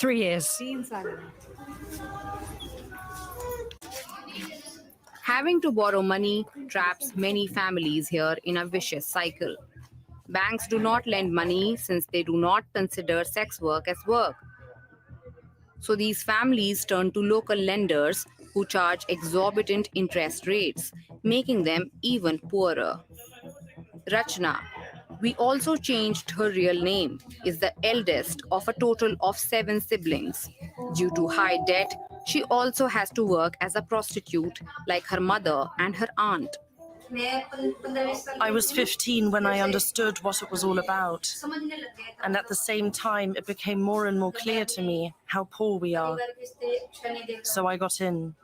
3 years. Having to borrow money traps many families here in a vicious cycle. Banks do not lend money since they do not consider sex work as work. So these families turn to local lenders who charge exorbitant interest rates, making them even poorer. Rachna, we also changed her real name, is the eldest of a total of 7 siblings. Due to high debt, she also has to work as a prostitute like her mother and her aunt. I was 15 when I understood what it was all about. And at the same time, it became more and more clear to me how poor we are. So I got in.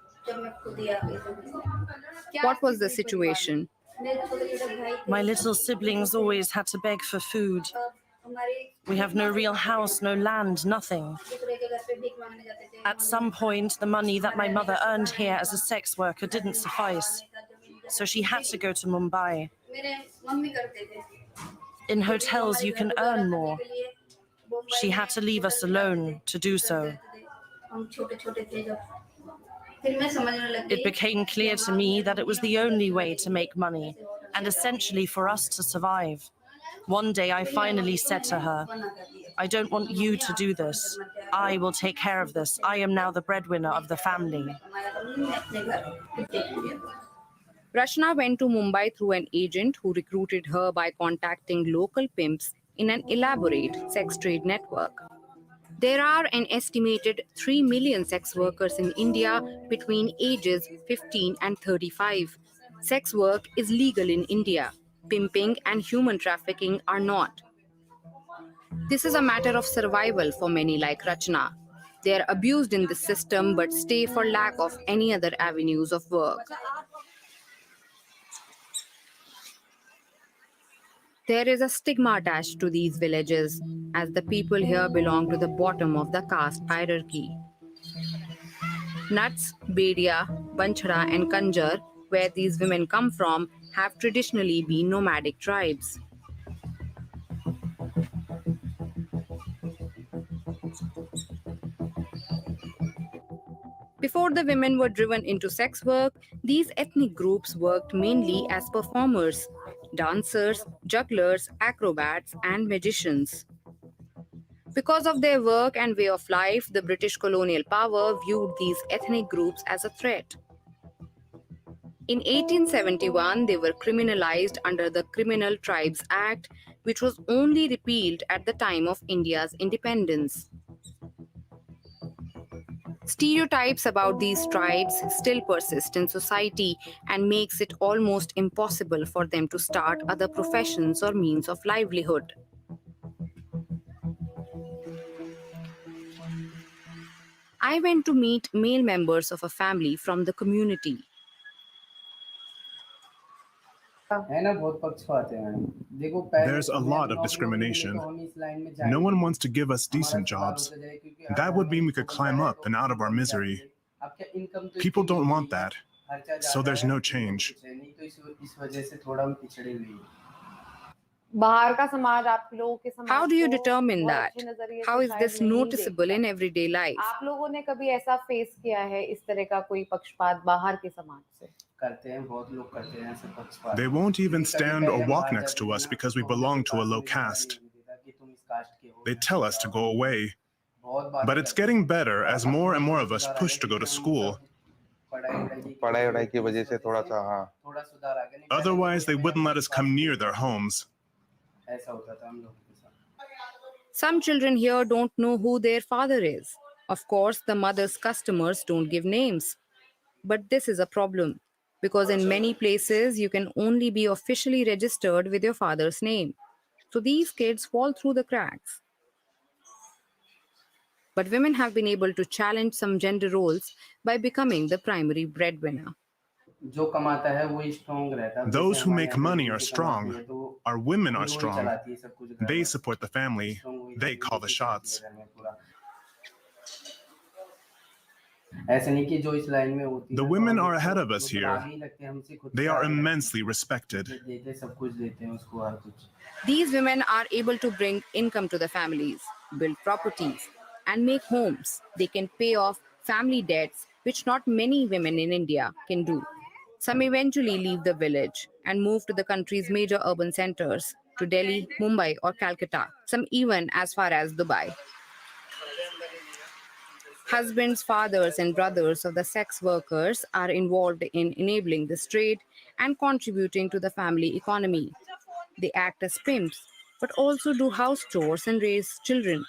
What was the situation? My little siblings always had to beg for food. We have no real house, no land, nothing. At some point, the money that my mother earned here as a sex worker didn't suffice. So she had to go to Mumbai. In hotels, you can earn more. She had to leave us alone to do so. It became clear to me that it was the only way to make money, and essentially for us to survive. One day I finally said to her, I don't want you to do this. I will take care of this. I am now the breadwinner of the family. Rachna went to Mumbai through an agent who recruited her by contacting local pimps in an elaborate sex trade network. There are an estimated 3 million sex workers in India between ages 15 and 35. Sex work is legal in India. Pimping and human trafficking are not. This is a matter of survival for many like Rachna. They are abused in this system but stay for lack of any other avenues of work. There is a stigma attached to these villages, as the people here belong to the bottom of the caste hierarchy. Nuts, Bedia, Banchara, and Kanjar, where these women come from, have traditionally been nomadic tribes. Before the women were driven into sex work, these ethnic groups worked mainly as performers, dancers, jugglers, acrobats, and magicians. Because of their work and way of life, the British colonial power viewed these ethnic groups as a threat. In 1871, they were criminalized under the Criminal Tribes Act, which was only repealed at the time of India's independence. Stereotypes about these tribes still persist in society and makes it almost impossible for them to start other professions or means of livelihood. I went to meet male members of a family from the community. There's a lot of discrimination. No one wants to give us decent jobs. That would mean we could climb up and out of our misery. People don't want that, so there's no change. How do you determine that? How is this noticeable in everyday life? They won't even stand or walk next to us because we belong to a low caste. They tell us to go away. But it's getting better as more and more of us push to go to school. Otherwise, they wouldn't let us come near their homes. Some children here don't know who their father is. Of course, the mother's customers don't give names. But this is a problem, because in many places, you can only be officially registered with your father's name. So these kids fall through the cracks. But women have been able to challenge some gender roles by becoming the primary breadwinner. Those who make money are strong. Our women are strong. They support the family. They call the shots. The women are ahead of us here. They are immensely respected. These women are able to bring income to the families, build properties, and make homes. They can pay off family debts, which not many women in India can do. Some eventually leave the village and move to the country's major urban centers, to Delhi, Mumbai, or Calcutta, some even as far as Dubai. Husbands, fathers, and brothers of the sex workers are involved in enabling this trade and contributing to the family economy. They act as pimps, but also do house chores and raise children.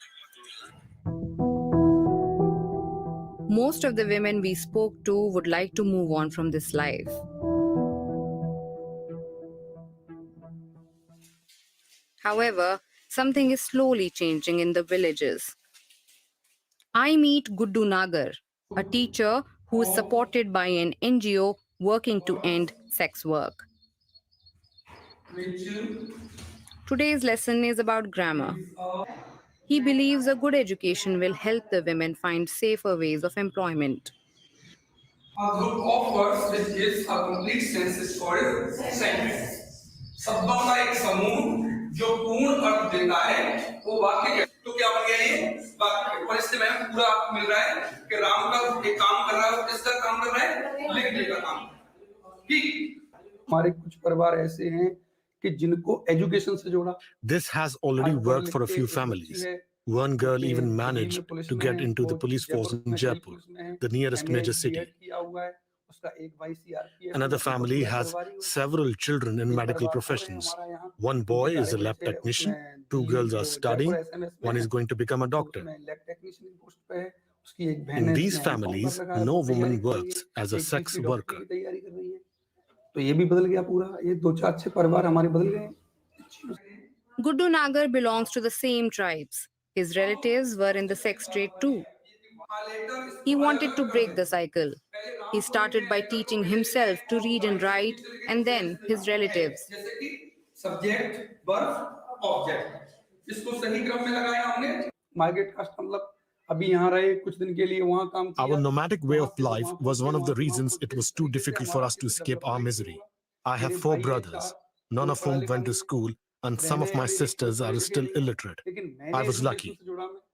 Most of the women we spoke to would like to move on from this life. However, something is slowly changing in the villages. I meet Guddu Nagar, a teacher who is supported by an NGO working to end sex work. Today's lesson is about grammar. He believes a good education will help the women find safer ways of employment. A group of words which gives a complete sense is called sentence. शब्दों का एक समूह जो पूर्ण अर्थ देता है वो वाक्य तो क्या बन गया ये वाक्य और इससे मैं पूरा आपको मिल रहा है कि राम का एक काम कर रहा है किसका काम कर रहा है लिखने का काम ठीक हमारे कुछ परिवार ऐसे हैं कि जिनको एजुकेशन से जोड़ा This has already worked for a few families. One girl even managed to get into the police force in Jaipur, the nearest major city. Another family has several children in medical professions. One boy is a lab technician, two girls are studying, one is going to become a doctor. In these families, no woman works as a sex worker. Guddu Nagar belongs to the same tribes. His relatives were in the sex trade too. He wanted to break the cycle. He started by teaching himself to read and write, and then his relatives. Subject, verb, object. इसको सही क्रम में लगाया हमने. Migrate caste मतलब अभी यहाँ रहे कुछ दिन के लिए वहाँ काम किया. Our nomadic way of life was one of the reasons it was too difficult for us to escape our misery. I have 4 brothers, none of whom went to school, and some of my sisters are still illiterate. I was lucky.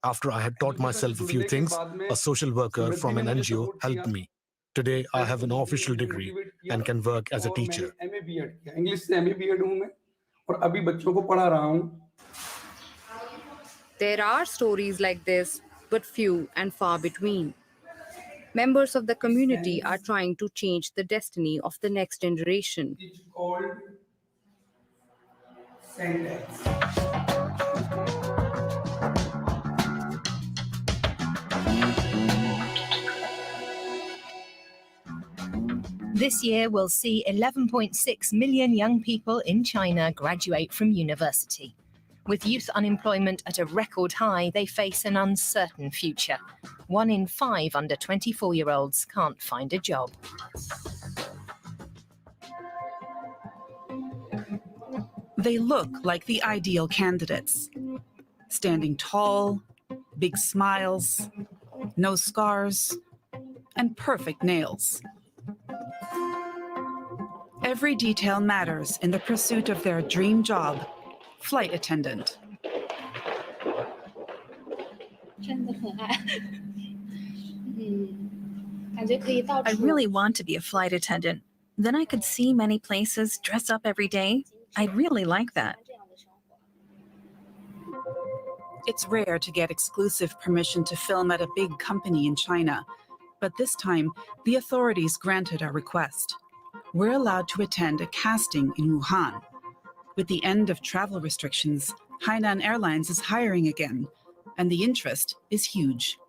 After I had taught myself a few things, a social worker from an NGO helped me. Today, I have an official degree and can work as a teacher. There are stories like this, but few and far between. Members of the community are trying to change the destiny of the next generation. It's called sentence. This year will see 11.6 million young people in China graduate from university. With youth unemployment at a record high, they face an uncertain future. 1 in 5 under 24-year-olds can't find a job. They look like the ideal candidates. Standing tall, big smiles, no scars, and perfect nails. Every detail matters in the pursuit of their dream job, flight attendant. I really want to be a flight attendant. Then I could see many places, dress up every day. I'd really like that. It's rare to get exclusive permission to film at a big company in China, but this time the authorities granted our request. We're allowed to attend a casting in Wuhan. With the end of travel restrictions, Hainan Airlines is hiring again, and the interest is huge.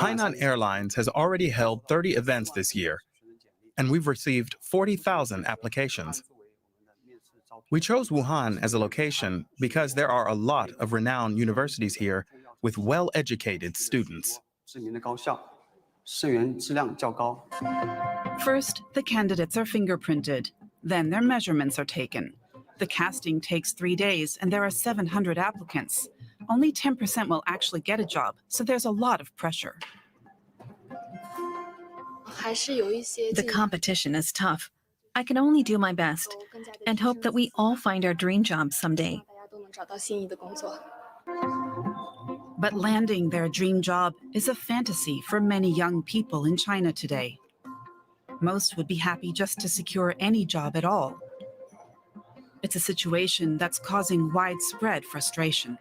Hainan Airlines has already held 30 events this year, and we've received 40,000 applications. We chose Wuhan as a location because there are a lot of renowned universities here with well-educated students. First, the candidates are fingerprinted. Then their measurements are taken. The casting takes 3 days, and there are 700 applicants. Only 10% will actually get a job, so there's a lot of pressure. The competition is tough. I can only do my best and hope that we all find our dream jobs someday. But landing their dream job is a fantasy for many young people in China today. Most would be happy just to secure any job at all. It's a situation that's causing widespread frustration.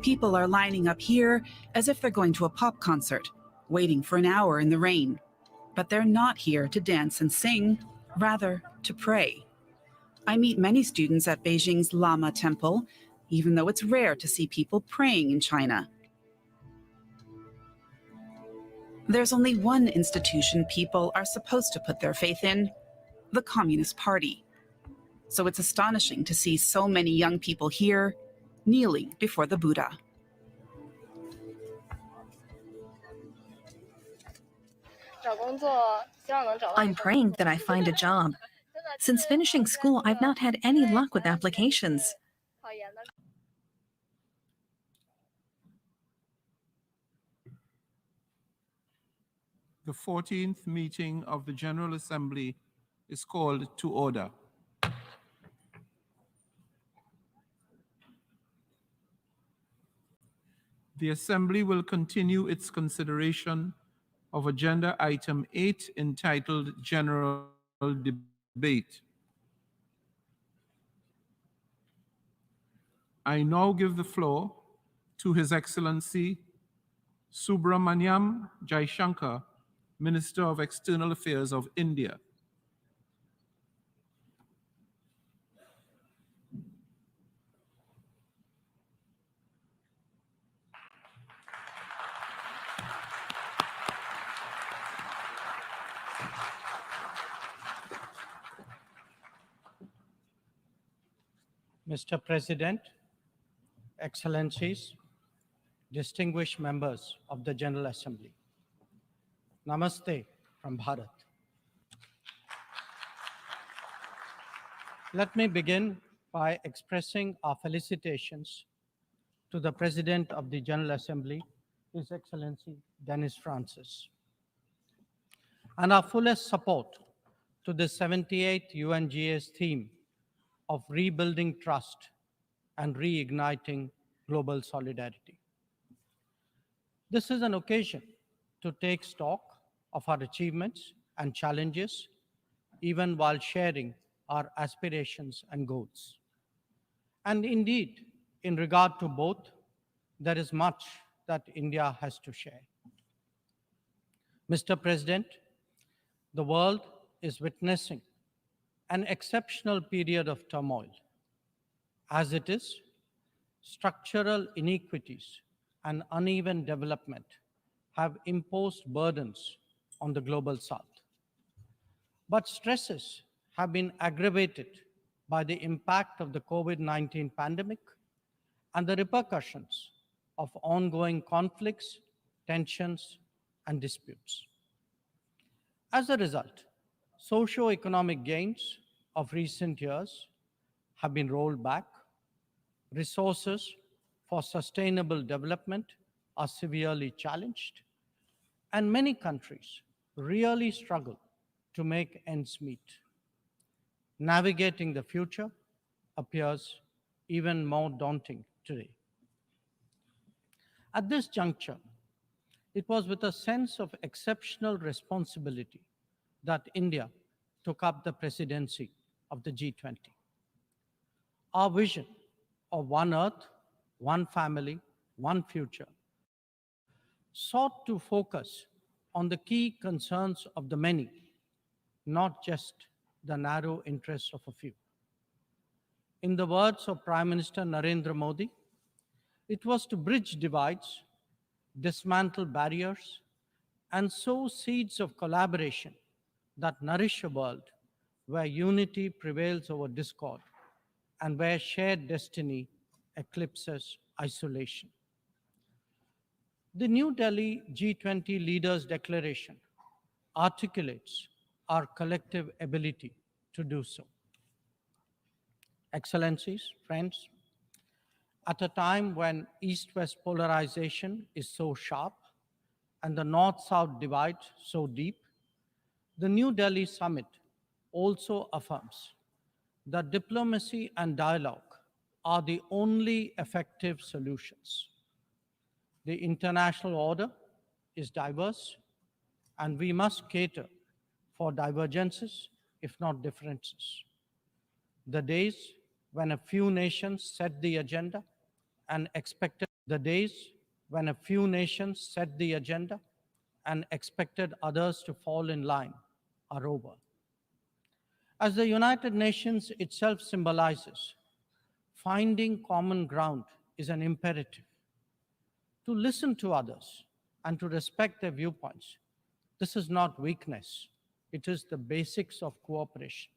People are lining up here as if they're going to a pop concert, waiting for an hour in the rain. But they're not here to dance and sing, rather to pray. I meet many students at Beijing's Lama Temple, even though it's rare to see people praying in China. There's only one institution people are supposed to put their faith in, the Communist Party. So it's astonishing to see so many young people here, kneeling before the Buddha. I'm praying that I find a job. Since finishing school, I've not had any luck with applications. The 14th meeting of the General Assembly is called to order. The Assembly will continue its consideration of Agenda Item 8 entitled General Debate. I now give the floor to His Excellency Subramaniam Jaishankar, Minister of External Affairs of India. Mr. President, Excellencies, distinguished members of the General Assembly, Namaste from Bharat. Let me begin by expressing our felicitations to the President of the General Assembly, His Excellency Denis Francis, and our fullest support to the 78th UNGA's theme of rebuilding trust and reigniting global solidarity. This is an occasion to take stock of our achievements and challenges, even while sharing our aspirations and goals. And indeed, in regard to both, there is much that India has to share. Mr. President, the world is witnessing an exceptional period of turmoil. As it is, structural inequities and uneven development have imposed burdens on the global south. But stresses have been aggravated by the impact of the COVID-19 pandemic and the repercussions of ongoing conflicts, tensions, and disputes. As a result, socio-economic gains of recent years have been rolled back. Resources for sustainable development are severely challenged, and many countries really struggle to make ends meet. Navigating the future appears even more daunting today. At this juncture, it was with a sense of exceptional responsibility that India took up the presidency of the G20. Our vision of one Earth, one family, one future sought to focus on the key concerns of the many, not just the narrow interests of a few. In the words of Prime Minister Narendra Modi, it was to bridge divides, dismantle barriers, and sow seeds of collaboration that nourish a world where unity prevails over discord and where shared destiny eclipses isolation. The New Delhi G20 Leaders' Declaration articulates our collective ability to do so. Excellencies, friends, at a time when East-West polarization is so sharp and the North-South divide so deep, The New Delhi summit also affirms that diplomacy and dialogue are the only effective solutions. The international order is diverse, and we must cater for divergences, if not differences. The days when a few nations set the agenda and expected others to fall in line are over. As the United Nations itself symbolizes, finding common ground is an imperative. To listen to others and to respect their viewpoints, this is not weakness, it is the basics of cooperation.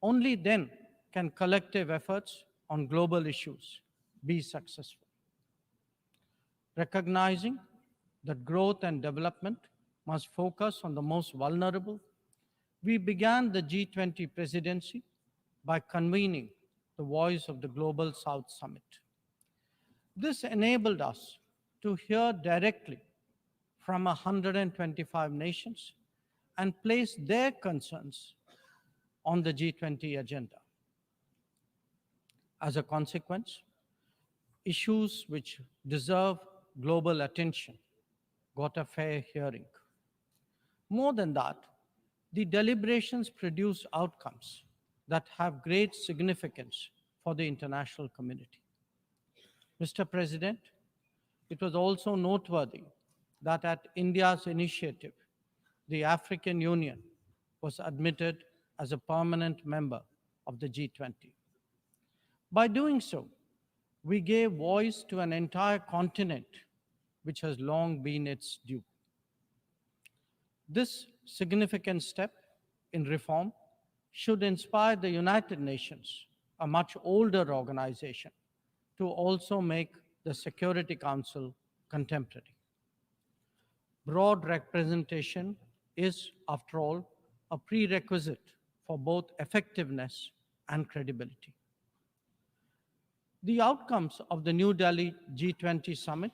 Only then can collective efforts on global issues be successful. Recognizing that growth and development must focus on the most vulnerable, we began the G20 presidency by convening the Voice of the Global South Summit. This enabled us to hear directly from 125 nations and place their concerns on the G20 agenda. As a consequence, issues which deserve global attention got a fair hearing. More than that, the deliberations produced outcomes that have great significance for the international community. Mr. President, it was also noteworthy that at India's initiative, the African Union was admitted as a permanent member of the G20. By doing so, we gave voice to an entire continent which has long been its due. This significant step in reform should inspire the United Nations, a much older organization, to also make the Security Council contemporary. Broad representation is, after all, a prerequisite for both effectiveness and credibility. The outcomes of the New Delhi G20 summit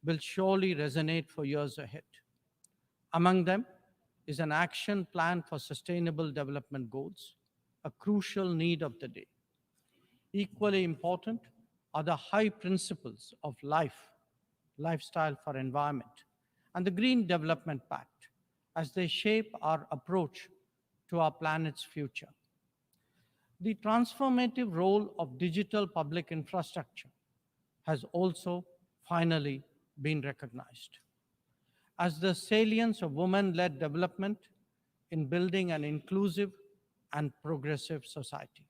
will surely resonate for years ahead. Among them is an action plan for sustainable development goals, a crucial need of the day. Equally important are the high principles of lifestyle for environment, and the Green Development Pact as they shape our approach to our planet's future. The transformative role of digital public infrastructure has also finally been recognized as the salience of women-led development in building an inclusive and progressive society.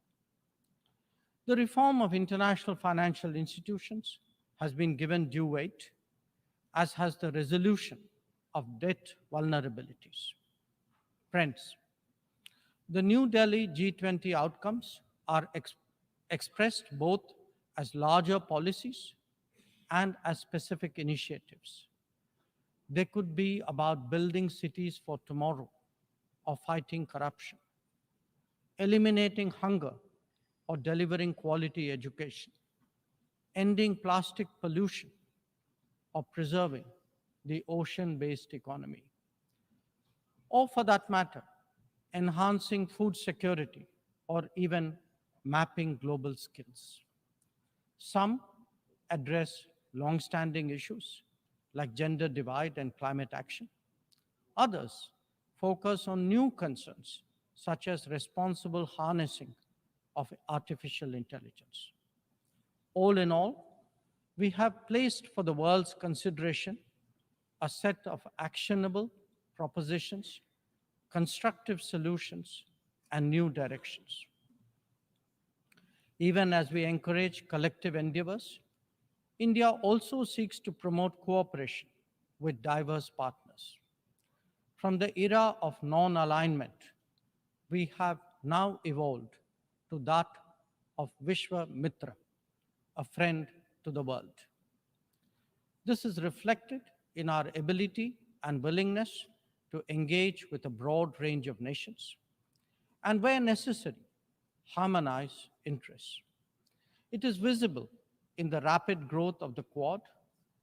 The reform of international financial institutions has been given due weight, as has the resolution of debt vulnerabilities. Friends, the New Delhi G20 outcomes are expressed both as larger policies and as specific initiatives. They could be about building cities for tomorrow, or fighting corruption, eliminating hunger, or delivering quality education, ending plastic pollution, or preserving the ocean-based economy, or for that matter, enhancing food security, or even mapping global skills. Some address long-standing issues like gender divide and climate action. Others focus on new concerns such as responsible harnessing of artificial intelligence. All in all, we have placed for the world's consideration a set of actionable propositions, constructive solutions, and new directions. Even as we encourage collective endeavors, India also seeks to promote cooperation with diverse partners. From the era of non-alignment, we have now evolved to that of Vishwa Mitra, a friend to the world. This is reflected in our ability and willingness to engage with a broad range of nations, and where necessary, harmonize interests. It is visible in the rapid growth of the Quad,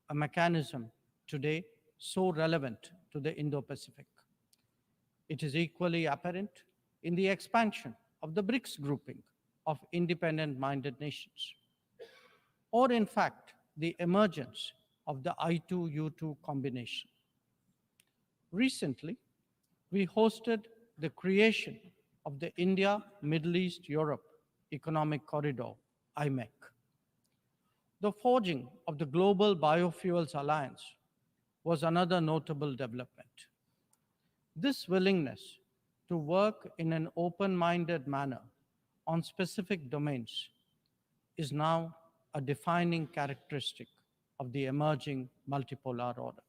a mechanism today so relevant to the Indo-Pacific. It is equally apparent in the expansion of the BRICS grouping of independent-minded nations, or in fact, the emergence of the I2U2 combination. Recently, we hosted the creation of the India-Middle East-Europe Economic Corridor, IMEC. The forging of the Global Biofuels Alliance was another notable development. This willingness to work in an open-minded manner on specific domains is now a defining characteristic of the emerging multipolar order.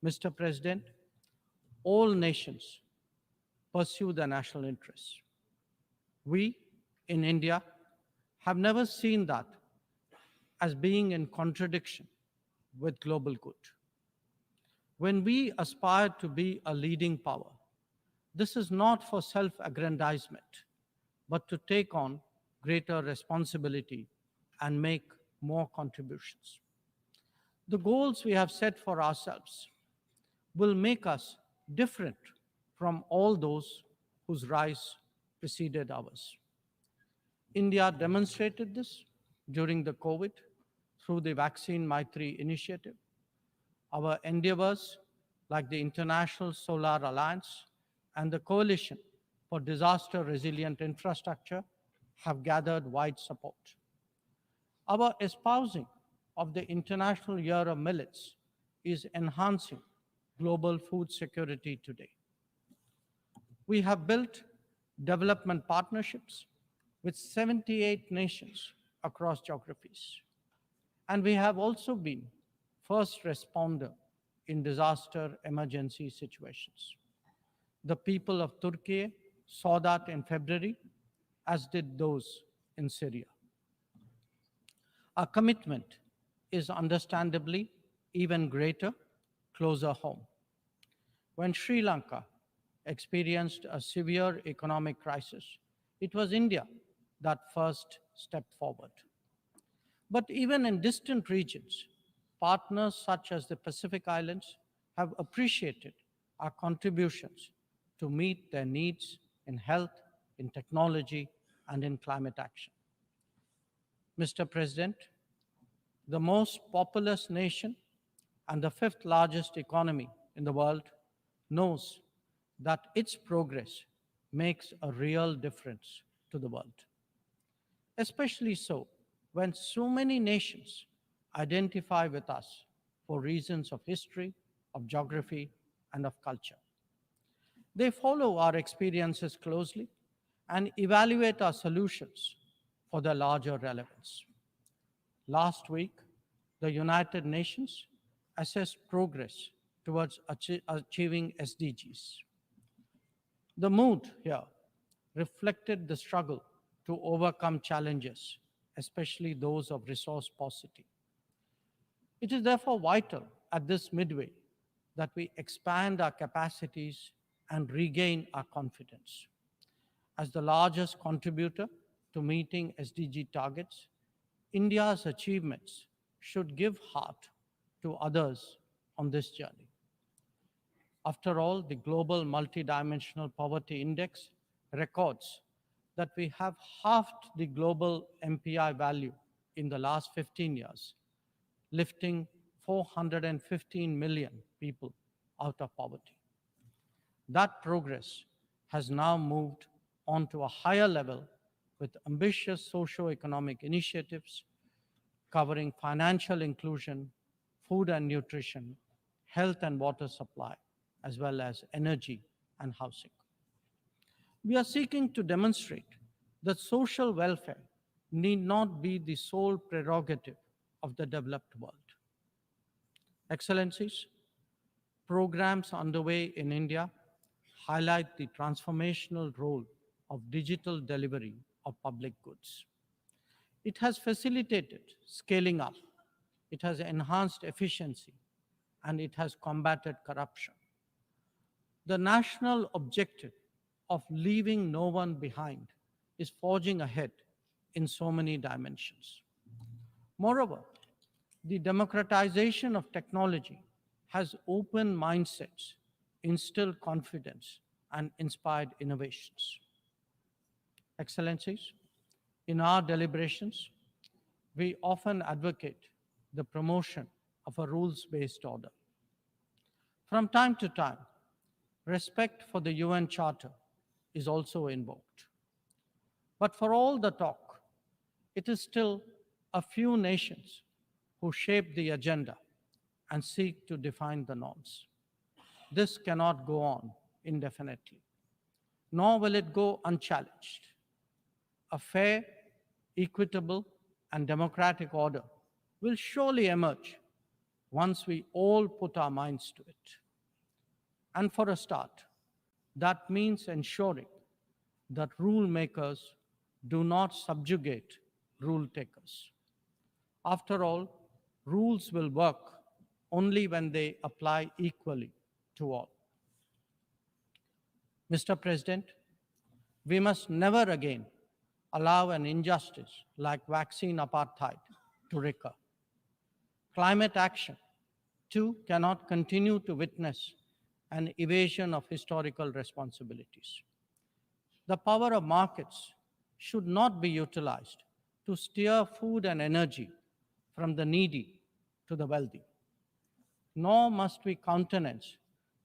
Mr. President, all nations pursue their national interests. We in India have never seen that as being in contradiction with global good. When we aspire to be a leading power, this is not for self-aggrandizement, but to take on greater responsibility and make more contributions. The goals we have set for ourselves will make us different from all those whose rise preceded ours. India demonstrated this during the COVID through the Vaccine Maitri initiative. Our endeavors, like the International Solar Alliance and the Coalition for Disaster Resilient Infrastructure, have gathered wide support. Our espousing of the International Year of Millets is enhancing global food security today. We have built development partnerships with 78 nations across geographies. And we have also been first responder in disaster emergency situations. The people of Turkey saw that in February, as did those in Syria. Our commitment is understandably even greater closer home. When Sri Lanka experienced a severe economic crisis, it was India that first stepped forward. But even in distant regions, partners such as the Pacific Islands have appreciated our contributions to meet their needs in health, in technology, and in climate action. Mr. President, the most populous nation and the fifth largest economy in the world knows that its progress makes a real difference to the world. Especially so when so many nations identify with us for reasons of history, of geography, and of culture. They follow our experiences closely and evaluate our solutions for their larger relevance. Last week, the United Nations assessed progress towards achieving SDGs. The mood here reflected the struggle to overcome challenges, especially those of resource paucity. It is therefore vital at this midway that we expand our capacities and regain our confidence. As the largest contributor to meeting SDG targets, India's achievements should give heart to others on this journey. After all, the Global Multidimensional Poverty Index records that we have halved the global MPI value in the last 15 years, lifting 415 million people out of poverty. That progress has now moved on to a higher level with ambitious socio-economic initiatives covering financial inclusion, food and nutrition, health and water supply, as well as energy and housing. We are seeking to demonstrate that social welfare need not be the sole prerogative of the developed world. Excellencies, programs underway in India highlight the transformational role of digital delivery of public goods. It has facilitated scaling up, it has enhanced efficiency, and it has combated corruption. The national objective of leaving no one behind is forging ahead in so many dimensions. Moreover, the democratization of technology has opened mindsets, instilled confidence, and inspired innovations. Excellencies, in our deliberations, we often advocate the promotion of a rules-based order. From time to time, respect for the UN Charter is also invoked. But for all the talk, it is still a few nations who shape the agenda and seek to define the norms. This cannot go on indefinitely, nor will it go unchallenged. A fair, equitable, and democratic order will surely emerge once we all put our minds to it. And for a start, that means ensuring that rule makers do not subjugate rule takers. After all, rules will work only when they apply equally to all. Mr. President, we must never again allow an injustice like vaccine apartheid to recur. Climate action, too, cannot continue to witness an evasion of historical responsibilities. The power of markets should not be utilized to steer food and energy from the needy to the wealthy. Nor must we countenance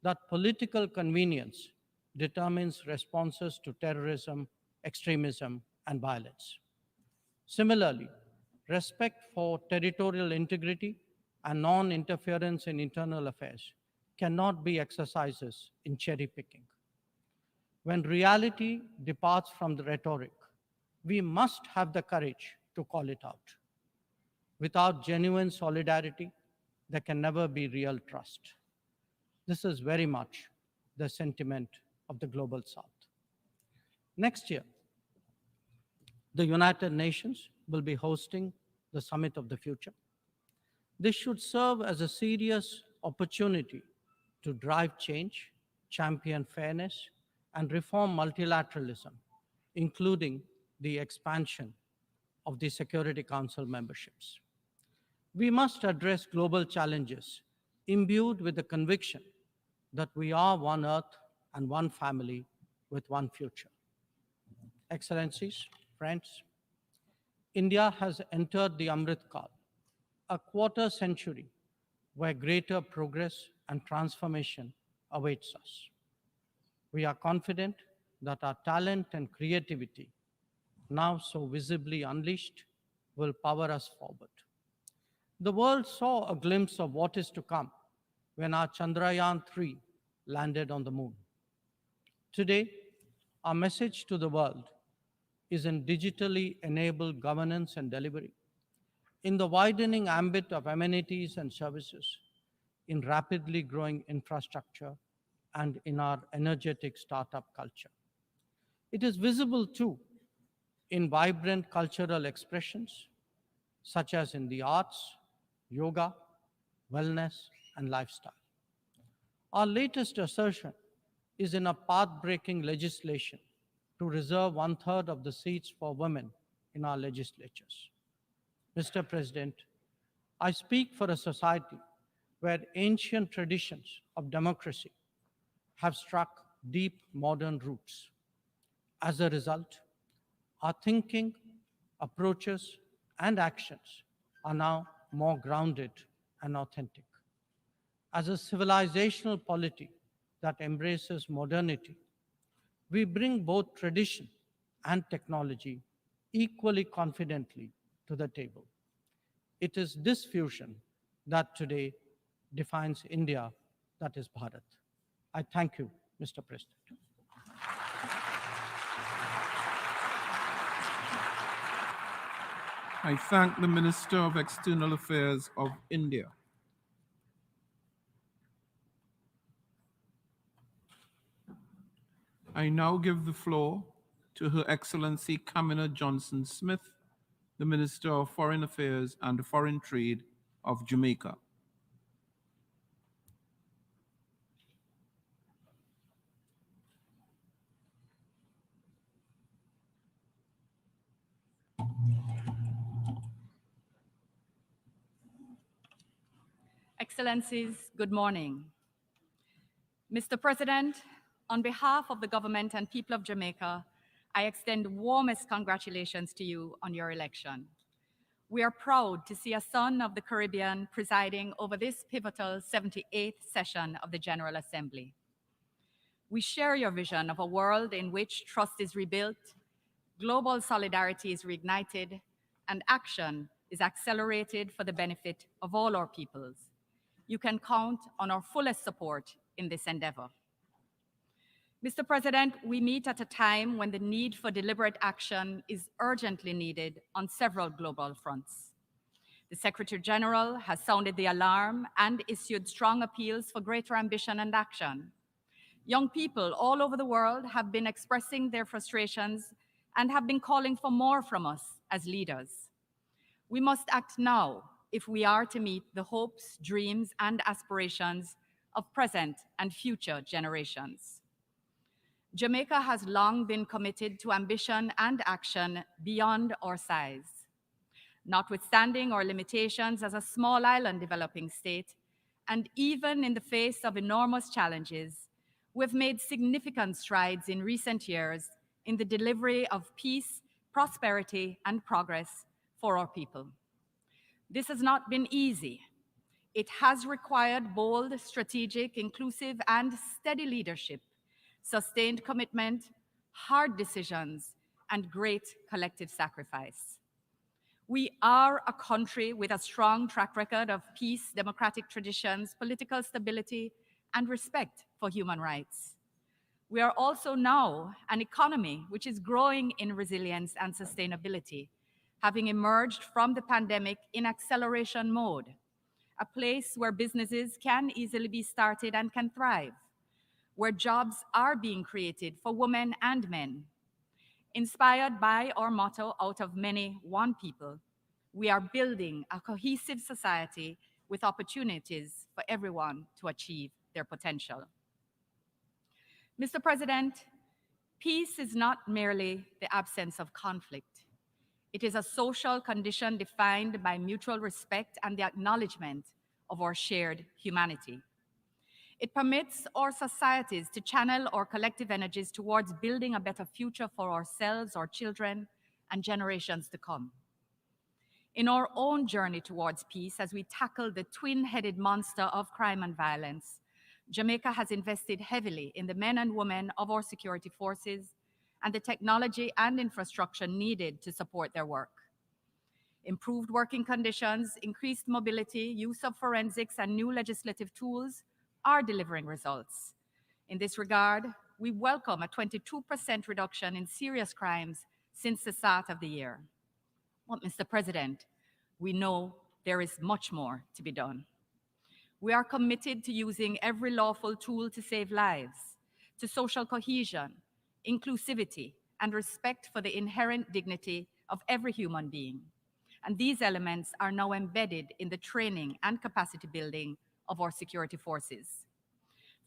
that political convenience determines responses to terrorism, extremism, and violence. Similarly, respect for territorial integrity and non-interference in internal affairs cannot be exercises in cherry picking. When reality departs from the rhetoric, we must have the courage to call it out. Without genuine solidarity, there can never be real trust. This is very much the sentiment of the Global South. Next year, the United Nations will be hosting the Summit of the Future. This should serve as a serious opportunity to drive change, champion fairness, and reform multilateralism, including the expansion of the Security Council memberships. We must address global challenges imbued with the conviction that we are one Earth and one family with one future. Excellencies, friends, India has entered the Amrit Kal, a quarter century where greater progress and transformation awaits us. We are confident that our talent and creativity, now so visibly unleashed, will power us forward. The world saw a glimpse of what is to come when our Chandrayaan-3 landed on the moon. Today, our message to the world is in digitally enabled governance and delivery, in the widening ambit of amenities and services, in rapidly growing infrastructure, and in our energetic startup culture. It is visible too in vibrant cultural expressions, such as in the arts, yoga, wellness, and lifestyle. Our latest assertion is in a path-breaking legislation to reserve 1/3 of the seats for women in our legislatures. Mr. President, I speak for a society where ancient traditions of democracy have struck deep modern roots. As a result, our thinking, approaches, and actions are now more grounded and authentic. As a civilizational polity that embraces modernity, we bring both tradition and technology equally confidently to the table. It is this fusion that today defines India, that is Bharat. I thank you, Mr. President. I thank the Minister of External Affairs of India. I now give the floor to Her Excellency Kamina Johnson-Smith, the Minister of Foreign Affairs and Foreign Trade of Jamaica. Excellencies, good morning. Mr. President, on behalf of the government and people of Jamaica, I extend warmest congratulations to you on your election. We are proud to see a son of the Caribbean presiding over this pivotal 78th session of the General Assembly. We share your vision of a world in which trust is rebuilt, global solidarity is reignited, and action is accelerated for the benefit of all our peoples. You can count on our fullest support in this endeavor. Mr. President, we meet at a time when the need for deliberate action is urgently needed on several global fronts. The Secretary General has sounded the alarm and issued strong appeals for greater ambition and action. Young people all over the world have been expressing their frustrations and have been calling for more from us as leaders. We must act now if we are to meet the hopes, dreams, and aspirations of present and future generations. Jamaica has long been committed to ambition and action beyond our size. Notwithstanding our limitations as a small island developing state, and even in the face of enormous challenges, we've made significant strides in recent years in the delivery of peace, prosperity, and progress for our people. This has not been easy. It has required bold, strategic, inclusive, and steady leadership, sustained commitment, hard decisions, and great collective sacrifice. We are a country with a strong track record of peace, democratic traditions, political stability, and respect for human rights. We are also now an economy which is growing in resilience and sustainability, having emerged from the pandemic in acceleration mode, a place where businesses can easily be started and can thrive, where jobs are being created for women and men. Inspired by our motto, out of many, one people, we are building a cohesive society with opportunities for everyone to achieve their potential. Mr. President, peace is not merely the absence of conflict. It is a social condition defined by mutual respect and the acknowledgement of our shared humanity. It permits our societies to channel our collective energies towards building a better future for ourselves, our children, and generations to come. In our own journey towards peace, as we tackle the twin-headed monster of crime and violence, Jamaica has invested heavily in the men and women of our security forces and the technology and infrastructure needed to support their work. Improved working conditions, increased mobility, use of forensics, and new legislative tools are delivering results. In this regard, we welcome a 22% reduction in serious crimes since the start of the year. But, Mr. President, we know there is much more to be done. We are committed to using every lawful tool to save lives, to social cohesion, inclusivity, and respect for the inherent dignity of every human being. And these elements are now embedded in the training and capacity building of our security forces.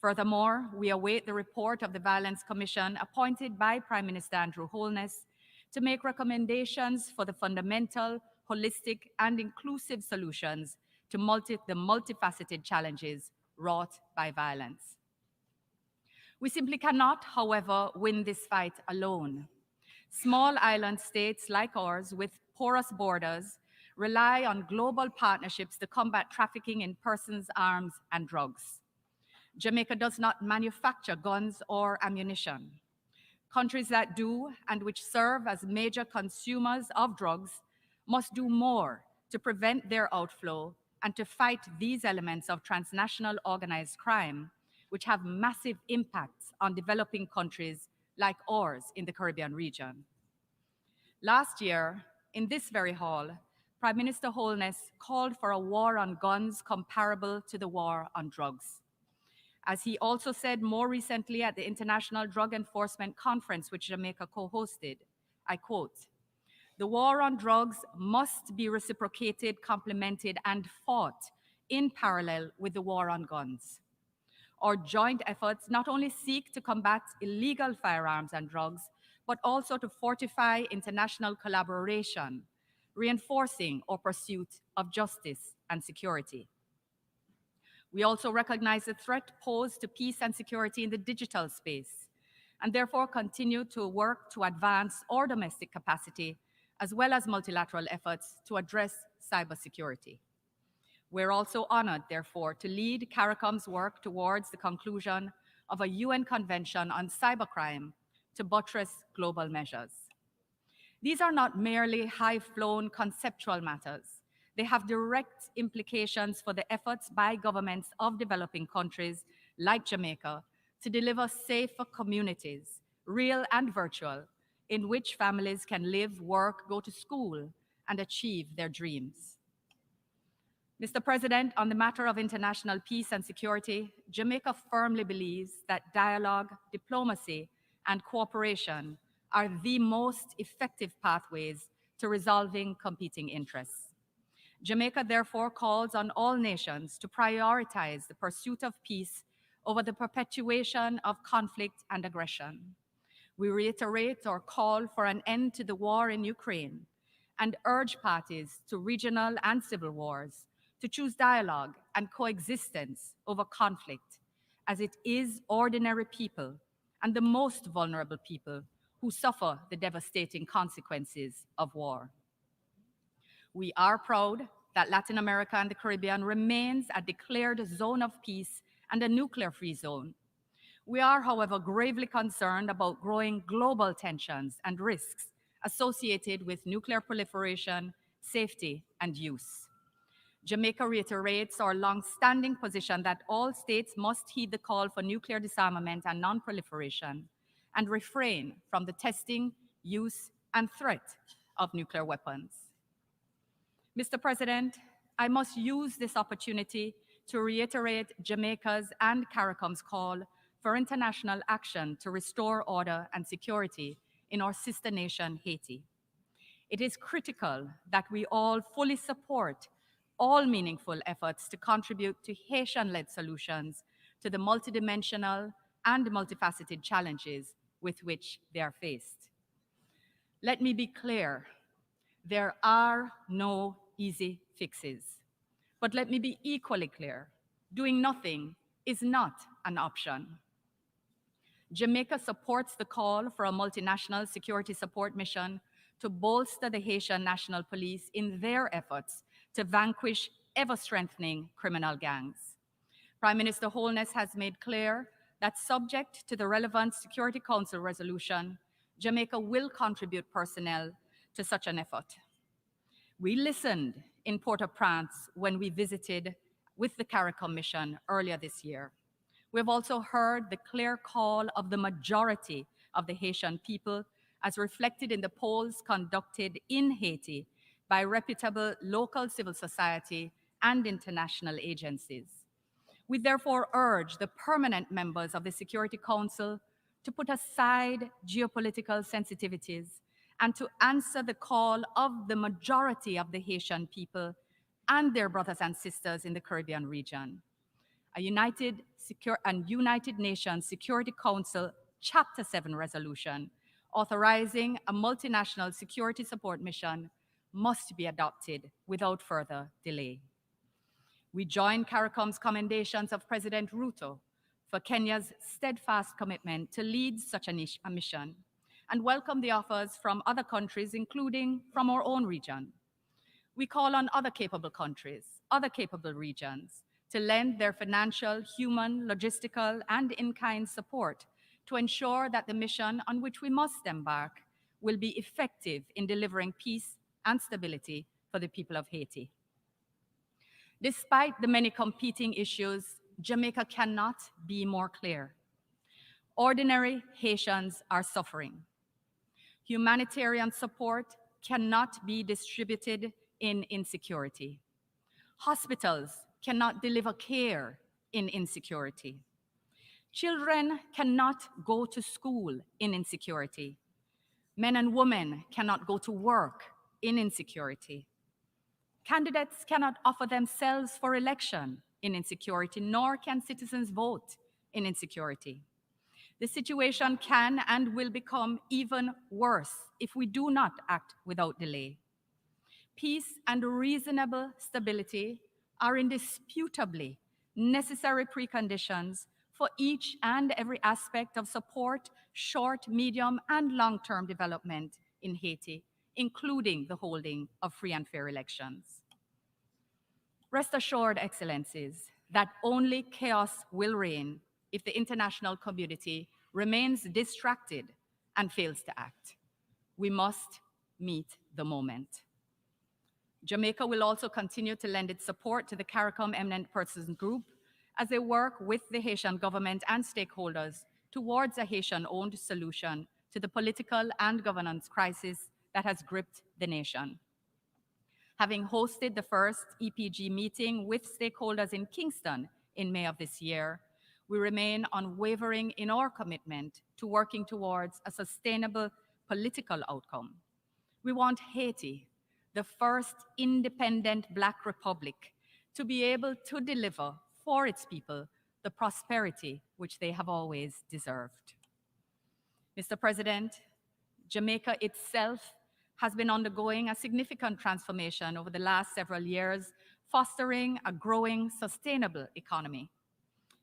Furthermore, we await the report of the Violence Commission appointed by Prime Minister Andrew Holness to make recommendations for the fundamental, holistic, and inclusive solutions to the multifaceted challenges wrought by violence. We simply cannot, however, win this fight alone. Small island states like ours with porous borders rely on global partnerships to combat trafficking in persons, arms, and drugs. Jamaica does not manufacture guns or ammunition. Countries that do, and which serve as major consumers of drugs, must do more to prevent their outflow and to fight these elements of transnational organized crime, which have massive impacts on developing countries like ours in the Caribbean region. Last year, in this very hall, Prime Minister Holness called for a war on guns comparable to the war on drugs. As he also said more recently at the International Drug Enforcement Conference, which Jamaica co-hosted, I quote, "The war on drugs must be reciprocated, complemented, and fought in parallel with the war on guns. Our joint efforts not only seek to combat illegal firearms and drugs, but also to fortify international collaboration, reinforcing our pursuit of justice and security. We also recognize the threat posed to peace and security in the digital space, and therefore continue to work to advance our domestic capacity as well as multilateral efforts to address cybersecurity. We're also honored, therefore, to lead CARICOM's work towards the conclusion of a UN Convention on Cybercrime to buttress global measures. These are not merely high-flown conceptual matters. They have direct implications for the efforts by governments of developing countries like Jamaica to deliver safer communities, real and virtual, in which families can live, work, go to school, and achieve their dreams. Mr. President, on the matter of international peace and security, Jamaica firmly believes that dialogue, diplomacy, and cooperation are the most effective pathways to resolving competing interests. Jamaica therefore calls on all nations to prioritize the pursuit of peace over the perpetuation of conflict and aggression. We reiterate our call for an end to the war in Ukraine and urge parties to regional and civil wars to choose dialogue and coexistence over conflict, as it is ordinary people and the most vulnerable people who suffer the devastating consequences of war. We are proud that Latin America and the Caribbean remains a declared zone of peace and a nuclear-free zone. We are, however, gravely concerned about growing global tensions and risks associated with nuclear proliferation, safety, and use. Jamaica reiterates our long-standing position that all states must heed the call for nuclear disarmament and non-proliferation and refrain from the testing, use, and threat of nuclear weapons. Mr. President, I must use this opportunity to reiterate Jamaica's and CARICOM's call for international action to restore order and security in our sister nation, Haiti. It is critical that we all fully support all meaningful efforts to contribute to Haitian-led solutions to the multidimensional and multifaceted challenges with which they are faced. Let me be clear, there are no easy fixes. But let me be equally clear, doing nothing is not an option. Jamaica supports the call for a multinational security support mission to bolster the Haitian National Police in their efforts to vanquish ever-strengthening criminal gangs. Prime Minister Holness has made clear that subject to the relevant Security Council resolution, Jamaica will contribute personnel to such an effort. We listened in Port-au-Prince when we visited with the CARICOM mission earlier this year. We have also heard the clear call of the majority of the Haitian people as reflected in the polls conducted in Haiti by reputable local civil society and international agencies. We therefore urge the permanent members of the Security Council to put aside geopolitical sensitivities and to answer the call of the majority of the Haitian people and their brothers and sisters in the Caribbean region. A United Nations Security Council Chapter 7 resolution authorizing a multinational security support mission must be adopted without further delay. We join CARICOM's commendations of President Ruto for Kenya's steadfast commitment to lead such a mission and welcome the offers from other countries, including from our own region. We call on other capable countries, other capable regions, to lend their financial, human, logistical, and in-kind support to ensure that the mission on which we must embark will be effective in delivering peace and stability for the people of Haiti. Despite the many competing issues, Jamaica cannot be more clear. Ordinary Haitians are suffering. Humanitarian support cannot be distributed in insecurity. Hospitals cannot deliver care in insecurity. Children cannot go to school in insecurity. Men and women cannot go to work in insecurity. Candidates cannot offer themselves for election in insecurity, nor can citizens vote in insecurity. The situation can and will become even worse if we do not act without delay. Peace and reasonable stability are indisputably necessary preconditions for each and every aspect of support, short, medium, and long-term development in Haiti, including the holding of free and fair elections. Rest assured, Excellencies, that only chaos will reign if the international community remains distracted and fails to act. We must meet the moment. Jamaica will also continue to lend its support to the CARICOM Eminent Persons Group as they work with the Haitian government and stakeholders towards a Haitian-owned solution to the political and governance crisis that has gripped the nation. Having hosted the first EPG meeting with stakeholders in Kingston in May of this year, we remain unwavering in our commitment to working towards a sustainable political outcome. We want Haiti, the first independent Black republic, to be able to deliver for its people the prosperity which they have always deserved. Mr. President, Jamaica itself has been undergoing a significant transformation over the last several years, fostering a growing, sustainable economy.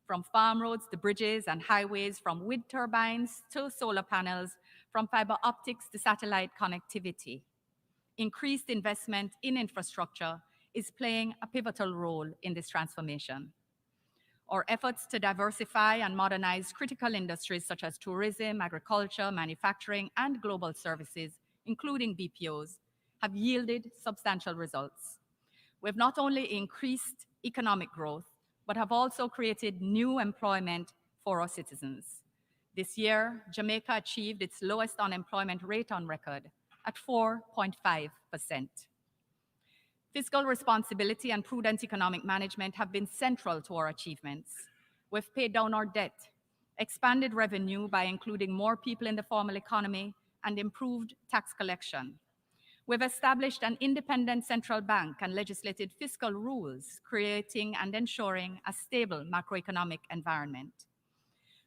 From farm roads to bridges and highways, from wind turbines to solar panels, from fiber optics to satellite connectivity. Increased investment in infrastructure is playing a pivotal role in this transformation. Our efforts to diversify and modernize critical industries such as tourism, agriculture, manufacturing, and global services, including BPOs, have yielded substantial results. We have not only increased economic growth, but have also created new employment for our citizens. This year, Jamaica achieved its lowest unemployment rate on record at 4.5%. Fiscal responsibility and prudent economic management have been central to our achievements. We've paid down our debt, expanded revenue by including more people in the formal economy, and improved tax collection. We've established an independent central bank and legislated fiscal rules, creating and ensuring a stable macroeconomic environment.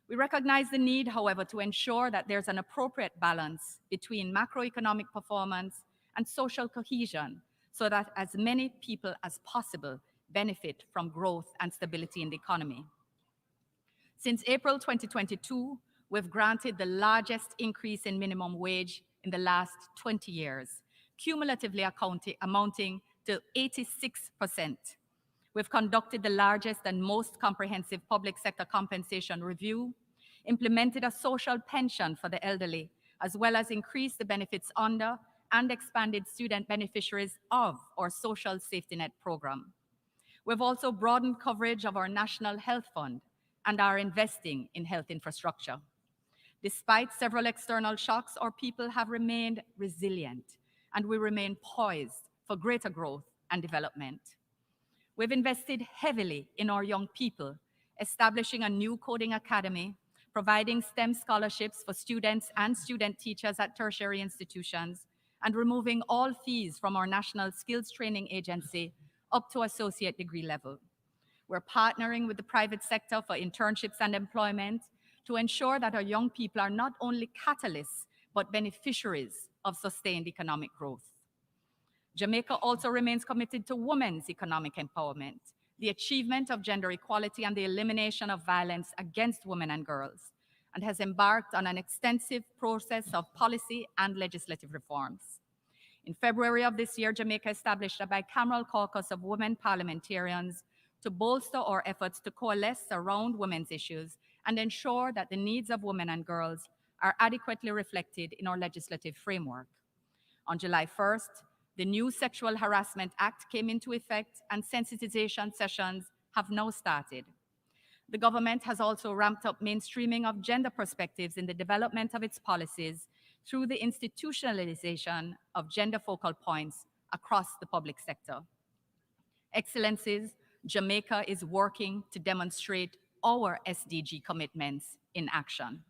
We recognize the need, however, to ensure that there's an appropriate balance between macroeconomic performance and social cohesion so that as many people as possible benefit from growth and stability in the economy. Since April 2022, we've granted the largest increase in minimum wage in the last 20 years, cumulatively amounting to 86%. We've conducted the largest and most comprehensive public sector compensation review, implemented a social pension for the elderly, as well as increased the benefits under and expanded student beneficiaries of our social safety net program. We've also broadened coverage of our National Health Fund and are investing in health infrastructure. Despite several external shocks, our people have remained resilient, and we remain poised for greater growth and development. We've invested heavily in our young people, establishing a new coding academy, providing STEM scholarships for students and student teachers at tertiary institutions, and removing all fees from our National Skills Training Agency up to associate degree level. We're partnering with the private sector for internships and employment to ensure that our young people are not only catalysts, but beneficiaries of sustained economic growth. Jamaica also remains committed to women's economic empowerment, the achievement of gender equality, and the elimination of violence against women and girls, and has embarked on an extensive process of policy and legislative reforms. In February of this year, Jamaica established a bicameral caucus of women parliamentarians to bolster our efforts to coalesce around women's issues and ensure that the needs of women and girls are adequately reflected in our legislative framework. On July 1st, the new Sexual Harassment Act came into effect and sensitization sessions have now started. The government has also ramped up mainstreaming of gender perspectives in the development of its policies through the institutionalization of gender focal points across the public sector. Excellencies, Jamaica is working to demonstrate our SDG commitments in action.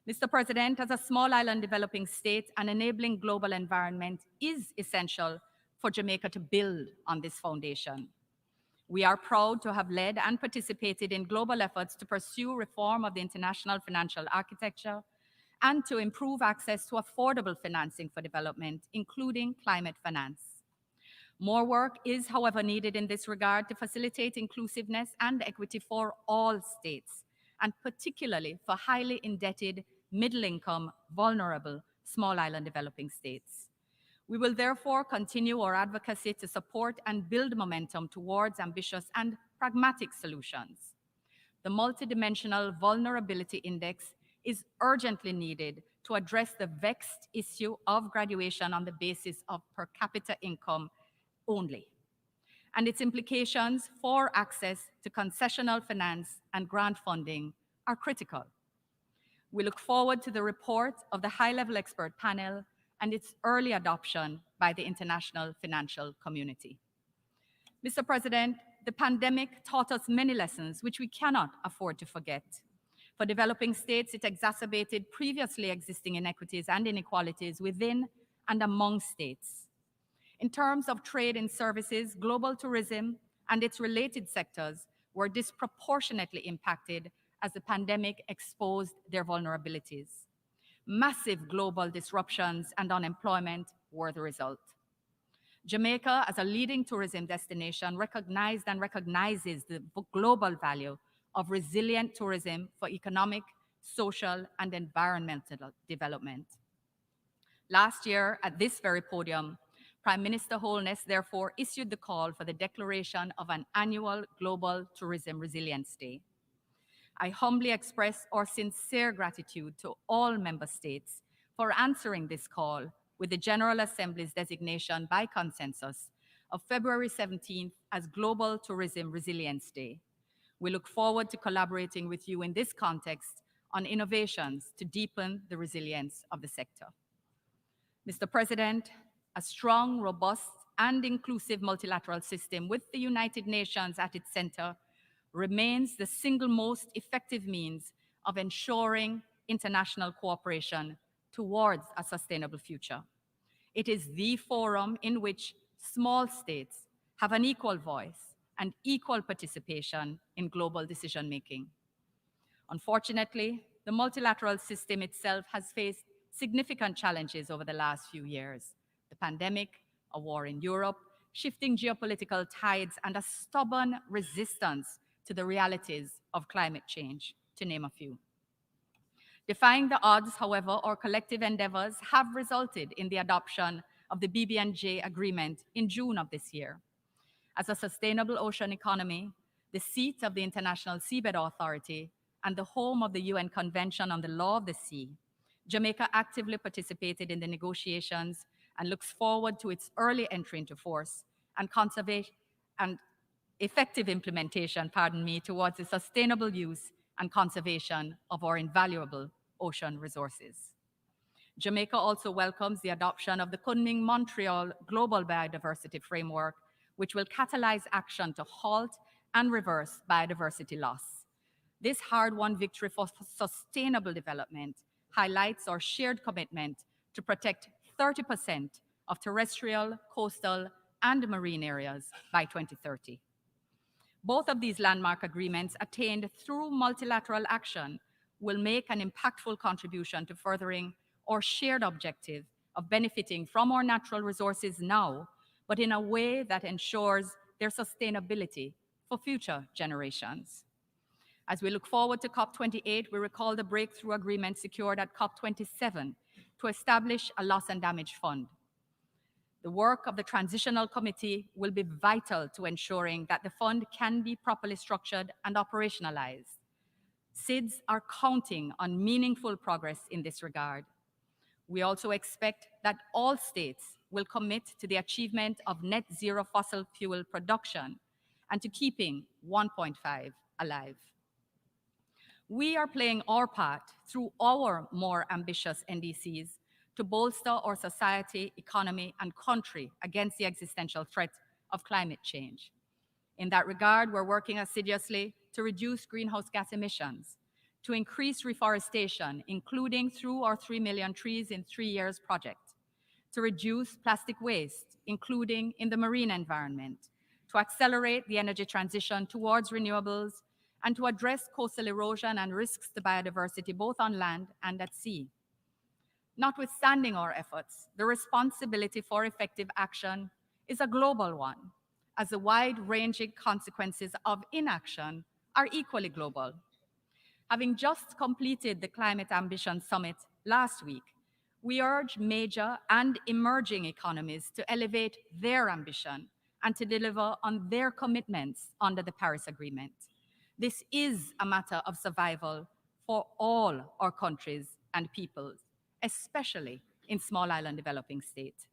Mr. President, as a small island developing state, an enabling global environment is essential for Jamaica to build on this foundation. We are proud to have led and participated in global efforts to pursue reform of the international financial architecture and to improve access to affordable financing for development, including climate finance. More work is, however, needed in this regard to facilitate inclusiveness and equity for all states, and particularly for highly indebted, middle-income, vulnerable, small island developing states. We will therefore continue our advocacy to support and build momentum towards ambitious and pragmatic solutions. The Multidimensional Vulnerability Index is urgently needed to address the vexed issue of graduation on the basis of per capita income only, and its implications for access to concessional finance and grant funding are critical. We look forward to the report of the high-level expert panel and its early adoption by the international financial community. Mr. President, the pandemic taught us many lessons which we cannot afford to forget. For developing states, it exacerbated previously existing inequities and inequalities within and among states. In terms of trade and services, global tourism and its related sectors were disproportionately impacted as the pandemic exposed their vulnerabilities. Massive global disruptions and unemployment were the result. Jamaica, as a leading tourism destination, recognized and recognizes the global value of resilient tourism for economic, social, and environmental development. Last year, at this very podium, Prime Minister Holness therefore issued the call for the declaration of an annual Global Tourism Resilience Day. I humbly express our sincere gratitude to all member states for answering this call with the General Assembly's designation by consensus of February 17th as Global Tourism Resilience Day. We look forward to collaborating with you in this context on innovations to deepen the resilience of the sector. Mr. President, a strong, robust, and inclusive multilateral system with the United Nations at its center remains the single most effective means of ensuring international cooperation towards a sustainable future. It is the forum in which small states have an equal voice and equal participation in global decision-making. Unfortunately, the multilateral system itself has faced significant challenges over the last few years. The pandemic, a war in Europe, shifting geopolitical tides, and a stubborn resistance to the realities of climate change, to name a few. Defying the odds, however, our collective endeavors have resulted in the adoption of the BB&J agreement in June of this year. As a sustainable ocean economy, the seat of the International Seabed Authority, and the home of the UN Convention on the Law of the Sea, Jamaica actively participated in the negotiations and looks forward to its early entry into force and effective implementation, towards the sustainable use and conservation of our invaluable ocean resources. Jamaica also welcomes the adoption of the Kunming-Montreal Global Biodiversity Framework, which will catalyze action to halt and reverse biodiversity loss. This hard-won victory for sustainable development highlights our shared commitment to protect 30% of terrestrial, coastal, and marine areas by 2030. Both of these landmark agreements attained through multilateral action will make an impactful contribution to furthering our shared objective of benefiting from our natural resources now, but in a way that ensures their sustainability for future generations. As we look forward to COP28, we recall the breakthrough agreement secured at COP27 to establish a loss and damage fund. The work of the Transitional Committee will be vital to ensuring that the fund can be properly structured and operationalized. SIDS are counting on meaningful progress in this regard. We also expect that all states will commit to the achievement of net zero fossil fuel production and to keeping 1.5 alive. We are playing our part through our more ambitious NDCs to bolster our society, economy, and country against the existential threat of climate change. In that regard, we're working assiduously to reduce greenhouse gas emissions, to increase reforestation, including through our 3 million trees in 3 years project, to reduce plastic waste, including in the marine environment, to accelerate the energy transition towards renewables, and to address coastal erosion and risks to biodiversity both on land and at sea. Notwithstanding our efforts, the responsibility for effective action is a global one, as the wide-ranging consequences of inaction are equally global. Having just completed the Climate Ambition Summit last week, we urge major and emerging economies to elevate their ambition and to deliver on their commitments under the Paris Agreement. This is a matter of survival for all our countries and peoples, especially in small island developing states.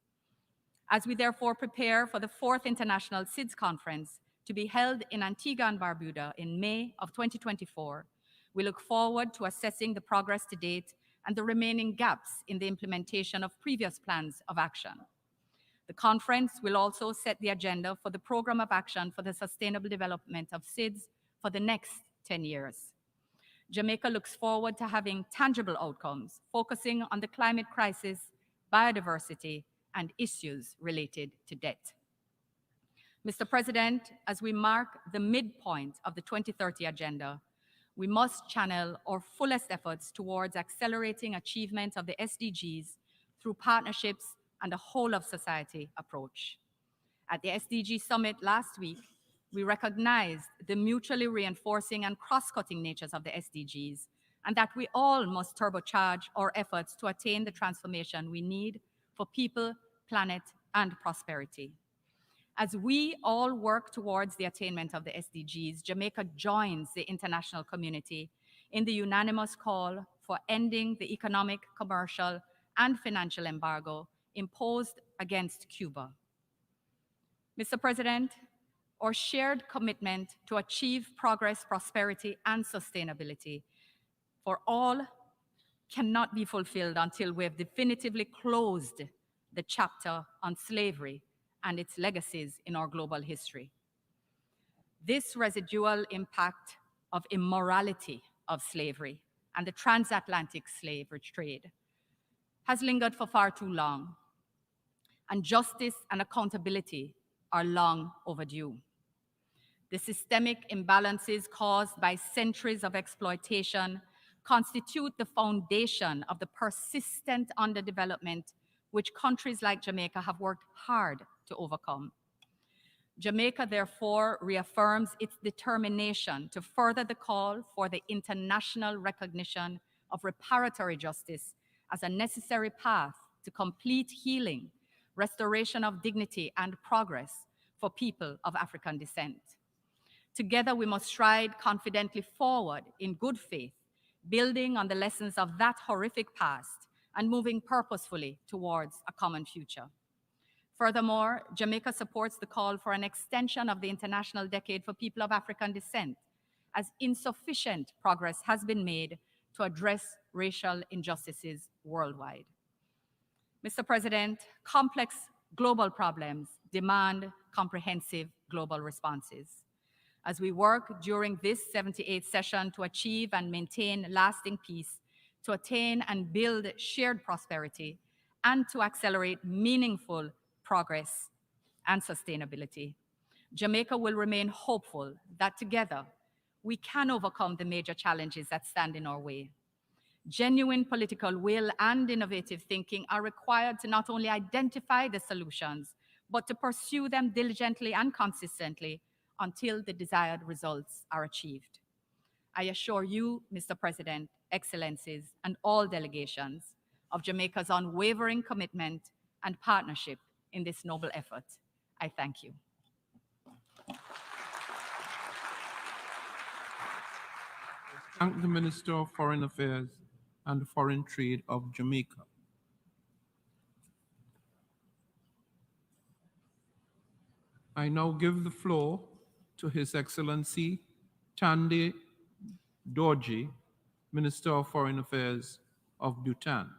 As we therefore prepare for the 4th International SIDS Conference to be held in Antigua and Barbuda in May of 2024, we look forward to assessing the progress to date and the remaining gaps in the implementation of previous plans of action. The conference will also set the agenda for the program of action for the sustainable development of SIDS for the next 10 years. Jamaica looks forward to having tangible outcomes, focusing on the climate crisis, biodiversity, and issues related to debt. Mr. President, as we mark the midpoint of the 2030 agenda, we must channel our fullest efforts towards accelerating achievement of the SDGs through partnerships and a whole-of-society approach. At the SDG Summit last week, we recognized the mutually reinforcing and cross-cutting natures of the SDGs, and that we all must turbocharge our efforts to attain the transformation we need for people, planet, and prosperity. As we all work towards the attainment of the SDGs, Jamaica joins the international community in the unanimous call for ending the economic, commercial, and financial embargo imposed against Cuba. Mr. President, our shared commitment to achieve progress, prosperity, and sustainability for all cannot be fulfilled until we have definitively closed the chapter on slavery and its legacies in our global history. This residual impact of immorality of slavery and the transatlantic slave trade has lingered for far too long, and justice and accountability are long overdue. The systemic imbalances caused by centuries of exploitation constitute the foundation of the persistent underdevelopment which countries like Jamaica have worked hard to overcome. Jamaica, therefore, reaffirms its determination to further the call for the international recognition of reparatory justice as a necessary path to complete healing, restoration of dignity, and progress for people of African descent. Together, we must stride confidently forward in good faith, building on the lessons of that horrific past and moving purposefully towards a common future. Furthermore, Jamaica supports the call for an extension of the International Decade for People of African Descent, as insufficient progress has been made to address racial injustices worldwide. Mr. President, complex global problems demand comprehensive global responses. As we work during this 78th session to achieve and maintain lasting peace, to attain and build shared prosperity, and to accelerate meaningful progress and sustainability, Jamaica will remain hopeful that together we can overcome the major challenges that stand in our way. Genuine political will and innovative thinking are required to not only identify the solutions, but to pursue them diligently and consistently until the desired results are achieved. I assure you, Mr. President, Excellencies, and all delegations of Jamaica's unwavering commitment and partnership in this noble effort. I thank you. Thank the Minister of Foreign Affairs and Foreign Trade of Jamaica. I now give the floor to His Excellency Tande Dorji, Minister of Foreign Affairs of Bhutan.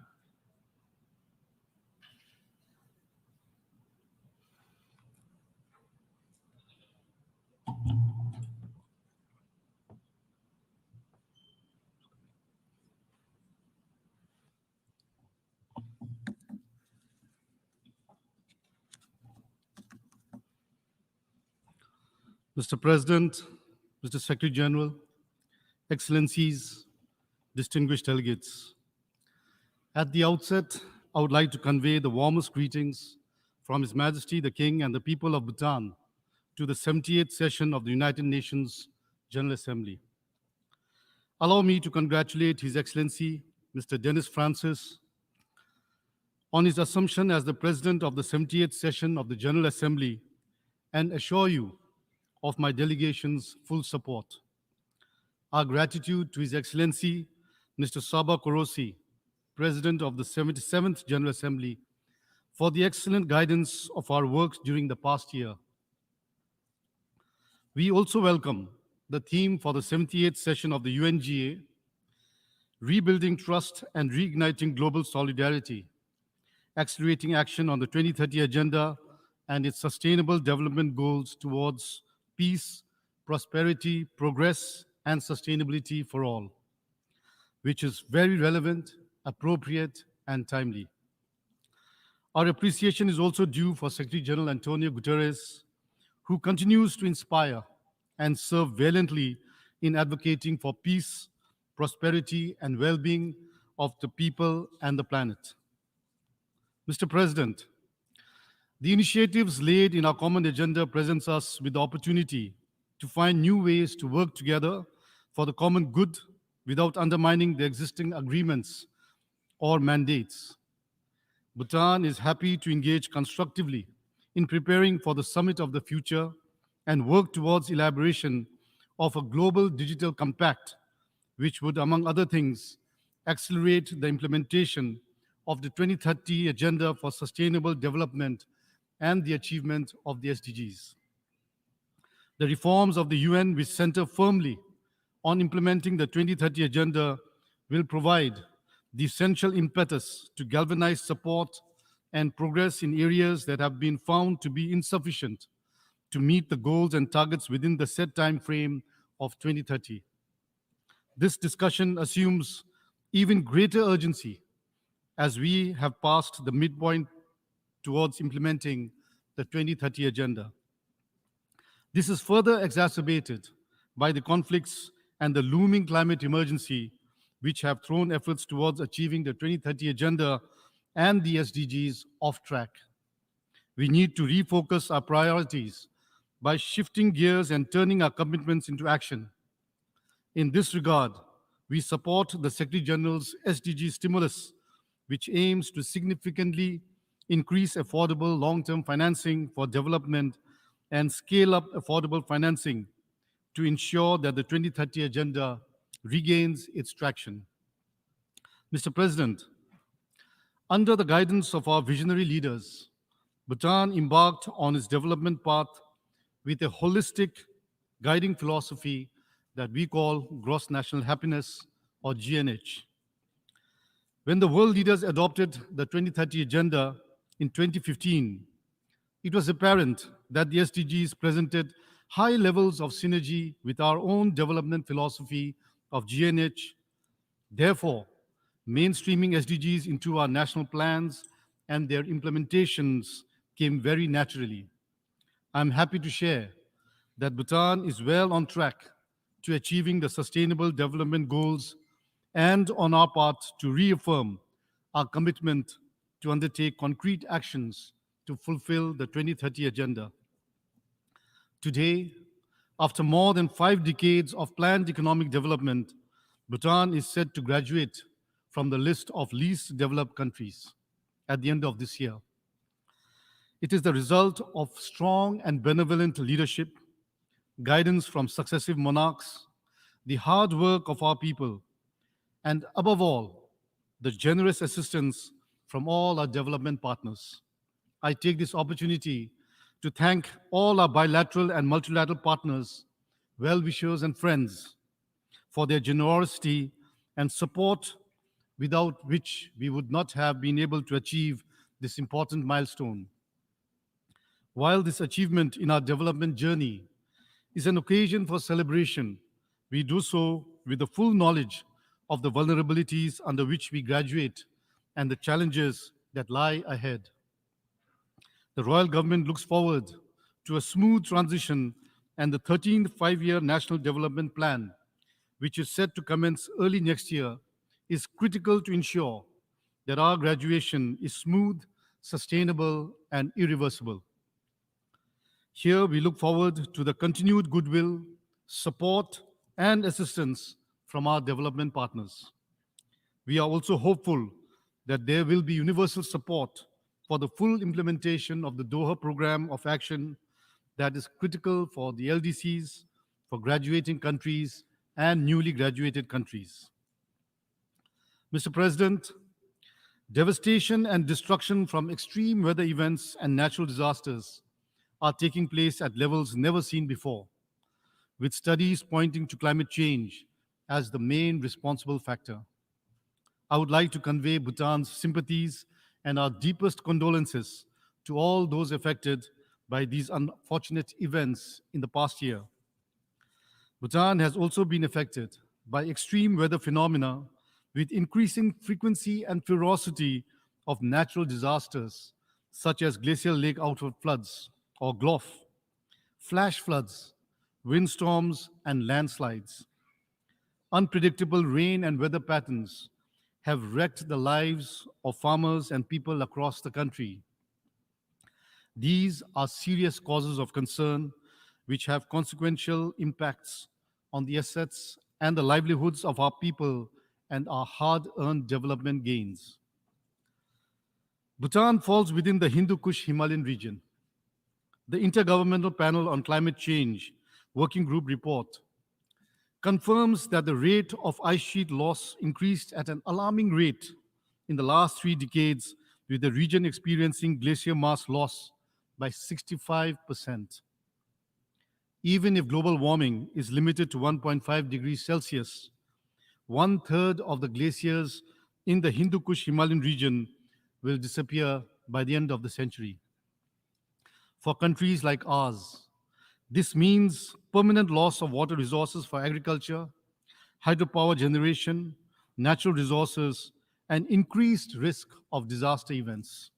Mr. President, Mr. Secretary General, Excellencies, distinguished delegates. At the outset, I would like to convey the warmest greetings from His Majesty the King and the people of Bhutan to the 78th session of the United Nations General Assembly. Allow me to congratulate His Excellency, Mr. Dennis Francis, on his assumption as the President of the 78th session of the General Assembly and assure you of my delegation's full support. Our gratitude to His Excellency, Mr. Saba Korosi, President of the 77th General Assembly, for the excellent guidance of our work during the past year. We also welcome the theme for the 78th session of the UNGA, Rebuilding Trust and Reigniting Global Solidarity, accelerating action on the 2030 Agenda and its sustainable development goals towards peace, prosperity, progress, and sustainability for all, which is very relevant, appropriate, and timely. Our appreciation is also due for Secretary General Antonio Guterres, who continues to inspire and serve valiantly in advocating for peace, prosperity, and well-being of the people and the planet. Mr. President, the initiatives laid in our common agenda presents us with the opportunity to find new ways to work together for the common good without undermining the existing agreements or mandates. Bhutan is happy to engage constructively in preparing for the Summit of the Future and work towards elaboration of a global digital compact, which would, among other things, accelerate the implementation of the 2030 Agenda for Sustainable Development and the achievement of the SDGs. The reforms of the UN, which center firmly on implementing the 2030 Agenda, will provide the essential impetus to galvanize support and progress in areas that have been found to be insufficient to meet the goals and targets within the set time frame of 2030. This discussion assumes even greater urgency as we have passed the midpoint towards implementing the 2030 Agenda. This is further exacerbated by the conflicts and the looming climate emergency, which have thrown efforts towards achieving the 2030 Agenda and the SDGs off track. We need to refocus our priorities by shifting gears and turning our commitments into action. In this regard, we support the Secretary General's SDG stimulus, which aims to significantly increase affordable long-term financing for development and scale up affordable financing to ensure that the 2030 Agenda regains its traction. Mr. President, under the guidance of our visionary leaders, Bhutan embarked on its development path with a holistic guiding philosophy that we call gross national happiness, or GNH. When the world leaders adopted the 2030 Agenda in 2015, it was apparent that the SDGs presented high levels of synergy with our own development philosophy of GNH. Therefore, mainstreaming SDGs into our national plans and their implementations came very naturally. I'm happy to share that Bhutan is well on track to achieving the Sustainable Development Goals and on our path to reaffirm our commitment to undertake concrete actions to fulfill the 2030 Agenda. Today, after more than 5 decades of planned economic development, Bhutan is set to graduate from the list of least developed countries at the end of this year. It is the result of strong and benevolent leadership, guidance from successive monarchs, the hard work of our people, and above all, the generous assistance from all our development partners. I take this opportunity to thank all our bilateral and multilateral partners, well-wishers and friends for their generosity and support, without which we would not have been able to achieve this important milestone. While this achievement in our development journey is an occasion for celebration, we do so with the full knowledge of the vulnerabilities under which we graduate and the challenges that lie ahead. The Royal Government looks forward to a smooth transition, and the 13th Five-Year National Development Plan, which is set to commence early next year, is critical to ensure that our graduation is smooth, sustainable, and irreversible. Here, we look forward to the continued goodwill, support, and assistance from our development partners. We are also hopeful that there will be universal support for the full implementation of the Doha Program of Action that is critical for the LDCs, for graduating countries, and newly graduated countries. Mr. President, devastation and destruction from extreme weather events and natural disasters are taking place at levels never seen before, with studies pointing to climate change as the main responsible factor. I would like to convey Bhutan's sympathies and our deepest condolences to all those affected by these unfortunate events in the past year. Bhutan has also been affected by extreme weather phenomena with increasing frequency and ferocity of natural disasters such as glacial lake outward floods or GLOF, flash floods, windstorms, and landslides. Unpredictable rain and weather patterns have wrecked the lives of farmers and people across the country. These are serious causes of concern which have consequential impacts on the assets and the livelihoods of our people and our hard-earned development gains. Bhutan falls within the Hindu Kush Himalayan region. The Intergovernmental Panel on Climate Change Working Group report confirms that the rate of ice sheet loss increased at an alarming rate in the last 3 decades, with the region experiencing glacier mass loss by 65%. Even if global warming is limited to 1.5 degrees Celsius, 1/3 of the glaciers in the Hindu Kush Himalayan region will disappear by the end of the century. For countries like ours, this means permanent loss of water resources for agriculture, hydropower generation, natural resources, and increased risk of disaster events.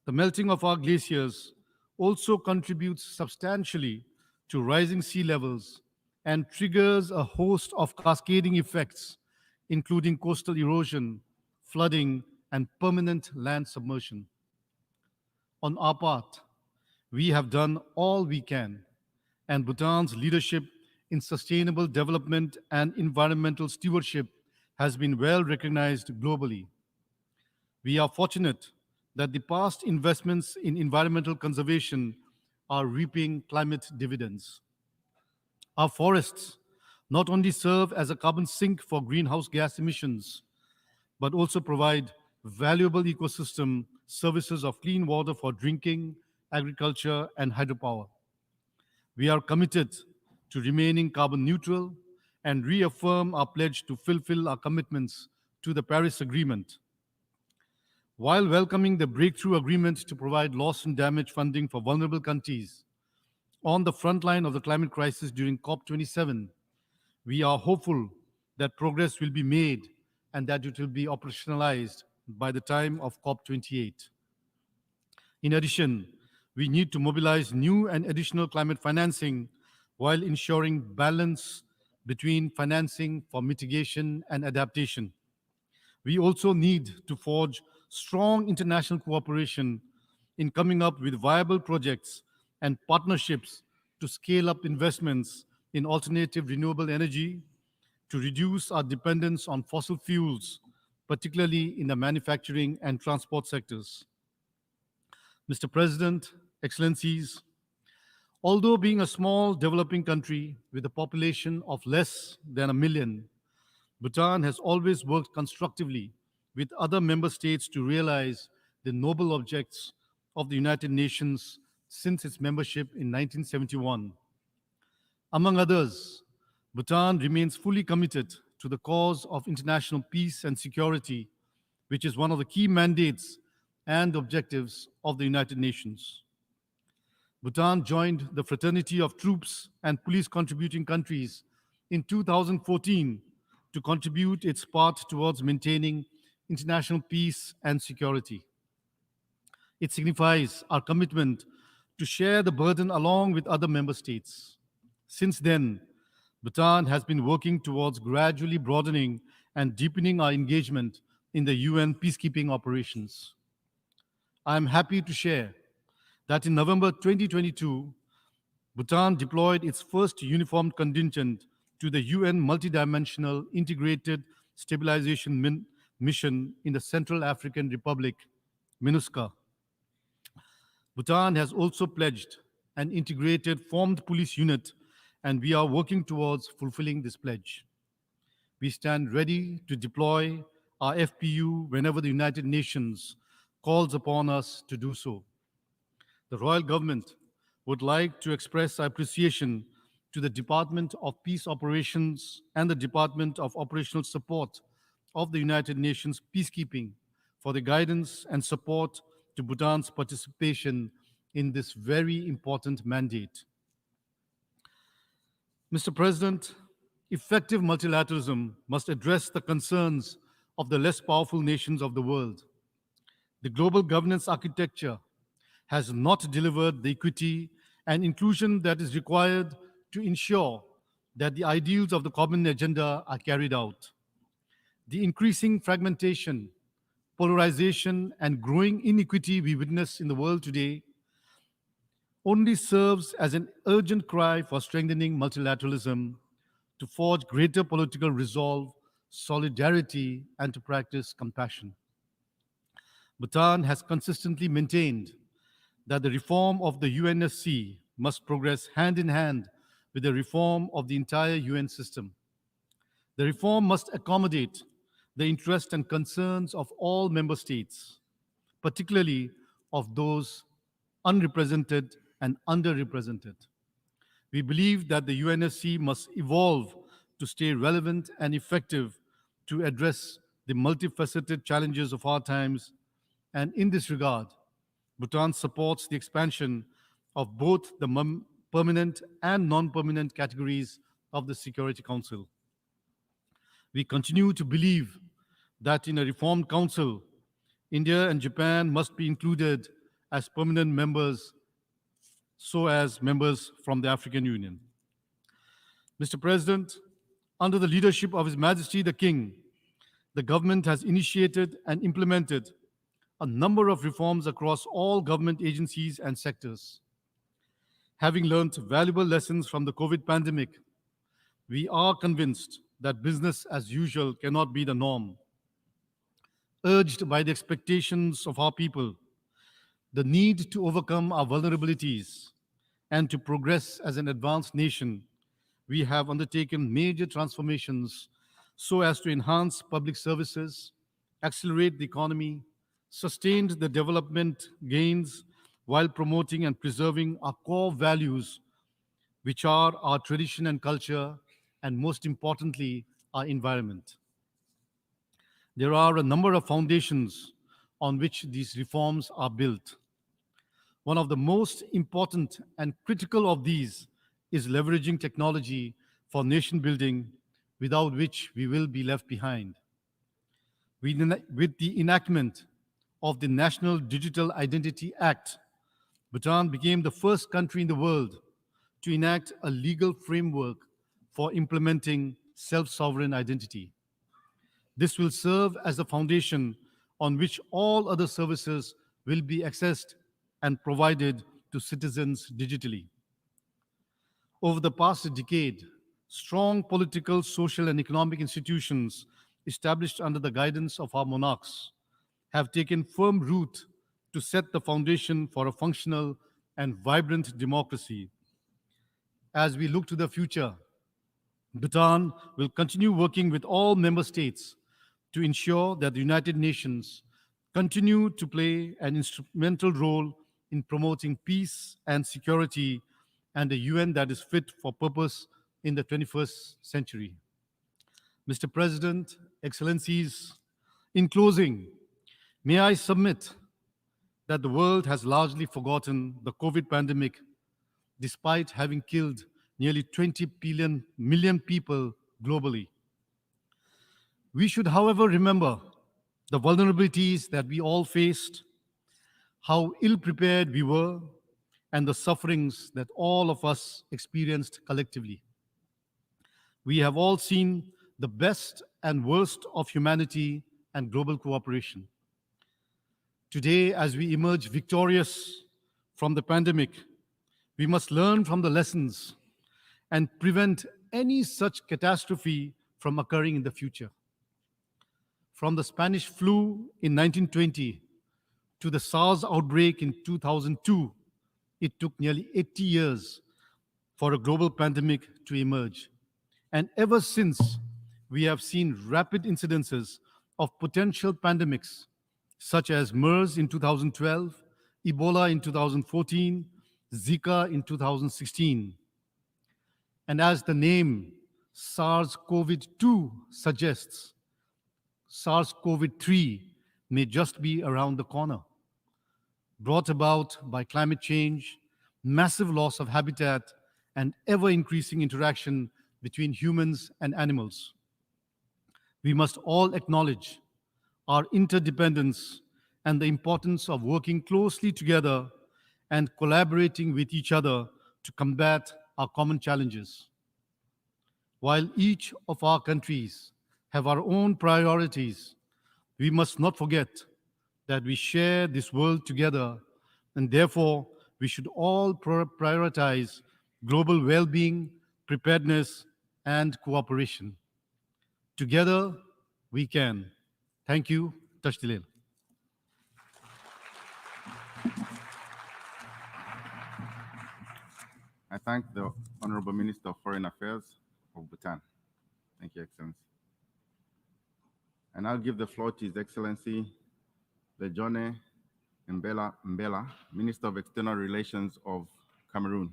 The melting of our glaciers also contributes substantially to rising sea levels and triggers a host of cascading effects, including coastal erosion, flooding, and permanent land submersion. On our part, we have done all we can, and Bhutan's leadership in sustainable development and environmental stewardship has been well recognized globally. We are fortunate that the past investments in environmental conservation are reaping climate dividends. Our forests not only serve as a carbon sink for greenhouse gas emissions, but also provide valuable ecosystem services of clean water for drinking, agriculture, and hydropower. We are committed to remaining carbon neutral and reaffirm our pledge to fulfill our commitments to the Paris Agreement. While welcoming the breakthrough agreement to provide loss and damage funding for vulnerable countries on the front line of the climate crisis during COP27, we are hopeful that progress will be made and that it will be operationalized by the time of COP28. In addition, we need to mobilize new and additional climate financing while ensuring balance between financing for mitigation and adaptation. We also need to forge strong international cooperation in coming up with viable projects and partnerships to scale up investments in alternative renewable energy, to reduce our dependence on fossil fuels, particularly in the manufacturing and transport sectors. Mr. President, Excellencies, although being a small developing country with a population of less than 1 million, Bhutan has always worked constructively with other member states to realize the noble objects of the United Nations since its membership in 1971. Among others, Bhutan remains fully committed to the cause of international peace and security, which is one of the key mandates and objectives of the United Nations. Bhutan joined the fraternity of troops and police contributing countries in 2014 to contribute its part towards maintaining international peace and security. It signifies our commitment to share the burden along with other member states. Since then, Bhutan has been working towards gradually broadening and deepening our engagement in the UN peacekeeping operations. I am happy to share that in November 2022, Bhutan deployed its first uniformed contingent to the UN Multidimensional Integrated Stabilization Mission in the Central African Republic, MINUSCA. Bhutan has also pledged an integrated formed police unit, and we are working towards fulfilling this pledge. We stand ready to deploy our FPU whenever the United Nations calls upon us to do so. The Royal Government would like to express our appreciation to the Department of Peace Operations and the Department of Operational Support of the United Nations Peacekeeping for the guidance and support to Bhutan's participation in this very important mandate. Mr. President, effective multilateralism must address the concerns of the less powerful nations of the world. The global governance architecture has not delivered the equity and inclusion that is required to ensure that the ideals of the common agenda are carried out. The increasing fragmentation, polarization, and growing inequity we witness in the world today only serves as an urgent cry for strengthening multilateralism, to forge greater political resolve, solidarity, and to practice compassion. Bhutan has consistently maintained that the reform of the UNSC must progress hand in hand with the reform of the entire UN system. The reform must accommodate the interests and concerns of all member states, particularly of those unrepresented and underrepresented. We believe that the UNSC must evolve to stay relevant and effective to address the multifaceted challenges of our times, and in this regard, Bhutan supports the expansion of both the permanent and non-permanent categories of the Security Council. We continue to believe that in a reformed council, India and Japan must be included as permanent members, so as members from the African Union. Mr. President, under the leadership of His Majesty the King, the government has initiated and implemented a number of reforms across all government agencies and sectors. Having learned valuable lessons from the COVID pandemic, we are convinced that business as usual cannot be the norm. Urged by the expectations of our people, the need to overcome our vulnerabilities, and to progress as an advanced nation, we have undertaken major transformations so as to enhance public services, accelerate the economy, sustained the development gains while promoting and preserving our core values, which are our tradition and culture, and most importantly, our environment. There are a number of foundations on which these reforms are built. One of the most important and critical of these is leveraging technology for nation building, without which we will be left behind. With the enactment of the National Digital Identity Act, Bhutan became the first country in the world to enact a legal framework for implementing self-sovereign identity. This will serve as the foundation on which all other services will be accessed and provided to citizens digitally. Over the past decade, strong political, social, and economic institutions established under the guidance of our monarchs have taken firm root to set the foundation for a functional and vibrant democracy. As we look to the future, Bhutan will continue working with all member states to ensure that the United Nations continue to play an instrumental role in promoting peace and security, and a UN that is fit for purpose in the 21st century. Mr. President, Excellencies, in closing, may I submit that the world has largely forgotten the COVID pandemic, despite having killed nearly 20 million people globally. We should, however, remember the vulnerabilities that we all faced, how ill-prepared we were, and the sufferings that all of us experienced collectively. We have all seen the best and worst of humanity and global cooperation. Today, as we emerge victorious from the pandemic, we must learn from the lessons and prevent any such catastrophe from occurring in the future. From the Spanish flu in 1920 to the SARS outbreak in 2002, it took nearly 80 years for a global pandemic to emerge. And ever since, we have seen rapid incidences of potential pandemics, such as MERS in 2012, Ebola in 2014, Zika in 2016. And as the name SARS-CoV-2 suggests, SARS-CoV-3 may just be around the corner, brought about by climate change, massive loss of habitat, and ever-increasing interaction between humans and animals. We must all acknowledge our interdependence and the importance of working closely together and collaborating with each other to combat our common challenges. While each of our countries have our own priorities, we must not forget that we share this world together, and therefore we should all prioritize global well-being, preparedness, and cooperation. Together, we can. Thank you. Tashdilel. I thank the Honorable Minister of Foreign Affairs of Bhutan. Thank you, Excellency. And I'll give the floor to His Excellency, Lejone Mbela, Minister of External Relations of Cameroon.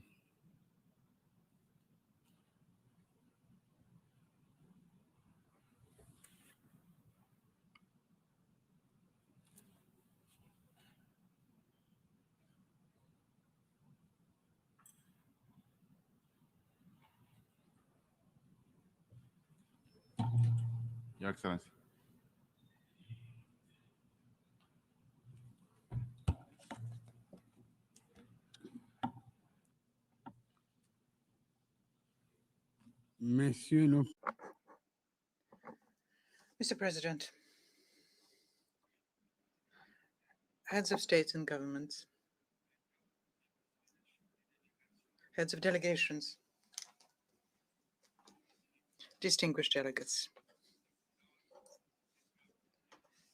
Your Excellency. Mr. President, heads of states and governments, heads of delegations, distinguished delegates,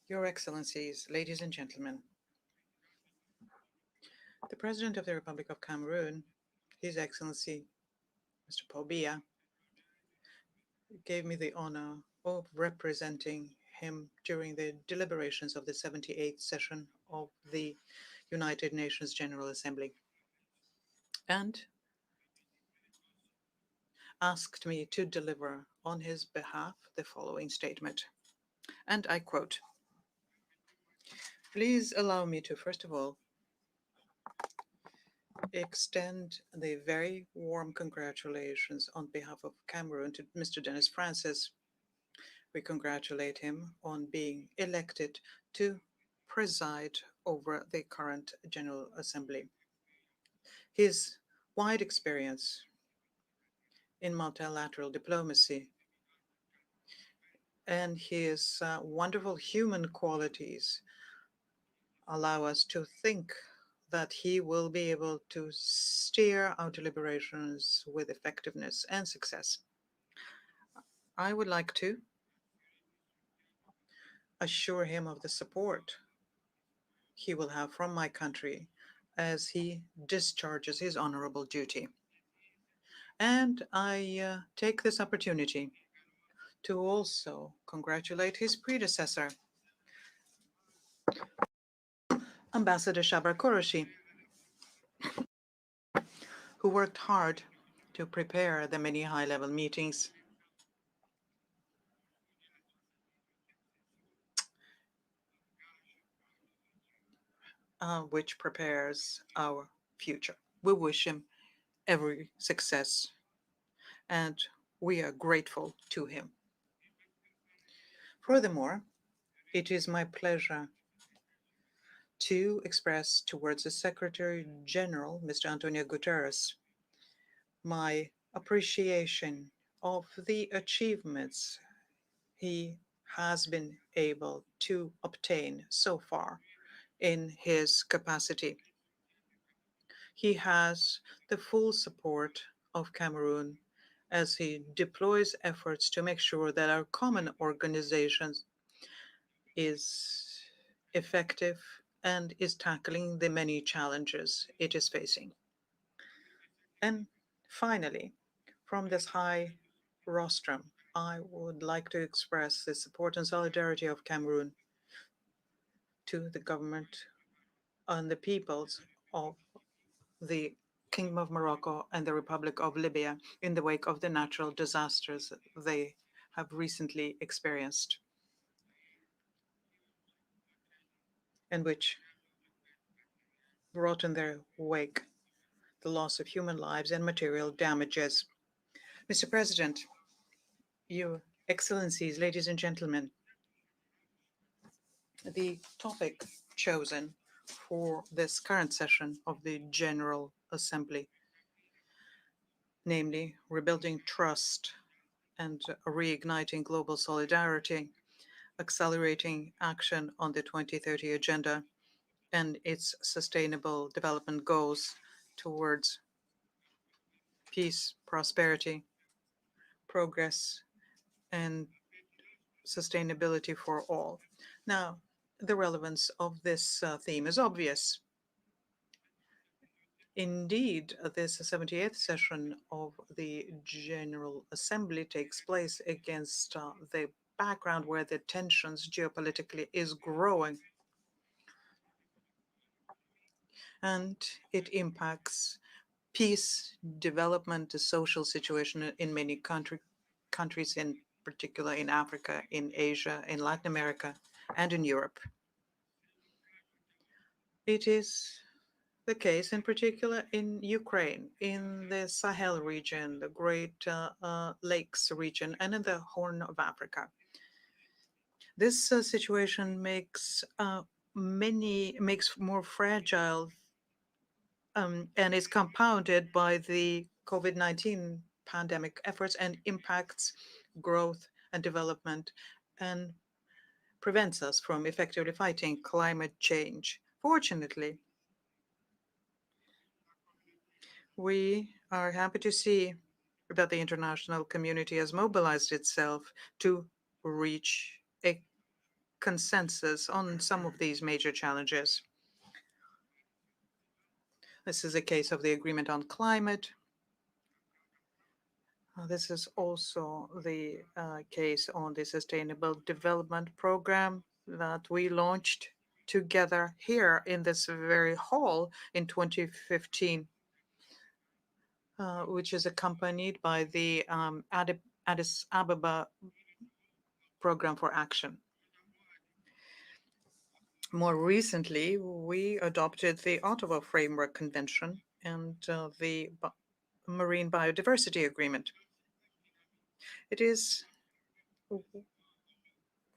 Your Excellencies, ladies and gentlemen, the President of the Republic of Cameroon, His Excellency, Mr. Paul Biya, gave me the honor of representing him during the deliberations of the 78th session of the United Nations General Assembly, and asked me to deliver on his behalf the following statement. And I quote, "Please allow me to, first of all, extend the very warm congratulations on behalf of Cameroon to Mr. Denis Francis. We congratulate him on being elected to preside over the current General Assembly. His wide experience in multilateral diplomacy and his wonderful human qualities allow us to think that he will be able to steer our deliberations with effectiveness and success. I would like to assure him of the support he will have from my country as he discharges his honorable duty. And I take this opportunity to also congratulate his predecessor, Ambassador Shabar Qureshi, who worked hard to prepare the many high-level meetings which prepares our future. We wish him every success, and we are grateful to him. Furthermore, it is my pleasure to express towards the Secretary General, Mr. Antonio Guterres, my appreciation of the achievements he has been able to obtain so far in his capacity. He has the full support of Cameroon as he deploys efforts to make sure that our common organization is effective and is tackling the many challenges it is facing. And finally, from this high rostrum, I would like to express the support and solidarity of Cameroon to the government and the peoples of the Kingdom of Morocco and the Republic of Libya in the wake of the natural disasters they have recently experienced, and which brought in their wake the loss of human lives and material damages. Mr. President, Your Excellencies, ladies and gentlemen, the topic chosen for this current session of the General Assembly, namely rebuilding trust and reigniting global solidarity, accelerating action on the 2030 Agenda and its sustainable development goals towards peace, prosperity, progress, and sustainability for all. Now, the relevance of this theme is obvious. Indeed, this 78th session of the General Assembly takes place against the background where the tensions geopolitically is growing, and it impacts peace, development, the social situation in many countries, in particular in Africa, in Asia, in Latin America, and in Europe. It is the case in particular in Ukraine, in the Sahel region, the Great Lakes region, and in the Horn of Africa. This situation makes more fragile and is compounded by the COVID-19 pandemic efforts and impacts growth and development and prevents us from effectively fighting climate change. Fortunately, we are happy to see that the international community has mobilized itself to reach a consensus on some of these major challenges. This is a case of the Agreement on Climate. This is also the case on the Sustainable Development Program that we launched together here in this very hall in 2015, which is accompanied by the Addis Ababa Program for Action. More recently, we adopted the Ottawa Framework Convention and the Marine Biodiversity Agreement. It is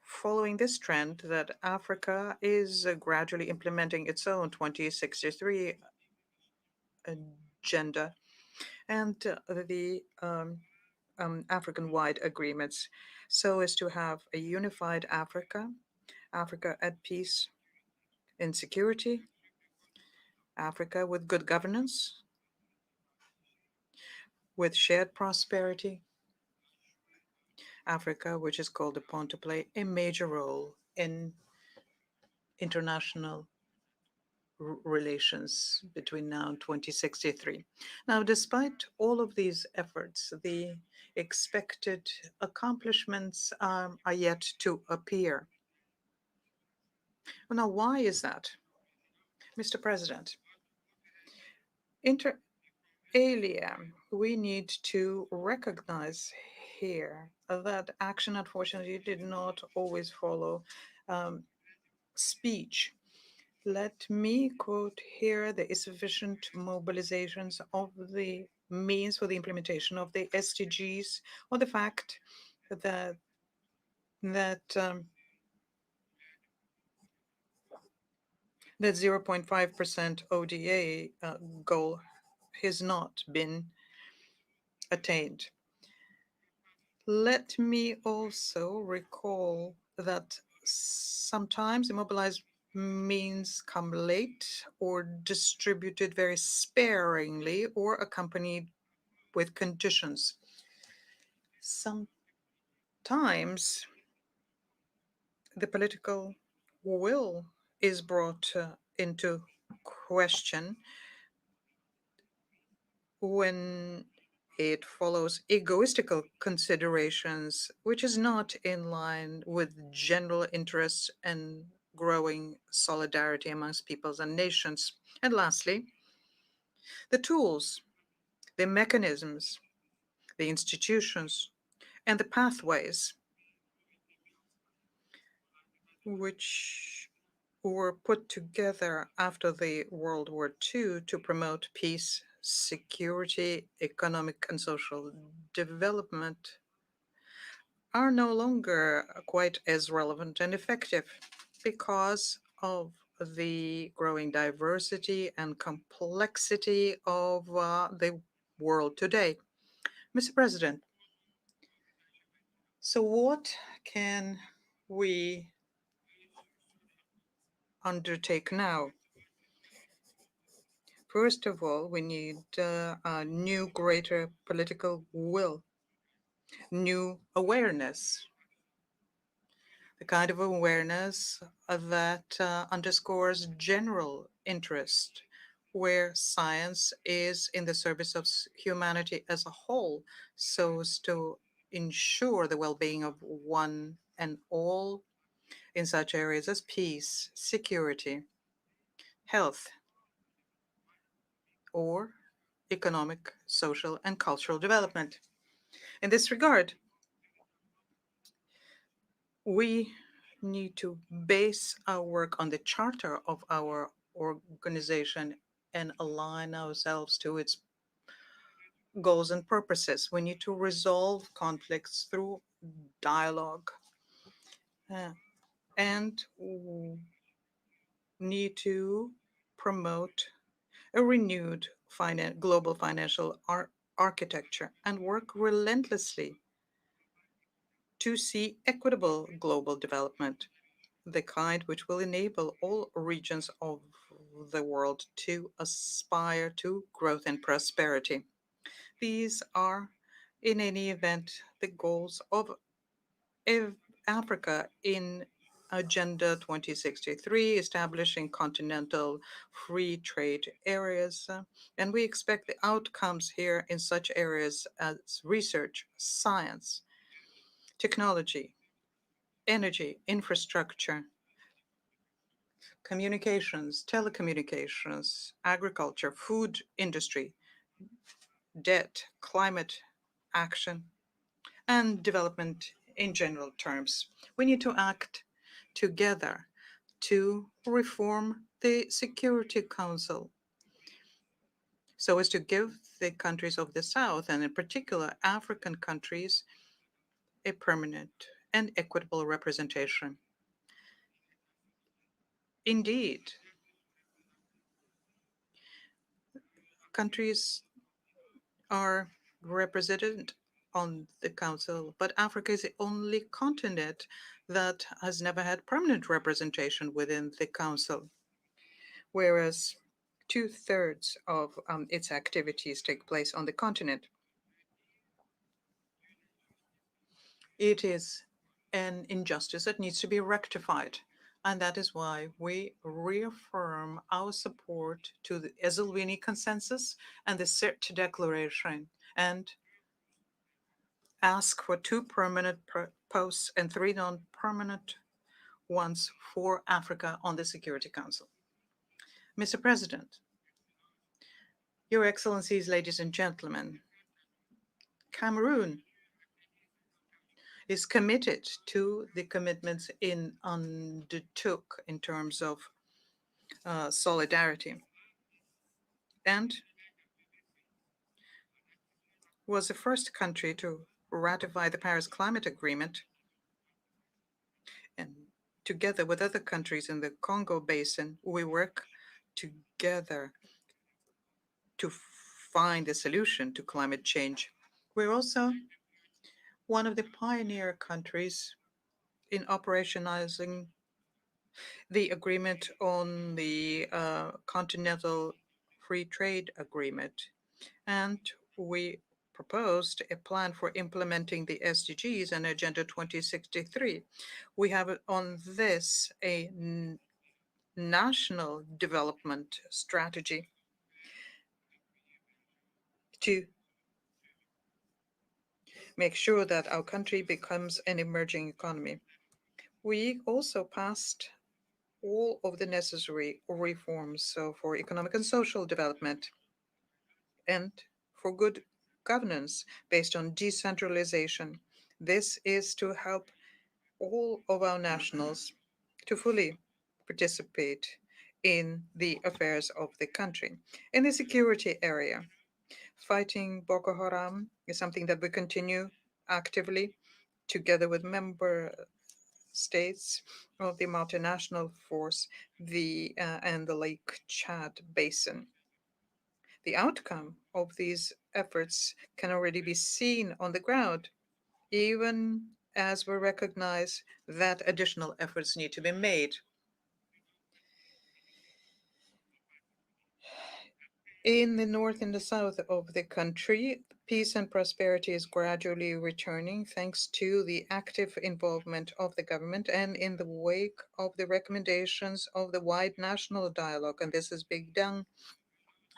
following this trend that Africa is gradually implementing its own 2063 agenda and the African-wide agreements, so as to have a unified Africa, Africa at peace and security, Africa with good governance, with shared prosperity, Africa which is called upon to play a major role in international relations between now and 2063. Now, despite all of these efforts, the expected accomplishments are yet to appear. Well, now, why is that? Mr. President, inter alia, we need to recognize here that action, unfortunately, did not always follow speech. Let me quote here the insufficient mobilizations of the means for the implementation of the SDGs, or the fact that that 0.5% ODA goal has not been attained. Let me also recall that sometimes the means come late or distributed very sparingly or accompanied with conditions. Sometimes the political will is brought into question when it follows egoistical considerations, which is not in line with general interests and growing solidarity amongst peoples and nations. And lastly, the tools, the mechanisms, the institutions, and the pathways which were put together after the World War II to promote peace, security, economic and social development are no longer quite as relevant and effective because of the growing diversity and complexity of the world today. Mr. President, so what can we undertake now? First of all, we need a new, greater political will, new awareness, the kind of awareness that underscores general interest, where science is in the service of humanity as a whole, so as to ensure the well-being of one and all in such areas as peace, security, health, or economic, social, and cultural development. In this regard, we need to base our work on the charter of our organization and align ourselves to its goals and purposes. We need to resolve conflicts through dialogue and need to promote a renewed global financial architecture and work relentlessly to see equitable global development, the kind which will enable all regions of the world to aspire to growth and prosperity. These are, in any event, the goals of Africa in Agenda 2063, establishing continental free trade areas. And we expect the outcomes here in such areas as research, science, technology, energy, infrastructure, communications, telecommunications, agriculture, food industry, debt, climate action, and development in general terms. We need to act together to reform the Security Council so as to give the countries of the South, and in particular African countries, a permanent and equitable representation. Indeed, countries are represented on the Council, but Africa is the only continent that has never had permanent representation within the Council, whereas 2/3 of its activities take place on the continent. It is an injustice that needs to be rectified, and that is why we reaffirm our support to the Esselwini Consensus and the CERT Declaration, and ask for 2 permanent posts and 3 non-permanent ones for Africa on the Security Council. Mr. President, Your Excellencies, ladies and gentlemen, Cameroon is committed to the commitments it undertook in terms of solidarity, and was the first country to ratify the Paris Climate Agreement, and together with other countries in the Congo Basin, we work together to find a solution to climate change. We're also one of the pioneer countries in operationalizing the agreement on the Continental Free Trade Agreement, and we proposed a plan for implementing the SDGs and Agenda 2063. We have on this a national development strategy to make sure that our country becomes an emerging economy. We also passed all of the necessary reforms for economic and social development and for good governance based on decentralization. This is to help all of our nationals to fully participate in the affairs of the country. In the security area, fighting Boko Haram is something that we continue actively together with member states of the multinational force and the Lake Chad Basin. The outcome of these efforts can already be seen on the ground, even as we recognize that additional efforts need to be made. In the north and the south of the country, peace and prosperity is gradually returning thanks to the active involvement of the government and in the wake of the recommendations of the wide national dialogue. And this is being done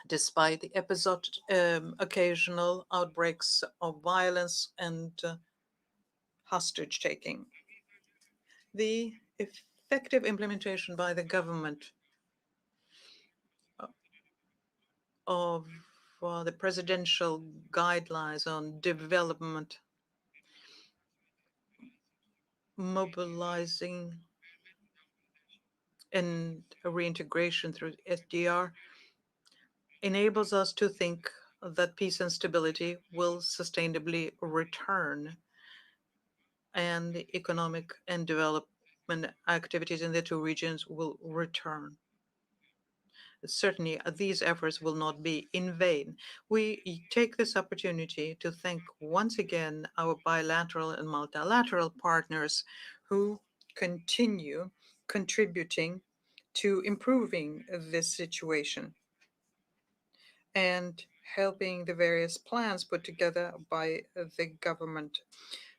despite the occasional outbreaks of violence and hostage taking. The effective implementation by the government of the presidential guidelines on development, mobilizing and reintegration through SDR enables us to think that peace and stability will sustainably return, and the economic and development activities in the two regions will return. Certainly, these efforts will not be in vain. We take this opportunity to thank once again our bilateral and multilateral partners who continue contributing to improving this situation and helping the various plans put together by the government.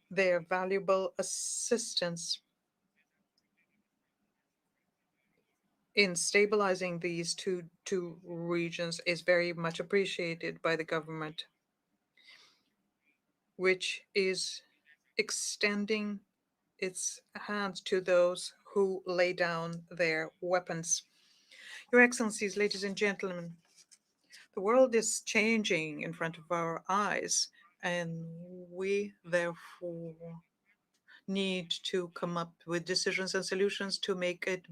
Their valuable assistance in stabilizing these two regions is very much appreciated by the government, which is extending its hand to those who lay down their weapons. Your Excellencies, ladies and gentlemen, the world is changing in front of our eyes, and we therefore need to come up with decisions and solutions to make it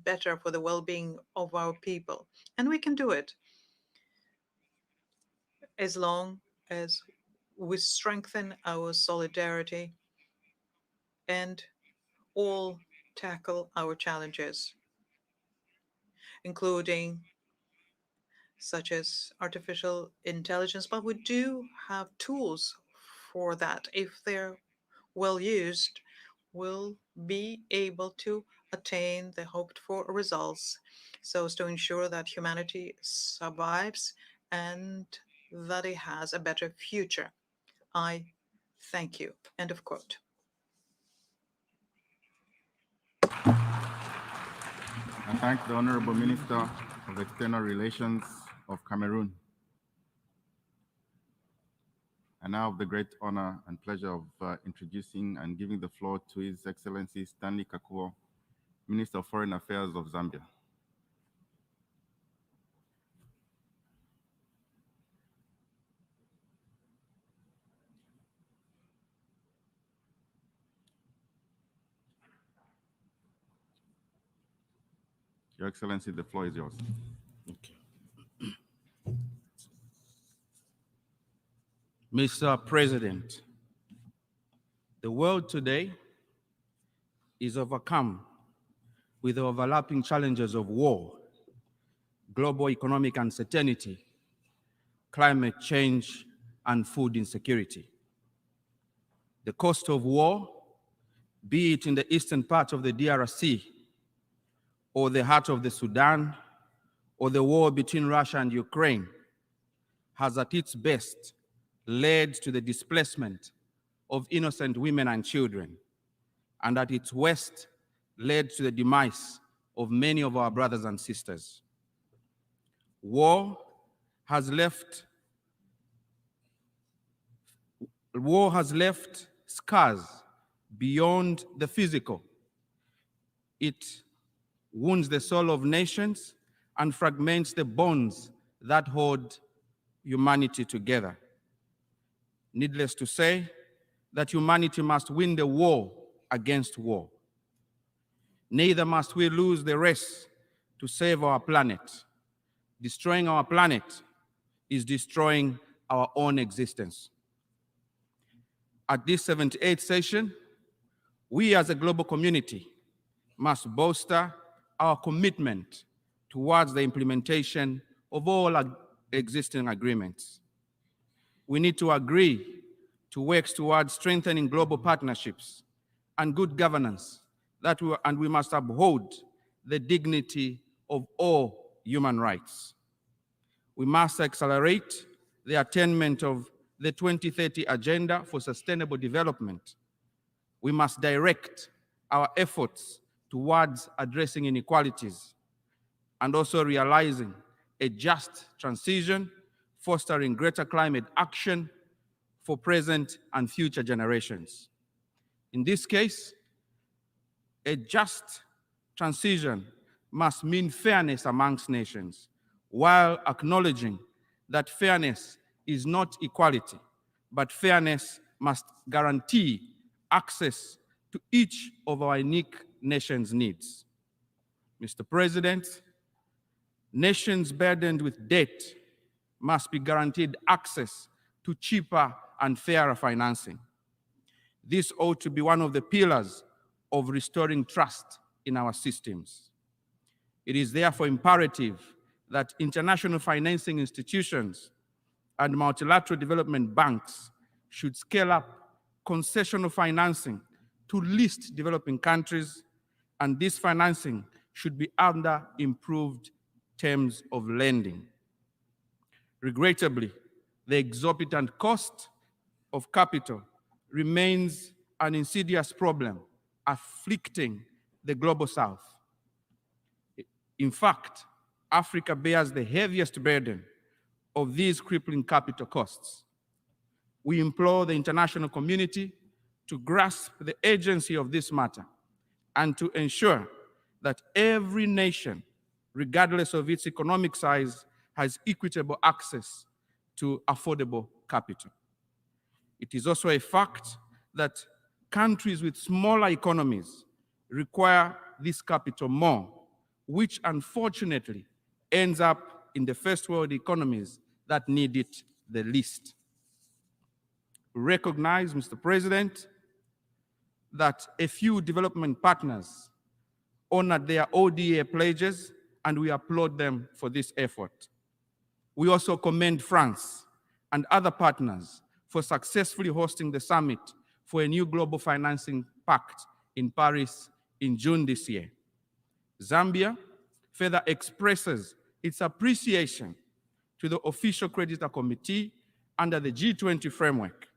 better for the well-being of our people. And we can do it as long as we strengthen our solidarity and all tackle our challenges, including such as artificial intelligence. But we do have tools for that. If they're well used, we'll be able to attain the hoped for results so as to ensure that humanity survives and that it has a better future. I thank you. End of quote. I thank the Honorable Minister of External Relations of Cameroon. I now have the great honor and pleasure of introducing and giving the floor to His Excellency Stanley Kakuo, Minister of Foreign Affairs of Zambia. Your Excellency, the floor is yours. Okay. Mr. President, the world today is overcome with the overlapping challenges of war, global economic uncertainty, climate change, and food insecurity. The cost of war, be it in the eastern part of the DRC or the heart of the Sudan, or the war between Russia and Ukraine, has at its best led to the displacement of innocent women and children, and at its worst led to the demise of many of our brothers and sisters. War has left scars beyond the physical. It wounds the soul of nations and fragments the bonds that hold humanity together. Needless to say, that humanity must win the war against war. Neither must we lose the race to save our planet. Destroying our planet is destroying our own existence. At this 78th session, we as a global community must bolster our commitment towards the implementation of all existing agreements. We need to agree to work towards strengthening global partnerships and good governance, and we must uphold the dignity of all human rights. We must accelerate the attainment of the 2030 Agenda for Sustainable Development. We must direct our efforts towards addressing inequalities and also realizing a just transition, fostering greater climate action for present and future generations. In this case, a just transition must mean fairness amongst nations, while acknowledging that fairness is not equality, but fairness must guarantee access to each of our unique nations' needs. Mr. President, nations burdened with debt must be guaranteed access to cheaper and fairer financing. This ought to be one of the pillars of restoring trust in our systems. It is therefore imperative that international financing institutions and multilateral development banks should scale up concessional financing to least developing countries, and this financing should be under improved terms of lending. Regrettably, the exorbitant cost of capital remains an insidious problem afflicting the global South. In fact, Africa bears the heaviest burden of these crippling capital costs. We implore the international community to grasp the urgency of this matter and to ensure that every nation, regardless of its economic size, has equitable access to affordable capital. It is also a fact that countries with smaller economies require this capital more, which unfortunately ends up in the first world economies that need it the least. We recognize, Mr. President, that a few development partners honored their ODA pledges, and we applaud them for this effort. We also commend France and other partners for successfully hosting the summit for a new global financing pact in Paris in June this year. Zambia further expresses its appreciation to the Official Creditor Committee under the G20 framework,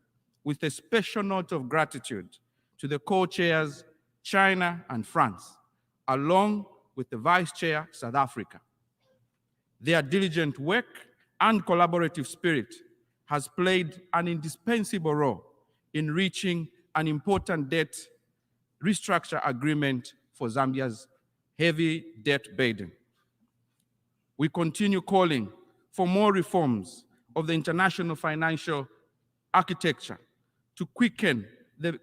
with a special note of gratitude to the co-chairs, China and France, along with the Vice Chair, South Africa. Their diligent work and collaborative spirit has played an indispensable role in reaching an important debt restructure agreement for Zambia's heavy debt burden. We continue calling for more reforms of the international financial architecture to quicken the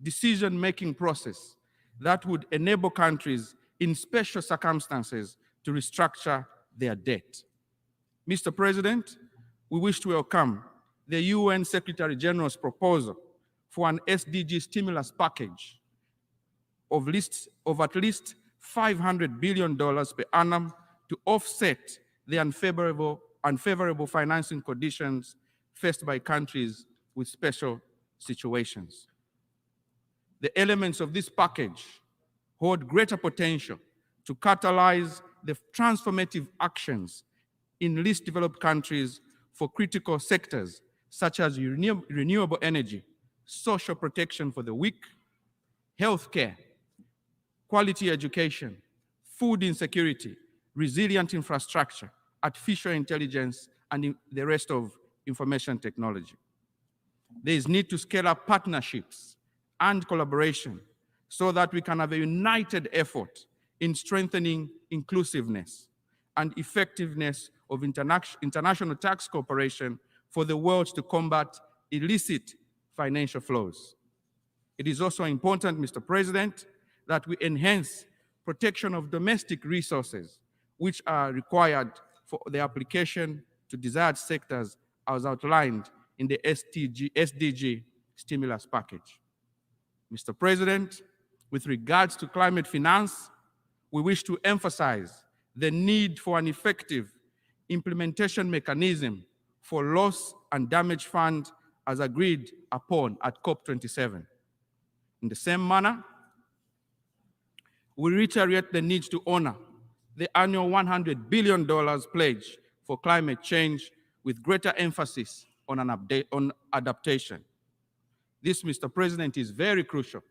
decision-making process that would enable countries in special circumstances to restructure their debt. Mr. President, we wish to welcome the UN Secretary General's proposal for an SDG stimulus package of at least $500 billion per annum to offset the unfavorable financing conditions faced by countries with special situations. The elements of this package hold greater potential to catalyze the transformative actions in least developed countries for critical sectors such as renewable energy, social protection for the weak, healthcare, quality education, food insecurity, resilient infrastructure, artificial intelligence, and the rest of information technology. There is need to scale up partnerships and collaboration so that we can have a united effort in strengthening inclusiveness and effectiveness of international tax cooperation for the world to combat illicit financial flows. It is also important, Mr. President, that we enhance protection of domestic resources which are required for the application to desired sectors as outlined in the SDG stimulus package. Mr. President, with regards to climate finance, we wish to emphasize the need for an effective implementation mechanism for loss and damage fund as agreed upon at COP27. In the same manner, we reiterate the need to honor the annual $100 billion pledge for climate change with greater emphasis on adaptation. This, Mr. President, is very crucial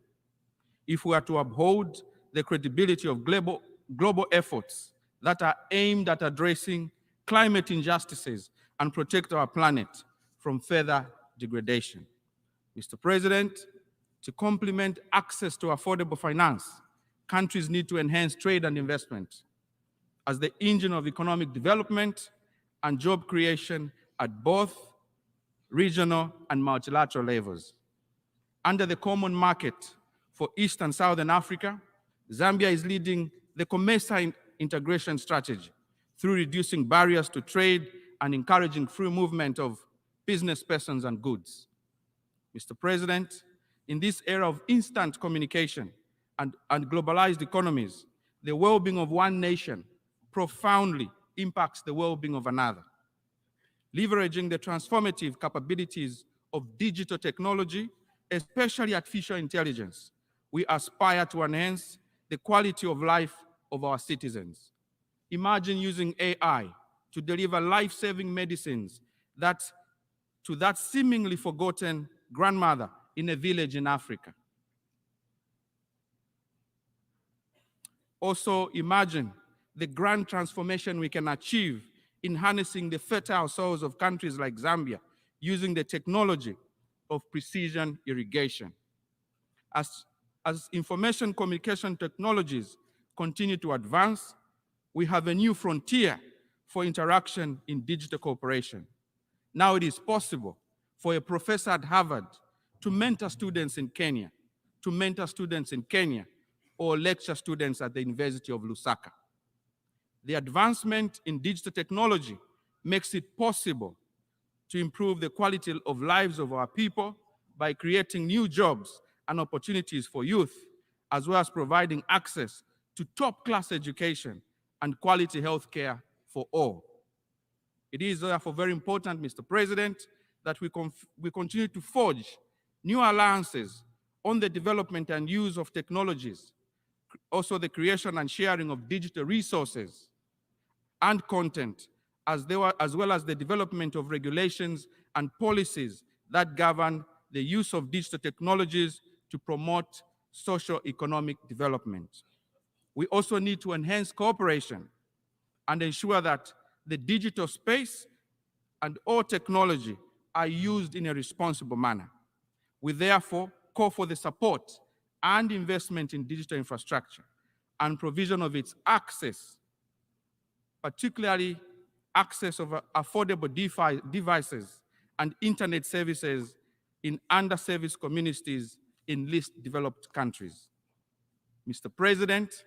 if we are to uphold the credibility of global efforts that are aimed at addressing climate injustices and protect our planet from further degradation. Mr. President, to complement access to affordable finance, countries need to enhance trade and investment as the engine of economic development and job creation at both regional and multilateral levels. Under the Common Market for East and Southern Africa, Zambia is leading the COMESA integration strategy through reducing barriers to trade and encouraging free movement of business persons and goods. Mr. President, in this era of instant communication and globalized economies, the well-being of one nation profoundly impacts the well-being of another. Leveraging the transformative capabilities of digital technology, especially artificial intelligence, we aspire to enhance the quality of life of our citizens. Imagine using AI to deliver life-saving medicines to that seemingly forgotten grandmother in a village in Africa. Also, imagine the grand transformation we can achieve in harnessing the fertile soils of countries like Zambia using the technology of precision irrigation. As information communication technologies continue to advance, we have a new frontier for interaction in digital cooperation. Now it is possible for a professor at Harvard to mentor students in Kenya, or lecture students at the University of Lusaka. The advancement in digital technology makes it possible to improve the quality of lives of our people by creating new jobs and opportunities for youth, as well as providing access to top-class education and quality healthcare for all. It is therefore very important, Mr. President, that we continue to forge new alliances on the development and use of technologies, also the creation and sharing of digital resources and content, as well as the development of regulations and policies that govern the use of digital technologies to promote socio-economic development. We also need to enhance cooperation and ensure that the digital space and all technology are used in a responsible manner. We therefore call for the support and investment in digital infrastructure and provision of its access, particularly access of affordable devices and internet services in underserviced communities in least developed countries. Mr. President,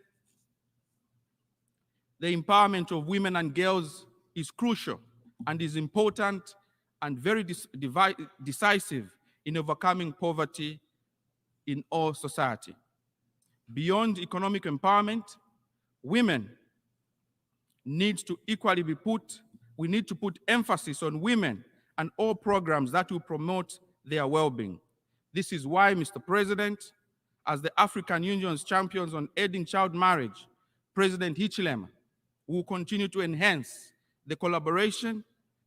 the empowerment of women and girls is crucial and is important and very decisive in overcoming poverty in all society. Beyond economic empowerment, women need to equally be we need to put emphasis on women and all programs that will promote their well-being. This is why, Mr. President, as the African Union's champions on ending child marriage, President Hichilema will continue to enhance the collaboration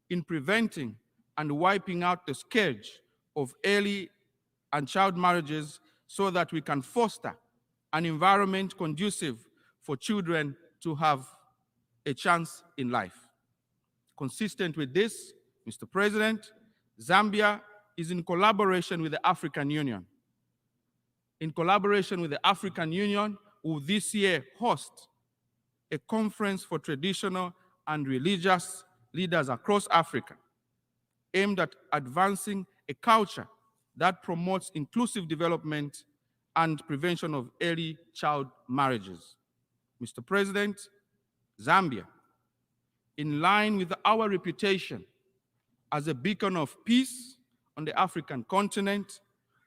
in preventing and wiping out the scourge of early and child marriages so that we can foster an environment conducive for children to have a chance in life. Consistent with this, Mr. President, Zambia is in collaboration with the African Union. In collaboration with the African Union, will this year host a conference for traditional and religious leaders across Africa aimed at advancing a culture that promotes inclusive development and prevention of early child marriages. Mr. President, Zambia, in line with our reputation as a beacon of peace on the African continent,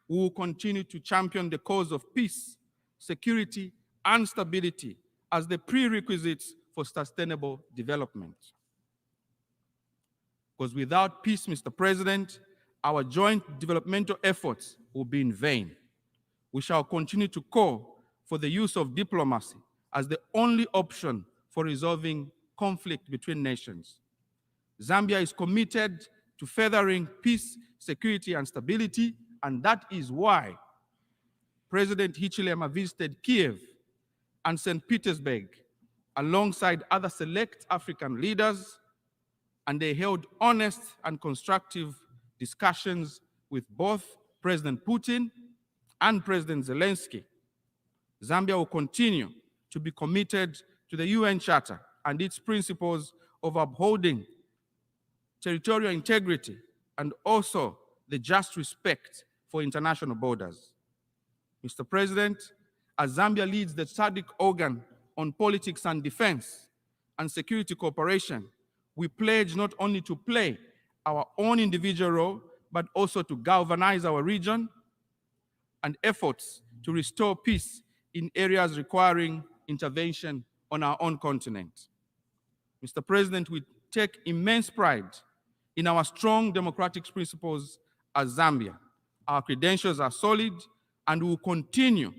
we will continue to champion the cause of peace, security, and stability as the prerequisites for sustainable development. Because without peace, Mr. President, our joint developmental efforts will be in vain. We shall continue to call for the use of diplomacy as the only option for resolving conflict between nations. Zambia is committed to furthering peace, security, and stability, and that is why President Hichilema visited Kiev and St. Petersburg alongside other select African leaders, and they held honest and constructive discussions with both President Putin and President Zelensky. Zambia will continue to be committed to the UN Charter and its principles of upholding territorial integrity and also the just respect for international borders. Mr. President, as Zambia leads the SADC organ on politics and defense and security cooperation, we pledge not only to play our own individual role, but also to galvanize our region and efforts to restore peace in areas requiring intervention on our own continent. Mr. President, we take immense pride in our strong democratic principles as Zambia. Our credentials are solid, and we will continue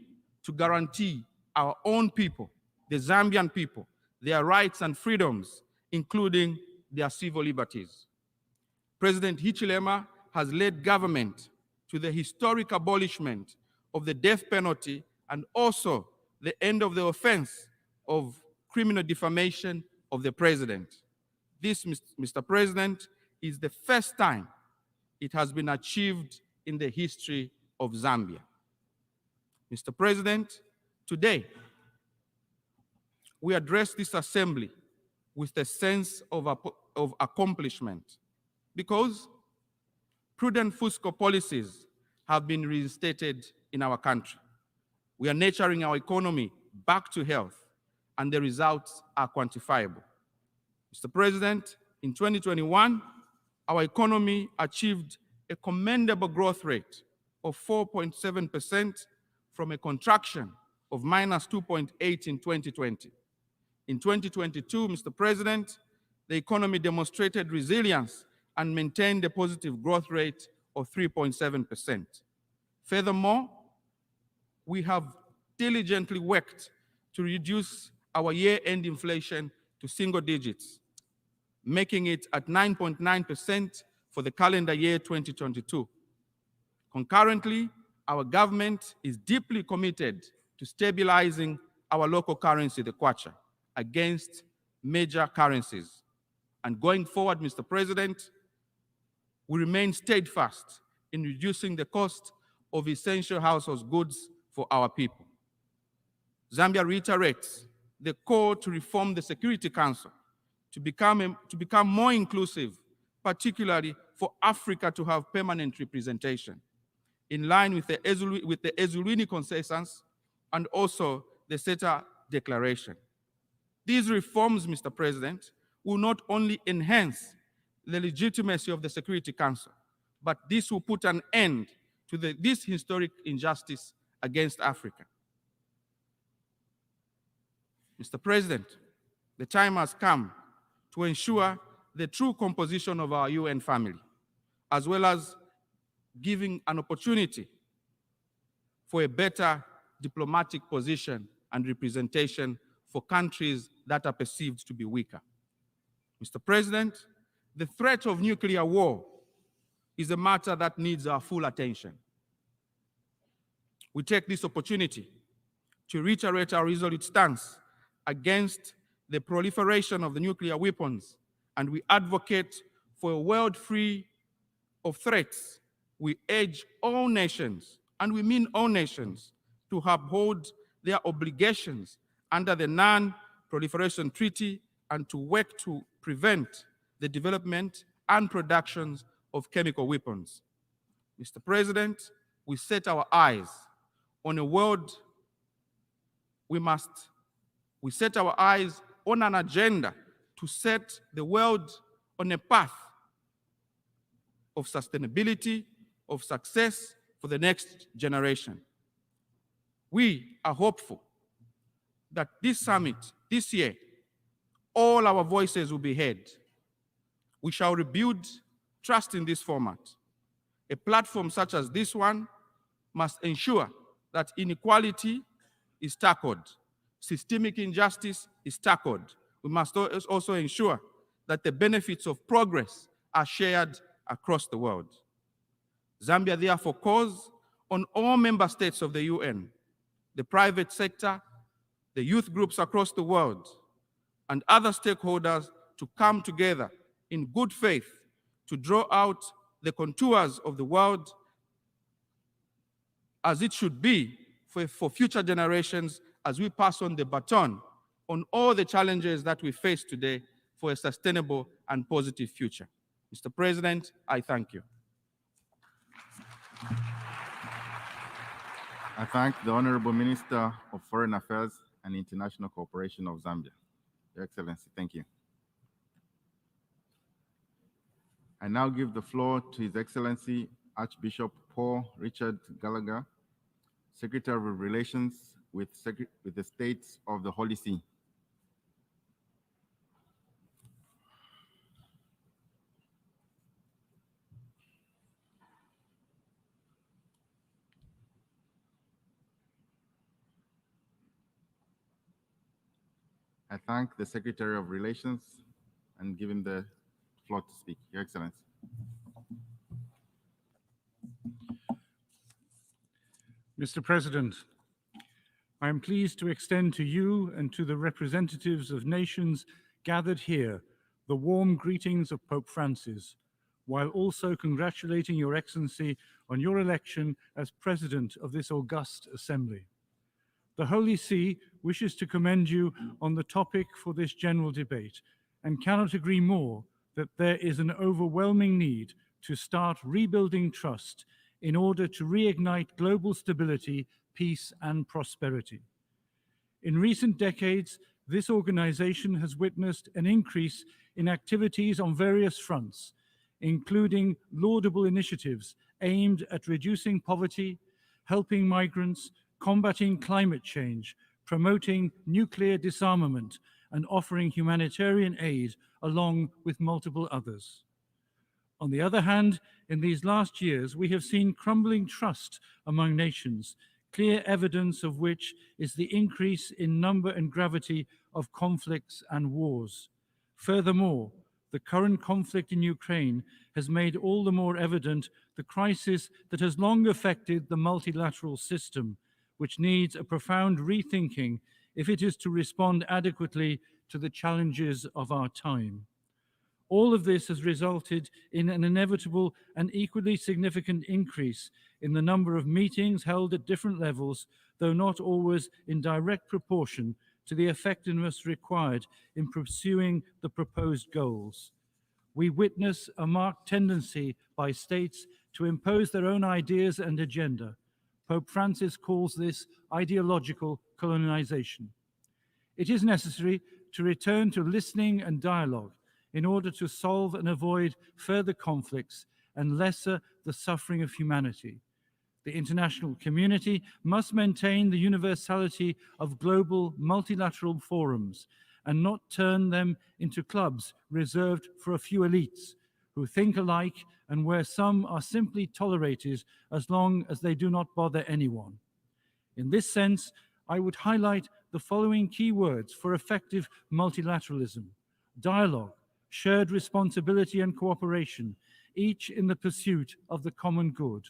to guarantee our own people, the Zambian people, their rights and freedoms, including their civil liberties. President Hichilema has led government to the historic abolishment of the death penalty and also the end of the offense of criminal defamation of the president. This, Mr. President, is the first time it has been achieved in the history of Zambia. Mr. President, today, we address this assembly with a sense of accomplishment because prudent fiscal policies have been reinstated in our country. We are nurturing our economy back to health, and the results are quantifiable. Mr. President, in 2021, our economy achieved a commendable growth rate of 4.7% from a contraction of -2.8 in 2020. In 2022, Mr. President, the economy demonstrated resilience and maintained a positive growth rate of 3.7%. Furthermore, we have diligently worked to reduce our year-end inflation to single digits, making it at 9.9% for the calendar year 2022. Concurrently, our government is deeply committed to stabilizing our local currency, the kwacha, against major currencies. And going forward, Mr. President, we remain steadfast in reducing the cost of essential household goods for our people. Zambia reiterates the call to reform the Security Council to become more inclusive, particularly for Africa to have permanent representation, in line with the Ezulwini Consensus and also the CETA Declaration. These reforms, Mr. President, will not only enhance the legitimacy of the Security Council, but this will put an end to this historic injustice against Africa. Mr. President, the time has come to ensure the true composition of our UN family, as well as giving an opportunity for a better diplomatic position and representation for countries that are perceived to be weaker. Mr. President, the threat of nuclear war is a matter that needs our full attention. We take this opportunity to reiterate our resolute stance against the proliferation of the nuclear weapons, and we advocate for a world free of threats. We urge all nations, and we mean all nations, to uphold their obligations under the Non-Proliferation Treaty and to work to prevent the development and productions of chemical weapons. Mr. President, we set our eyes on a world, we set our eyes on an agenda to set the world on a path of sustainability, of success for the next generation. We are hopeful that this summit, this year, all our voices will be heard. We shall rebuild trust in this format. A platform such as this one must ensure that inequality is tackled, systemic injustice is tackled. We must also ensure that the benefits of progress are shared across the world. Zambia therefore calls on all member states of the UN, the private sector, the youth groups across the world, and other stakeholders to come together in good faith to draw out the contours of the world as it should be for future generations as we pass on the baton on all the challenges that we face today for a sustainable and positive future. Mr. President, I thank you. I thank the Honorable Minister of Foreign Affairs and International Cooperation of Zambia. Your Excellency, thank you. I now give the floor to His Excellency Archbishop Paul Richard Gallagher, Secretary of Relations with the States of the Holy See. I thank the Secretary of Relations and give him the floor to speak. Your Excellency. Mr. President, I am pleased to extend to you and to the representatives of nations gathered here the warm greetings of Pope Francis, while also congratulating Your Excellency on your election as President of this august assembly. The Holy See wishes to commend you on the topic for this general debate and cannot agree more that there is an overwhelming need to start rebuilding trust in order to reignite global stability, peace, and prosperity. In recent decades, this organization has witnessed an increase in activities on various fronts, including laudable initiatives aimed at reducing poverty, helping migrants, combating climate change, promoting nuclear disarmament, and offering humanitarian aid, along with multiple others. On the other hand, in these last years, we have seen crumbling trust among nations, clear evidence of which is the increase in number and gravity of conflicts and wars. Furthermore, the current conflict in Ukraine has made all the more evident the crisis that has long affected the multilateral system, which needs a profound rethinking if it is to respond adequately to the challenges of our time. All of this has resulted in an inevitable and equally significant increase in the number of meetings held at different levels, though not always in direct proportion to the effectiveness required in pursuing the proposed goals. We witness a marked tendency by states to impose their own ideas and agenda. Pope Francis calls this ideological colonization. It is necessary to return to listening and dialogue in order to solve and avoid further conflicts and lesser the suffering of humanity. The international community must maintain the universality of global multilateral forums and not turn them into clubs reserved for a few elites who think alike and where some are simply tolerated as long as they do not bother anyone. In this sense, I would highlight the following key words for effective multilateralism: dialogue, shared responsibility and cooperation, each in the pursuit of the common good.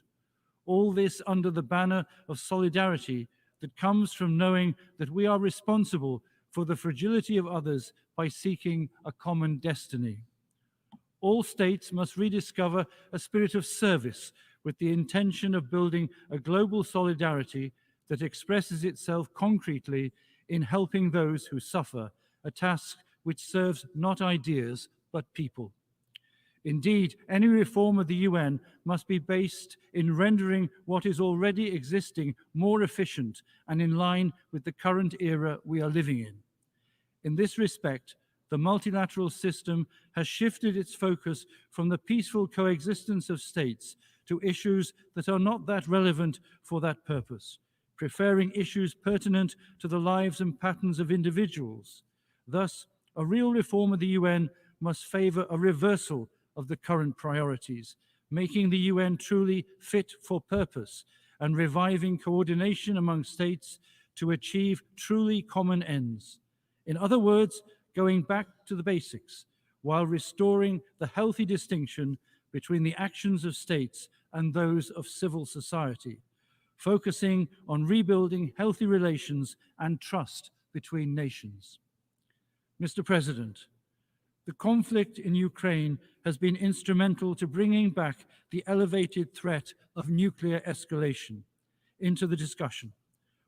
All this under the banner of solidarity that comes from knowing that we are responsible for the fragility of others by seeking a common destiny. All states must rediscover a spirit of service with the intention of building a global solidarity that expresses itself concretely in helping those who suffer, a task which serves not ideas but people. Indeed, any reform of the UN must be based in rendering what is already existing more efficient and in line with the current era we are living in. In this respect, the multilateral system has shifted its focus from the peaceful coexistence of states to issues that are not that relevant for that purpose, preferring issues pertinent to the lives and patterns of individuals. Thus, a real reform of the UN must favor a reversal of the current priorities, making the UN truly fit for purpose and reviving coordination among states to achieve truly common ends. In other words, going back to the basics, while restoring the healthy distinction between the actions of states and those of civil society, focusing on rebuilding healthy relations and trust between nations. Mr. President, the conflict in Ukraine has been instrumental to bringing back the elevated threat of nuclear escalation into the discussion.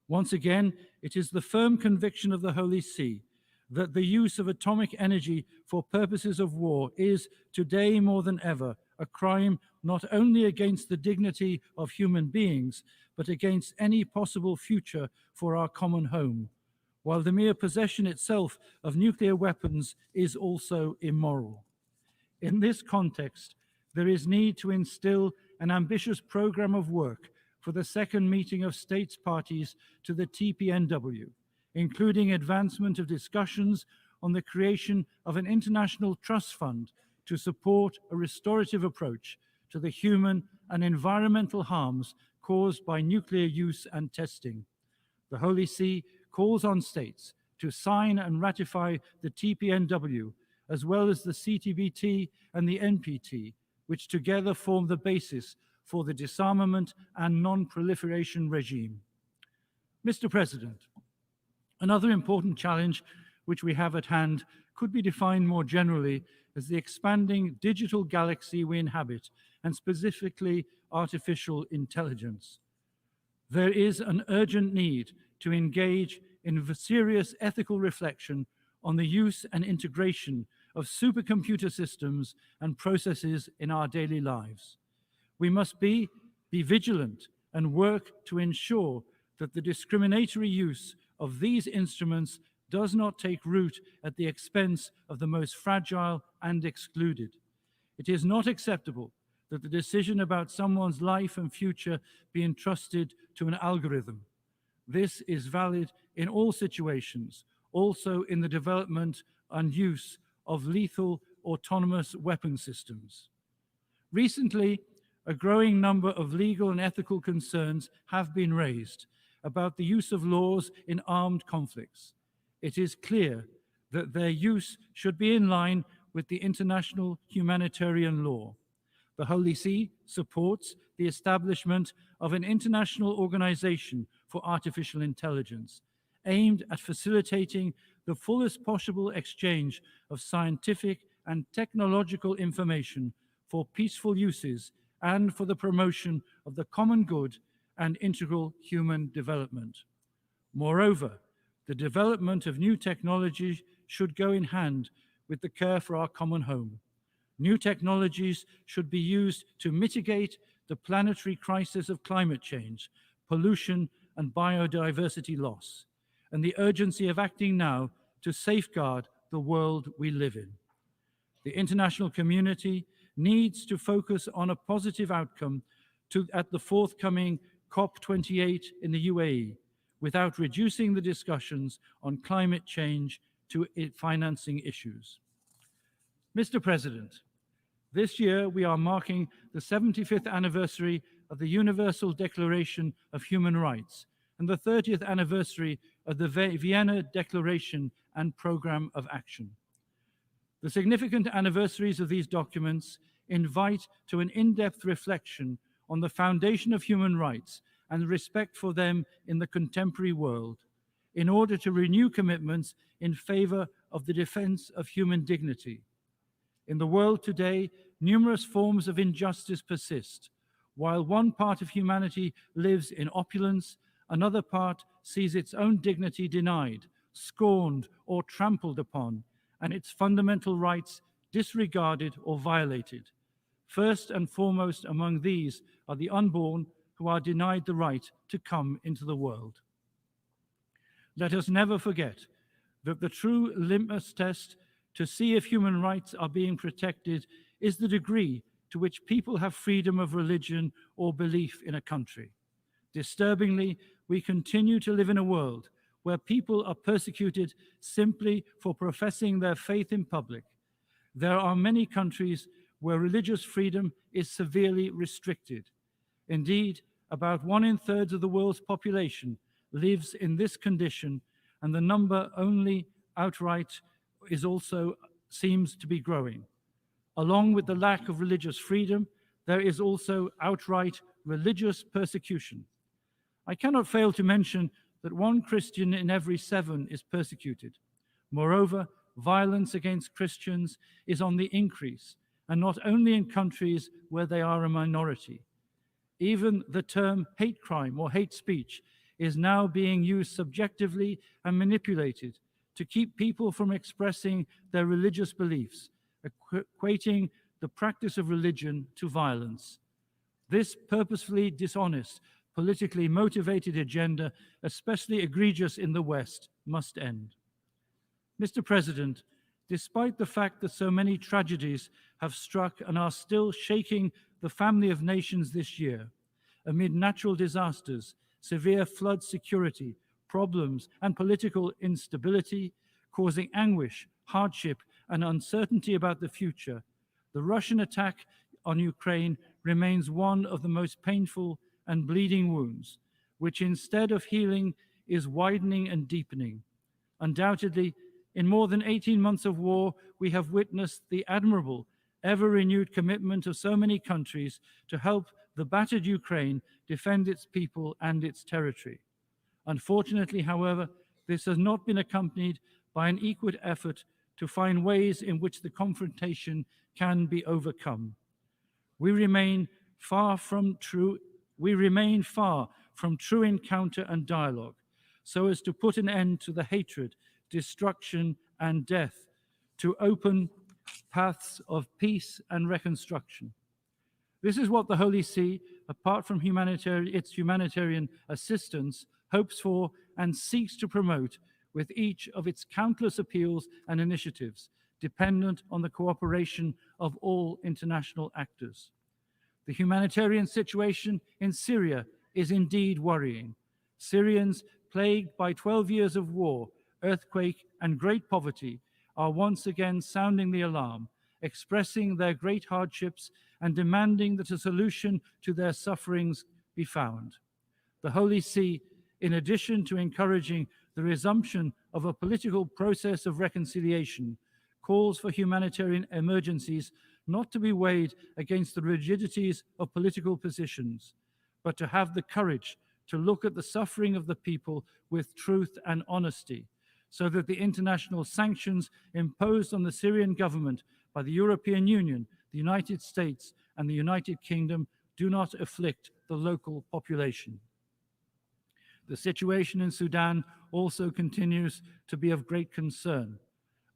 Once again, it is the firm conviction of the Holy See that the use of atomic energy for purposes of war is, today more than ever, a crime not only against the dignity of human beings, but against any possible future for our common home, while the mere possession itself of nuclear weapons is also immoral. In this context, there is need to instill an ambitious program of work for the second meeting of states parties to the TPNW, including advancement of discussions on the creation of an international trust fund to support a restorative approach to the human and environmental harms caused by nuclear use and testing. The Holy See calls on states to sign and ratify the TPNW, as well as the CTBT and the NPT, which together form the basis for the disarmament and non-proliferation regime. Mr. President, another important challenge which we have at hand could be defined more generally as the expanding digital galaxy we inhabit, and specifically artificial intelligence. There is an urgent need to engage in serious ethical reflection on the use and integration of supercomputer systems and processes in our daily lives. We must be vigilant and work to ensure that the discriminatory use of these instruments does not take root at the expense of the most fragile and excluded. It is not acceptable that the decision about someone's life and future be entrusted to an algorithm. This is valid in all situations, also in the development and use of lethal autonomous weapon systems. Recently, a growing number of legal and ethical concerns have been raised about the use of laws in armed conflicts. It is clear that their use should be in line with the international humanitarian law. The Holy See supports the establishment of an international organization for artificial intelligence, aimed at facilitating the fullest possible exchange of scientific and technological information for peaceful uses and for the promotion of the common good and integral human development. Moreover, the development of new technologies should go in hand with the care for our common home. New technologies should be used to mitigate the planetary crisis of climate change, pollution, and biodiversity loss, and the urgency of acting now to safeguard the world we live in. The international community needs to focus on a positive outcome at the forthcoming COP28 in the UAE, without reducing the discussions on climate change to financing issues. Mr. President, this year we are marking the 75th anniversary of the Universal Declaration of Human Rights, and the 30th anniversary of the Vienna Declaration and Programme of Action. The significant anniversaries of these documents invite to an in-depth reflection on the foundation of human rights and respect for them in the contemporary world, in order to renew commitments in favor of the defense of human dignity. In the world today, numerous forms of injustice persist. While one part of humanity lives in opulence, another part sees its own dignity denied, scorned, or trampled upon, and its fundamental rights disregarded or violated. First and foremost among these are the unborn, who are denied the right to come into the world. Let us never forget that the true litmus test to see if human rights are being protected is the degree to which people have freedom of religion or belief in a country. Disturbingly, we continue to live in a world where people are persecuted simply for professing their faith in public. There are many countries where religious freedom is severely restricted. Indeed, about 1 in 3 of the world's population lives in this condition, and the number only outright is also seems to be growing. Along with the lack of religious freedom, there is also outright religious persecution. I cannot fail to mention that 1 Christian in every 7 is persecuted. Moreover, violence against Christians is on the increase, and not only in countries where they are a minority. Even the term hate crime or hate speech is now being used subjectively and manipulated to keep people from expressing their religious beliefs, equating the practice of religion to violence. This purposefully dishonest, politically motivated agenda, especially egregious in the West, must end. Mr. President, despite the fact that so many tragedies have struck and are still shaking the family of nations this year, amid natural disasters, severe flood security, problems, and political instability, causing anguish, hardship, and uncertainty about the future, the Russian attack on Ukraine remains one of the most painful and bleeding wounds, which instead of healing is widening and deepening. Undoubtedly, in more than 18 months of war, we have witnessed the admirable, ever-renewed commitment of so many countries to help the battered Ukraine defend its people and its territory. Unfortunately, however, this has not been accompanied by an equal effort to find ways in which the confrontation can be overcome. We remain far from true encounter and dialogue, so as to put an end to the hatred, destruction, and death, to open paths of peace and reconstruction. This is what the Holy See, apart from its humanitarian assistance, hopes for and seeks to promote with each of its countless appeals and initiatives, dependent on the cooperation of all international actors. The humanitarian situation in Syria is indeed worrying. Syrians plagued by 12 years of war, earthquake, and great poverty are once again sounding the alarm, expressing their great hardships and demanding that a solution to their sufferings be found. The Holy See, in addition to encouraging the resumption of a political process of reconciliation, calls for humanitarian emergencies not to be weighed against the rigidities of political positions, but to have the courage to look at the suffering of the people with truth and honesty, so that the international sanctions imposed on the Syrian government by the European Union, the United States, and the United Kingdom do not afflict the local population. The situation in Sudan also continues to be of great concern.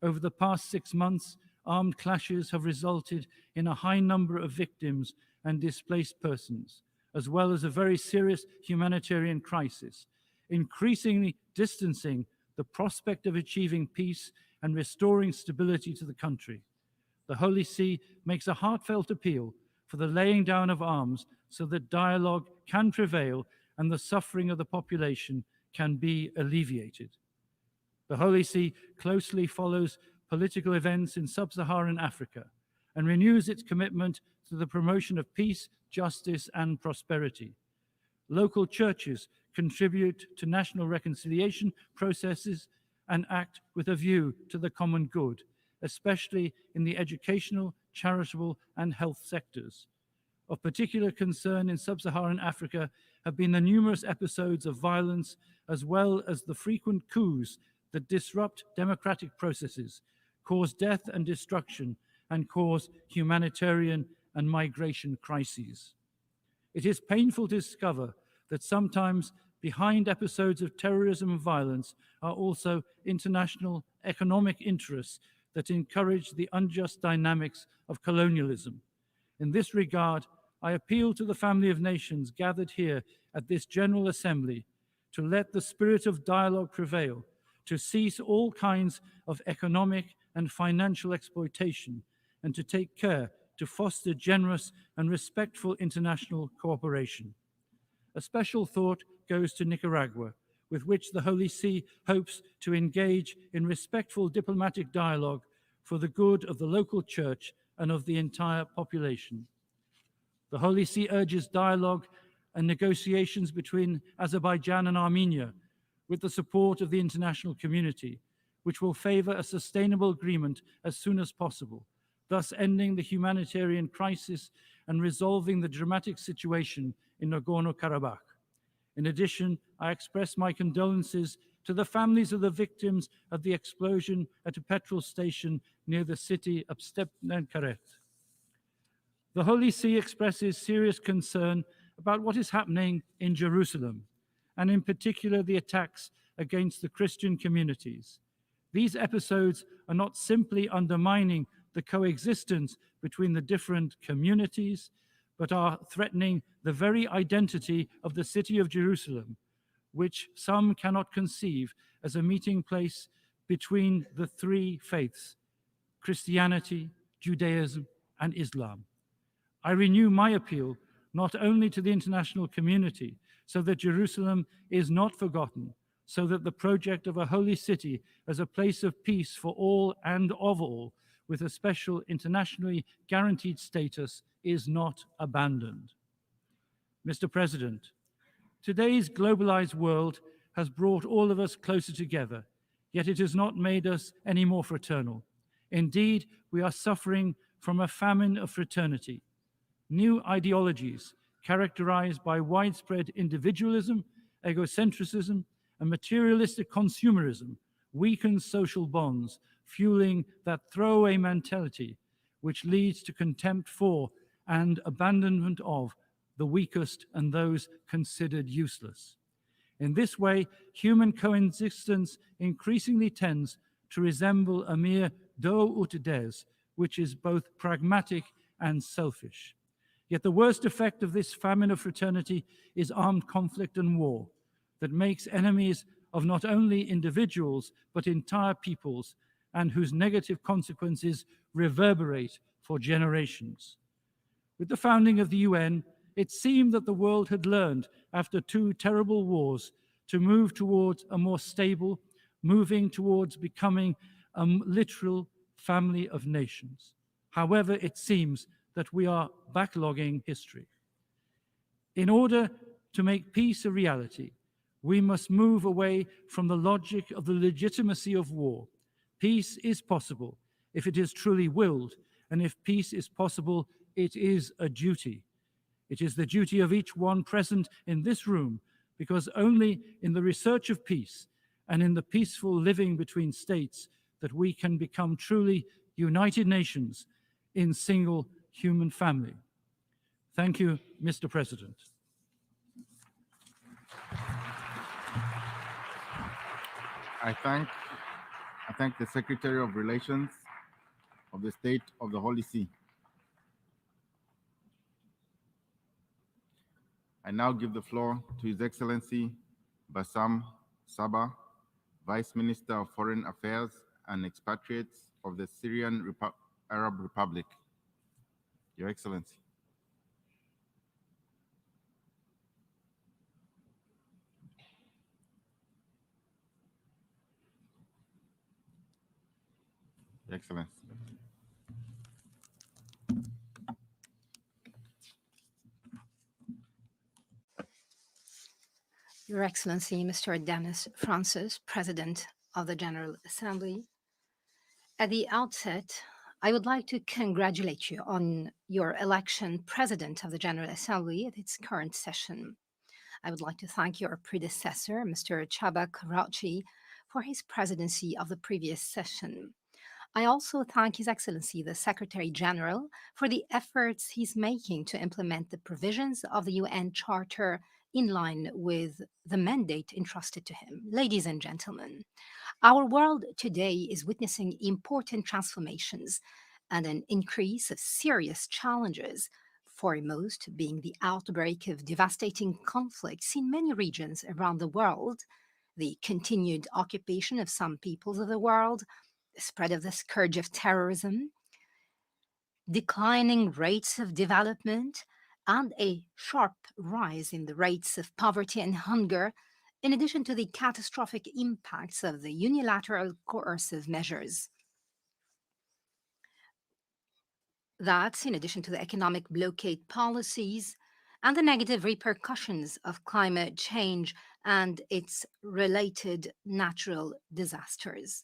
Over the past 6 months, armed clashes have resulted in a high number of victims and displaced persons, as well as a very serious humanitarian crisis, increasingly distancing the prospect of achieving peace and restoring stability to the country. The Holy See makes a heartfelt appeal for the laying down of arms so that dialogue can prevail and the suffering of the population can be alleviated. The Holy See closely follows political events in sub-Saharan Africa and renews its commitment to the promotion of peace, justice, and prosperity. Local churches contribute to national reconciliation processes, and act with a view to the common good, especially in the educational, charitable, and health sectors. Of particular concern in sub-Saharan Africa have been the numerous episodes of violence, as well as the frequent coups that disrupt democratic processes, cause death and destruction, and cause humanitarian and migration crises. It is painful to discover that sometimes behind episodes of terrorism and violence are also international economic interests that encourage the unjust dynamics of colonialism. In this regard, I appeal to the family of nations gathered here at this General Assembly to let the spirit of dialogue prevail, to cease all kinds of economic and financial exploitation, and to take care to foster generous and respectful international cooperation. A special thought goes to Nicaragua, with which the Holy See hopes to engage in respectful diplomatic dialogue for the good of the local church and of the entire population. The Holy See urges dialogue and negotiations between Azerbaijan and Armenia with the support of the international community, which will favor a sustainable agreement as soon as possible, thus ending the humanitarian crisis and resolving the dramatic situation in Nagorno-Karabakh. In addition, I express my condolences to the families of the victims of the explosion at a petrol station near the city of Stepnenkaret. The Holy See expresses serious concern about what is happening in Jerusalem, and in particular the attacks against the Christian communities. These episodes are not simply undermining the coexistence between the different communities, but are threatening the very identity of the city of Jerusalem, which some cannot conceive as a meeting place between the three faiths, Christianity, Judaism, and Islam. I renew my appeal not only to the international community, so that Jerusalem is not forgotten, so that the project of a holy city as a place of peace for all and of all, with a special internationally guaranteed status, is not abandoned. Mr. President, today's globalized world has brought all of us closer together, yet it has not made us any more fraternal. Indeed, we are suffering from a famine of fraternity. New ideologies characterized by widespread individualism, egocentrism, and materialistic consumerism weaken social bonds, fueling that throwaway mentality which leads to contempt for and abandonment of the weakest and those considered useless. In this way, human coexistence increasingly tends to resemble a mere do ut des, which is both pragmatic and selfish. Yet the worst effect of this famine of fraternity is armed conflict and war that makes enemies of not only individuals, but entire peoples, and whose negative consequences reverberate for generations. With the founding of the UN, it seemed that the world had learned, after two terrible wars, to move towards a more stable, moving towards becoming a literal family of nations. However, it seems that we are backlogging history. In order to make peace a reality, we must move away from the logic of the legitimacy of war. Peace is possible if it is truly willed, and if peace is possible, it is a duty. It is the duty of each one present in this room, because only in the research of peace and in the peaceful living between states that we can become truly united nations in single human family. Thank you, Mr. President. I thank the Secretary of Relations of the State of the Holy See. I now give the floor to His Excellency Bassam Sabah, Vice Minister of Foreign Affairs and Expatriates of the Syrian Arab Republic. Your Excellency. Your Excellency. Your Excellency, Mr. Dennis Francis, President of the General Assembly. At the outset, I would like to congratulate you on your election President of the General Assembly at its current session. I would like to thank your predecessor, Mr. Chaba Karachi, for his presidency of the previous session. I also thank His Excellency, the Secretary General, for the efforts he's making to implement the provisions of the UN Charter in line with the mandate entrusted to him. Ladies and gentlemen, our world today is witnessing important transformations and an increase of serious challenges, foremost being the outbreak of devastating conflicts in many regions around the world, the continued occupation of some peoples of the world, the spread of the scourge of terrorism, declining rates of development, and a sharp rise in the rates of poverty and hunger, in addition to the catastrophic impacts of the unilateral coercive measures. That's in addition to the economic blockade policies and the negative repercussions of climate change and its related natural disasters.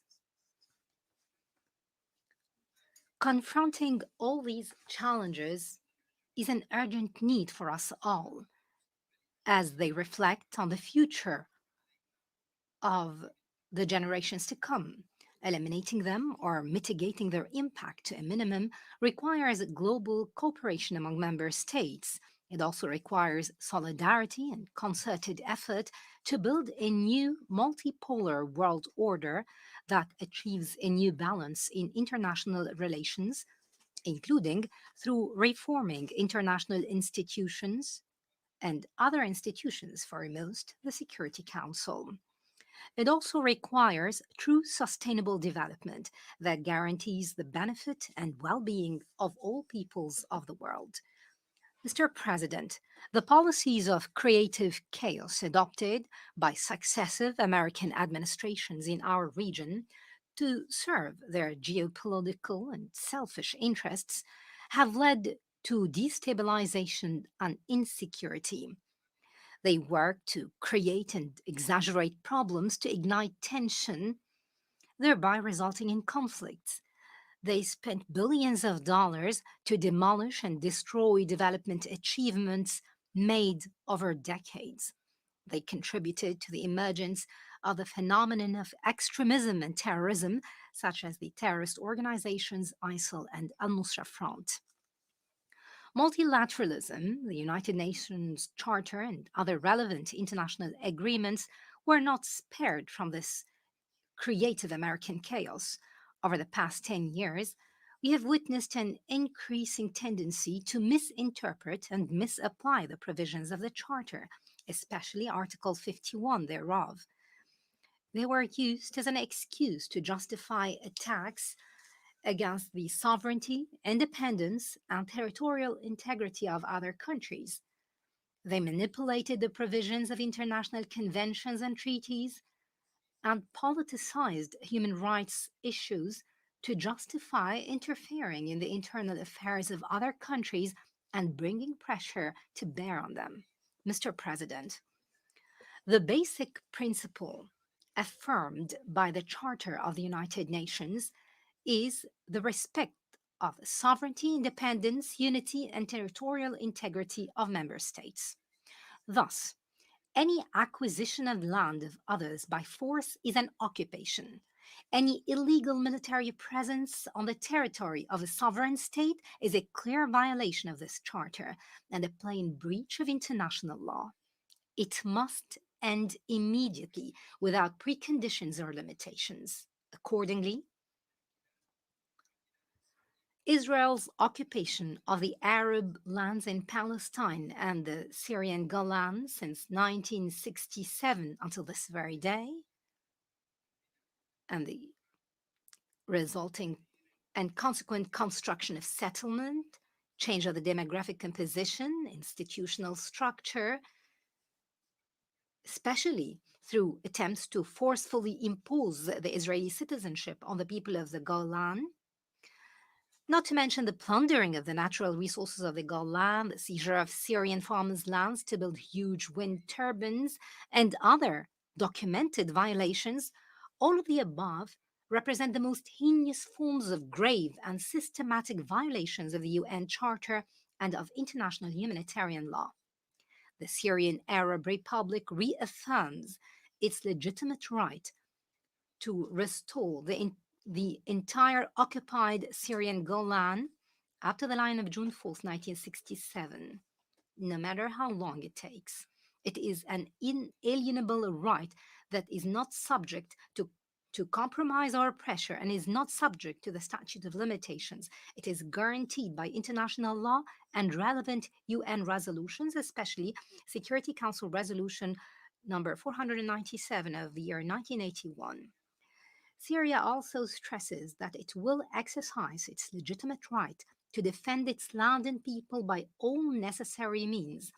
Confronting all these challenges is an urgent need for us all, as they reflect on the future of the generations to come. Eliminating them or mitigating their impact to a minimum requires global cooperation among member states. It also requires solidarity and concerted effort to build a new multipolar world order that achieves a new balance in international relations, including through reforming international institutions and other institutions, foremost the Security Council. It also requires true sustainable development that guarantees the benefit and well-being of all peoples of the world. Mr. President, the policies of creative chaos adopted by successive American administrations in our region to serve their geopolitical and selfish interests have led to destabilization and insecurity. They work to create and exaggerate problems to ignite tension, thereby resulting in conflicts. They spent billions of dollars to demolish and destroy development achievements made over decades. They contributed to the emergence of the phenomenon of extremism and terrorism, such as the terrorist organizations ISIL and Al-Nusra Front. Multilateralism, the United Nations Charter, and other relevant international agreements were not spared from this creative American chaos. Over the past 10 years, we have witnessed an increasing tendency to misinterpret and misapply the provisions of the Charter, especially Article 51 thereof. They were used as an excuse to justify attacks against the sovereignty, independence, and territorial integrity of other countries. They manipulated the provisions of international conventions and treaties and politicized human rights issues to justify interfering in the internal affairs of other countries and bringing pressure to bear on them. Mr. President, the basic principle affirmed by the Charter of the United Nations is the respect of sovereignty, independence, unity, and territorial integrity of member states. Thus, any acquisition of land of others by force is an occupation. Any illegal military presence on the territory of a sovereign state is a clear violation of this charter and a plain breach of international law. It must end immediately without preconditions or limitations. Accordingly, Israel's occupation of the Arab lands in Palestine and the Syrian Golan since 1967 until this very day, and the resulting and consequent construction of settlement, change of the demographic composition, institutional structure, especially through attempts to forcefully impose the Israeli citizenship on the people of the Golan, Not to mention the plundering of the natural resources of the Golan, the seizure of Syrian farmers' lands to build huge wind turbines, and other documented violations. All of the above represent the most heinous forms of grave and systematic violations of the UN Charter and of international humanitarian law. The Syrian Arab Republic reaffirms its legitimate right to restore the entire occupied Syrian Golan up to the line of June 4th, 1967, no matter how long it takes. It is an inalienable right that is not subject to compromise or pressure and is not subject to the statute of limitations. It is guaranteed by international law and relevant UN resolutions, especially Security Council Resolution number 497 of the year 1981. Syria also stresses that it will exercise its legitimate right to defend its land and people by all necessary means,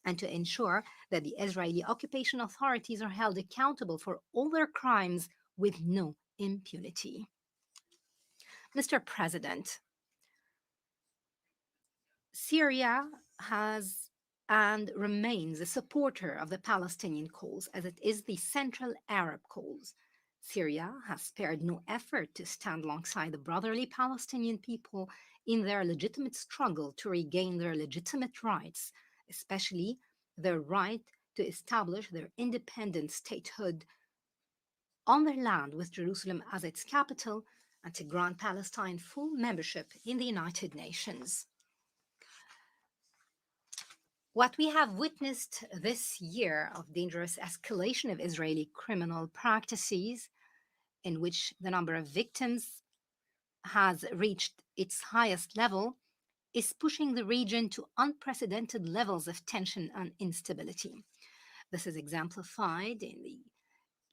and to ensure that the Israeli occupation authorities are held accountable for all their crimes with no impunity. Mr. President, Syria has and remains a supporter of the Palestinian cause, as it is the Central Arab cause. Syria has spared no effort to stand alongside the brotherly Palestinian people in their legitimate struggle to regain their legitimate rights, especially their right to establish their independent statehood on their land with Jerusalem as its capital, and to grant Palestine full membership in the United Nations. What we have witnessed this year of dangerous escalation of Israeli criminal practices, in which the number of victims has reached its highest level, is pushing the region to unprecedented levels of tension and instability. This is exemplified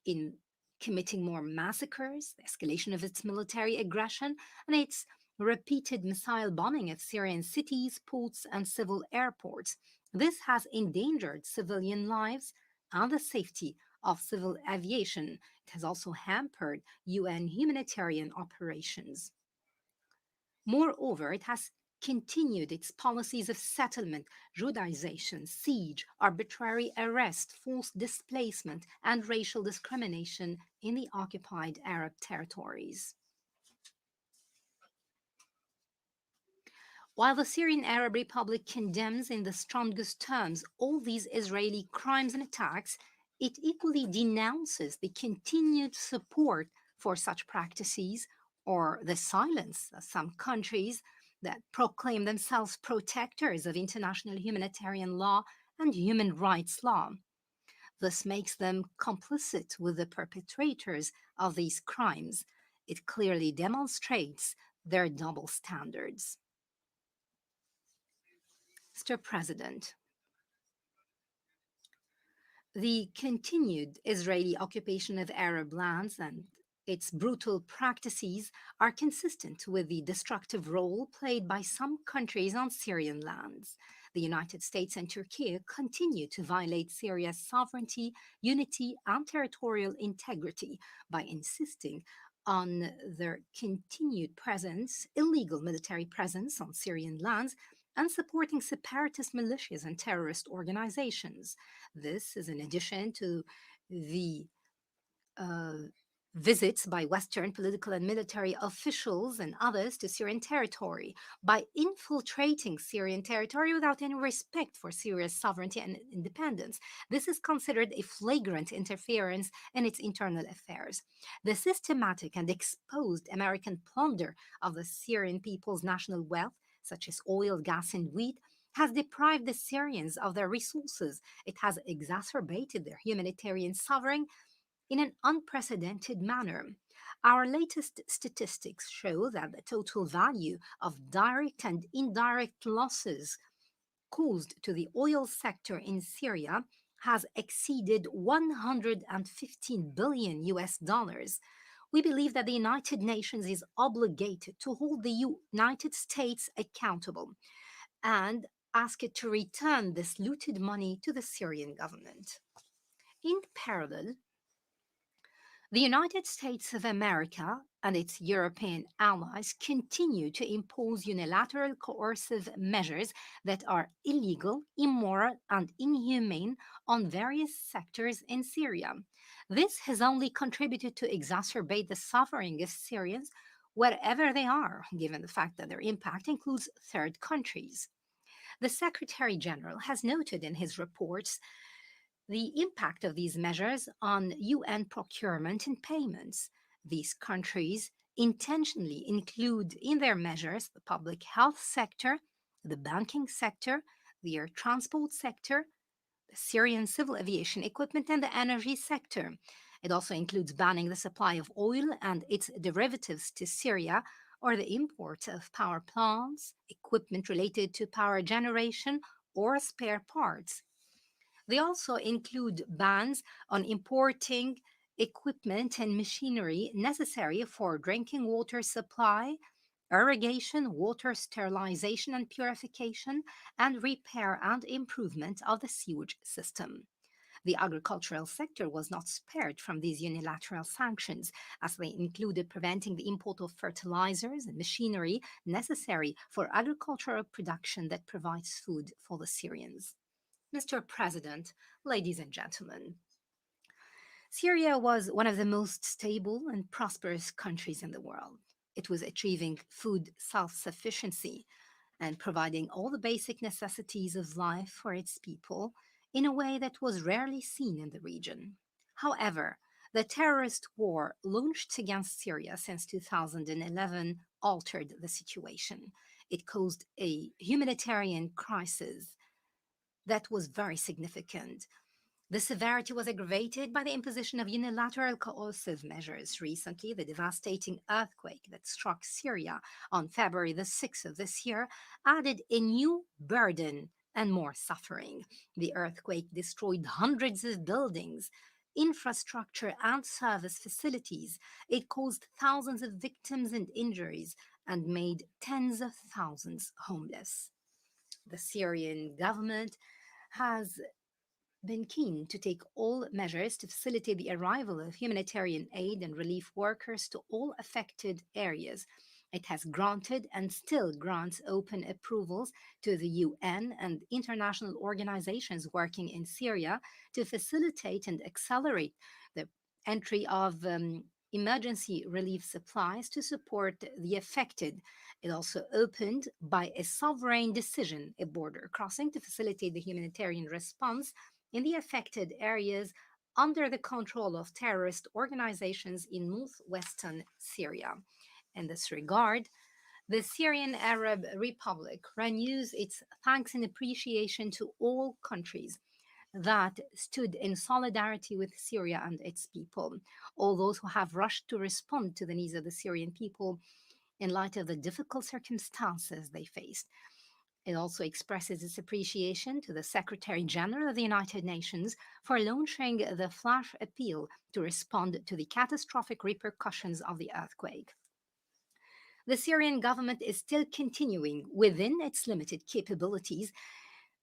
in committing more massacres, the escalation of its military aggression, and its repeated missile bombing of Syrian cities, ports, and civil airports. This has endangered civilian lives and the safety of civil aviation. It has also hampered UN humanitarian operations. Moreover, it has continued its policies of settlement, Judaization, siege, arbitrary arrest, forced displacement, and racial discrimination in the occupied Arab territories. While the Syrian Arab Republic condemns in the strongest terms all these Israeli crimes and attacks, it equally denounces the continued support for such practices or the silence of some countries that proclaim themselves protectors of international humanitarian law and human rights law. This makes them complicit with the perpetrators of these crimes. It clearly demonstrates their double standards. Mr. President, the continued Israeli occupation of Arab lands and its brutal practices are consistent with the destructive role played by some countries on Syrian lands. The United States and Turkey continue to violate Syria's sovereignty, unity, and territorial integrity by insisting on their continued presence, illegal military presence on Syrian lands, and supporting separatist militias and terrorist organizations. This is in addition to the visits by Western political and military officials and others to Syrian territory, by infiltrating Syrian territory without any respect for Syria's sovereignty and independence. This is considered a flagrant interference in its internal affairs. The systematic and exposed American plunder of the Syrian people's national wealth, such as oil, gas, and wheat, has deprived the Syrians of their resources. It has exacerbated their humanitarian suffering in an unprecedented manner. Our latest statistics show that the total value of direct and indirect losses caused to the oil sector in Syria has exceeded 115 billion US dollars. We believe that the United Nations is obligated to hold the United States accountable and ask it to return this looted money to the Syrian government. In parallel, The United States of America and its European allies continue to impose unilateral coercive measures that are illegal, immoral, and inhumane on various sectors in Syria. This has only contributed to exacerbate the suffering of Syrians wherever they are, given the fact that their impact includes third countries. The Secretary General has noted in his reports the impact of these measures on UN procurement and payments. These countries intentionally include in their measures the public health sector, the banking sector, the air transport sector, the Syrian civil aviation equipment, and the energy sector. It also includes banning the supply of oil and its derivatives to Syria, or the import of power plants, equipment related to power generation, or spare parts. They also include bans on importing equipment and machinery necessary for drinking water supply, irrigation, water sterilization and purification, and repair and improvement of the sewage system. The agricultural sector was not spared from these unilateral sanctions, as they included preventing the import of fertilizers and machinery necessary for agricultural production that provides food for the Syrians. Mr. President, ladies and gentlemen, Syria was one of the most stable and prosperous countries in the world. It was achieving food self-sufficiency and providing all the basic necessities of life for its people in a way that was rarely seen in the region. However, the terrorist war launched against Syria since 2011 altered the situation. It caused a humanitarian crisis that was very significant. The severity was aggravated by the imposition of unilateral coercive measures. Recently, the devastating earthquake that struck Syria on February the 6th of this year added a new burden and more suffering. The earthquake destroyed hundreds of buildings, infrastructure, and service facilities. It caused thousands of victims and injuries and made tens of thousands homeless. The Syrian government has been keen to take all measures to facilitate the arrival of humanitarian aid and relief workers to all affected areas. It has granted and still grants open approvals to the UN and international organizations working in Syria to facilitate and accelerate the entry of emergency relief supplies to support the affected. It also opened, by a sovereign decision, a border crossing to facilitate the humanitarian response in the affected areas under the control of terrorist organizations in northwestern Syria. In this regard, the Syrian Arab Republic renews its thanks and appreciation to all countries that stood in solidarity with Syria and its people, all those who have rushed to respond to the needs of the Syrian people in light of the difficult circumstances they faced. It also expresses its appreciation to the Secretary General of the United Nations for launching the flash appeal to respond to the catastrophic repercussions of the earthquake. The Syrian government is still continuing within its limited capabilities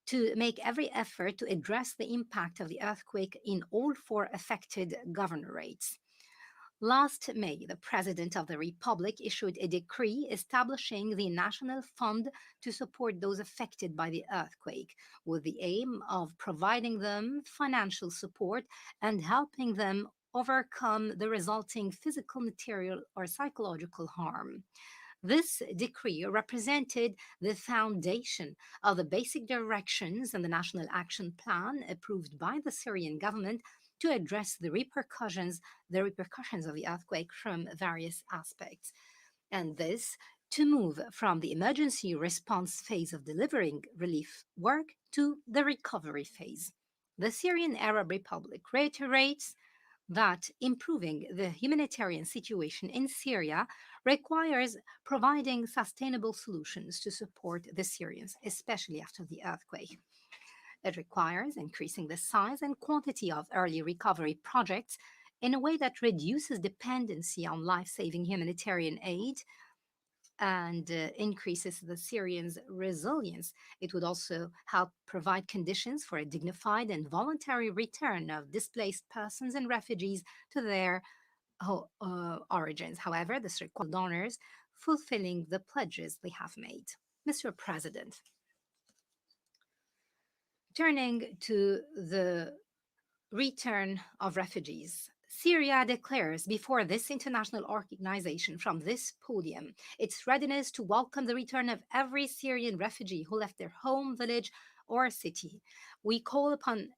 to make every effort to address the impact of the earthquake in all 4 affected governorates. Last May, the President of the Republic issued a decree establishing the National Fund to support those affected by the earthquake, with the aim of providing them financial support and helping them overcome the resulting physical, material, or psychological harm. This decree represented the foundation of the basic directions and the National Action Plan approved by the Syrian government to address the repercussions of the earthquake from various aspects. And this to move from the emergency response phase of delivering relief work to the recovery phase. The Syrian Arab Republic reiterates that improving the humanitarian situation in Syria requires providing sustainable solutions to support the Syrians, especially after the earthquake. It requires increasing the size and quantity of early recovery projects in a way that reduces dependency on life-saving humanitarian aid and increases the Syrians' resilience. It would also help provide conditions for a dignified and voluntary return of displaced persons and refugees to their origins. However, this requires donors fulfilling the pledges they have made. Mr. President, turning to the return of refugees, Syria declares before this international organization from this podium its readiness to welcome the return of every Syrian refugee who left their home, village, or city. We call upon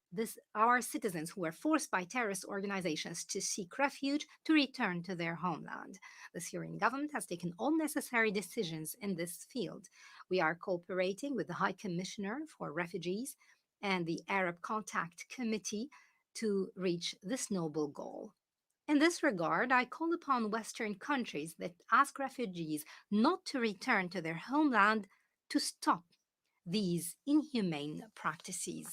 our citizens who were forced by terrorist organizations to seek refuge to return to their homeland. The Syrian government has taken all necessary decisions in this field. We are cooperating with the High Commissioner for Refugees and the Arab Contact Committee to reach this noble goal. In this regard, I call upon Western countries that ask refugees not to return to their homeland to stop these inhumane practices.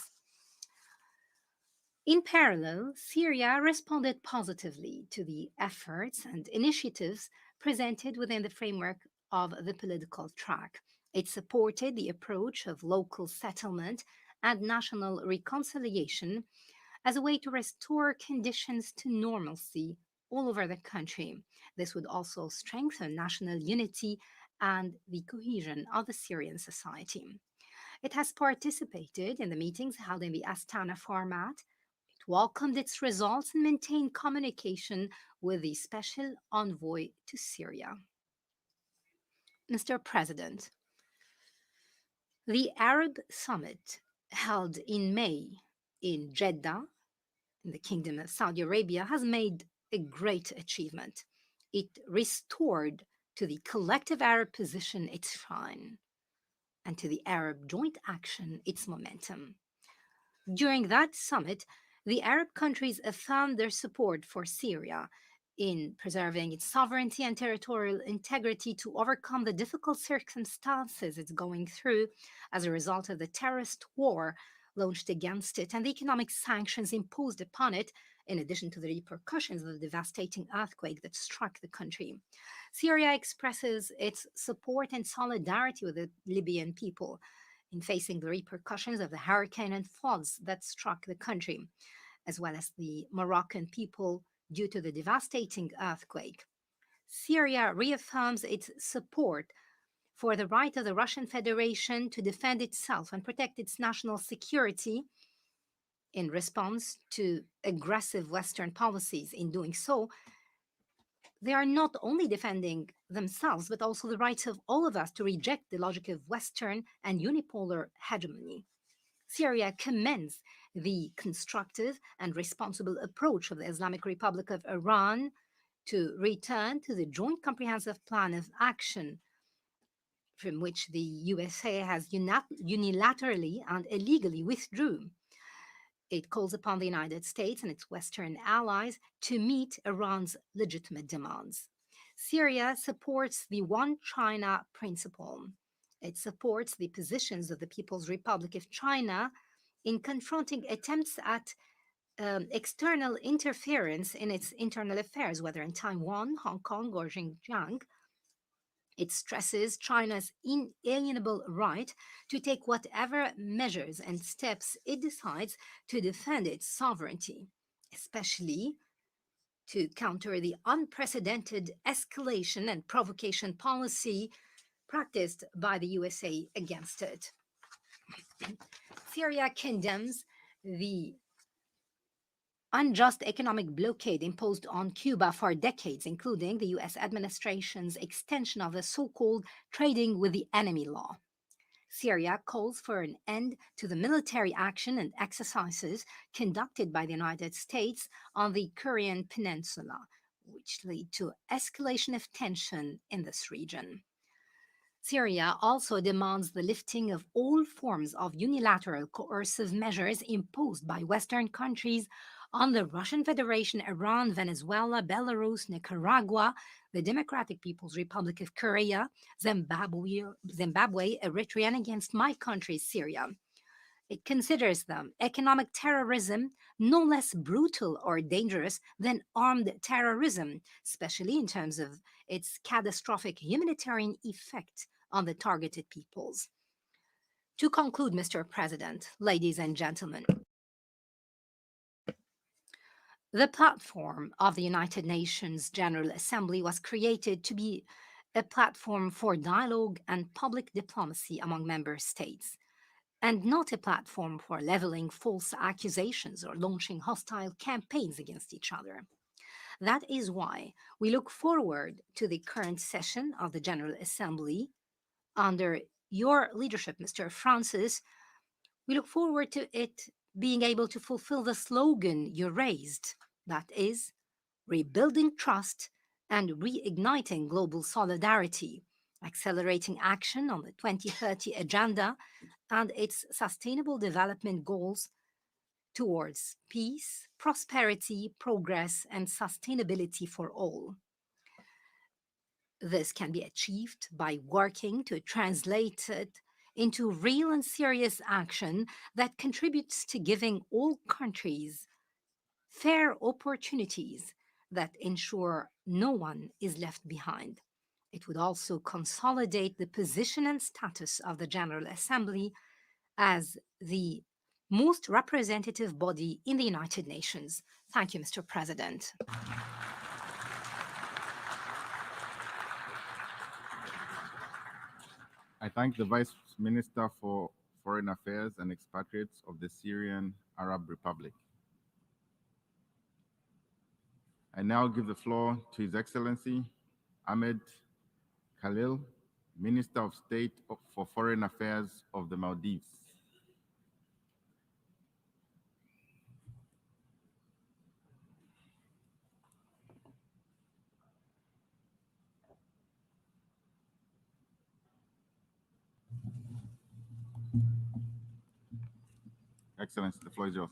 In parallel, Syria responded positively to the efforts and initiatives presented within the framework of the political track. It supported the approach of local settlement and national reconciliation as a way to restore conditions to normalcy all over the country. This would also strengthen national unity and the cohesion of the Syrian society. It has participated in the meetings held in the Astana format. It welcomed its results and maintained communication with the Special Envoy to Syria. Mr. President, the Arab Summit held in May in Jeddah, in the Kingdom of Saudi Arabia, has made a great achievement. It restored to the collective Arab position its shine and to the Arab joint action its momentum. During that summit, the Arab countries affirmed their support for Syria in preserving its sovereignty and territorial integrity to overcome the difficult circumstances it's going through as a result of the terrorist war launched against it and the economic sanctions imposed upon it, in addition to the repercussions of the devastating earthquake that struck the country. Syria expresses its support and solidarity with the Libyan people in facing the repercussions of the hurricane and floods that struck the country, as well as the Moroccan people due to the devastating earthquake. Syria reaffirms its support for the right of the Russian Federation to defend itself and protect its national security in response to aggressive Western policies. In doing so, they are not only defending themselves, but also the rights of all of us to reject the logic of Western and unipolar hegemony. Syria commends the constructive and responsible approach of the Islamic Republic of Iran to return to the Joint Comprehensive Plan of Action from which the USA has unilaterally and illegally withdrew. It calls upon the United States and its Western allies to meet Iran's legitimate demands. Syria supports the One China principle. It supports the positions of the People's Republic of China in confronting attempts at external interference in its internal affairs, whether in Taiwan, Hong Kong, or Xinjiang. It stresses China's inalienable right to take whatever measures and steps it decides to defend its sovereignty, especially to counter the unprecedented escalation and provocation policy practiced by the USA against it. Syria condemns the unjust economic blockade imposed on Cuba for decades, including the US administration's extension of the so-called trading with the enemy law. Syria calls for an end to the military action and exercises conducted by the United States on the Korean Peninsula, which lead to escalation of tension in this region. Syria also demands the lifting of all forms of unilateral coercive measures imposed by Western countries on the Russian Federation, Iran, Venezuela, Belarus, Nicaragua, the Democratic People's Republic of Korea, Zimbabwe, Eritrea, and against my country, Syria. It considers them economic terrorism no less brutal or dangerous than armed terrorism, especially in terms of its catastrophic humanitarian effect on the targeted peoples. To conclude, Mr. President, ladies and gentlemen, The platform of the United Nations General Assembly was created to be a platform for dialogue and public diplomacy among member states, and not a platform for leveling false accusations or launching hostile campaigns against each other. That is why we look forward to the current session of the General Assembly under your leadership, Mr. Francis. We look forward to it being able to fulfill the slogan you raised, that is, rebuilding trust and reigniting global solidarity, accelerating action on the 2030 Agenda and its sustainable development goals towards peace, prosperity, progress, and sustainability for all. This can be achieved by working to translate it into real and serious action that contributes to giving all countries fair opportunities that ensure no one is left behind. It would also consolidate the position and status of the General Assembly as the most representative body in the United Nations. Thank you, Mr. President. I thank the Vice Minister for Foreign Affairs and Expatriates of the Syrian Arab Republic. I now give the floor to His Excellency Ahmed Khalil, Minister of State for Foreign Affairs of the Maldives. Excellency, the floor is yours.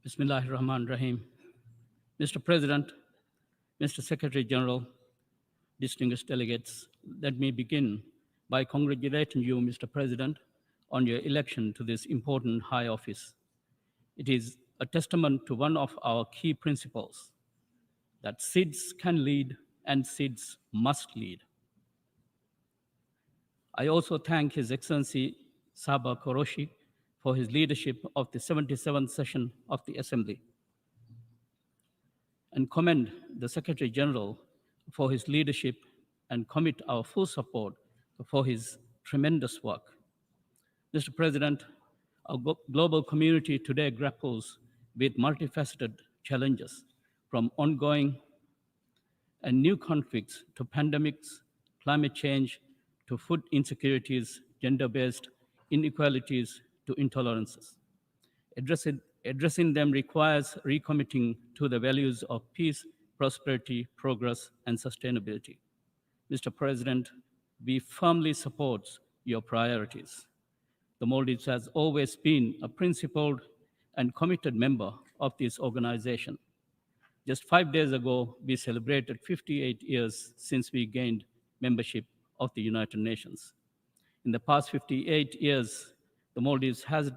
Bismillahir Rahmanir Rahim. Mr. President, Mr. Secretary General, distinguished delegates, let me begin by congratulating you, Mr. President, on your election to this important high office. It is a testament to one of our key principles, that seeds can lead and seeds must lead. I also thank His Excellency Saba Koroshi for his leadership of the 77th session of the Assembly, and commend the Secretary General for his leadership and commit our full support for his tremendous work. Mr. President, our global community today grapples with multifaceted challenges, from ongoing and new conflicts to pandemics, climate change, to food insecurities, gender-based inequalities, to intolerances. Addressing them requires recommitting to the values of peace, prosperity, progress, and sustainability. Mr. President, we firmly support your priorities. The Maldives has always been a principled and committed member of this organization. Just 5 days ago, we celebrated 58 years since we gained membership of the United Nations. In the past 58 years, the Maldives has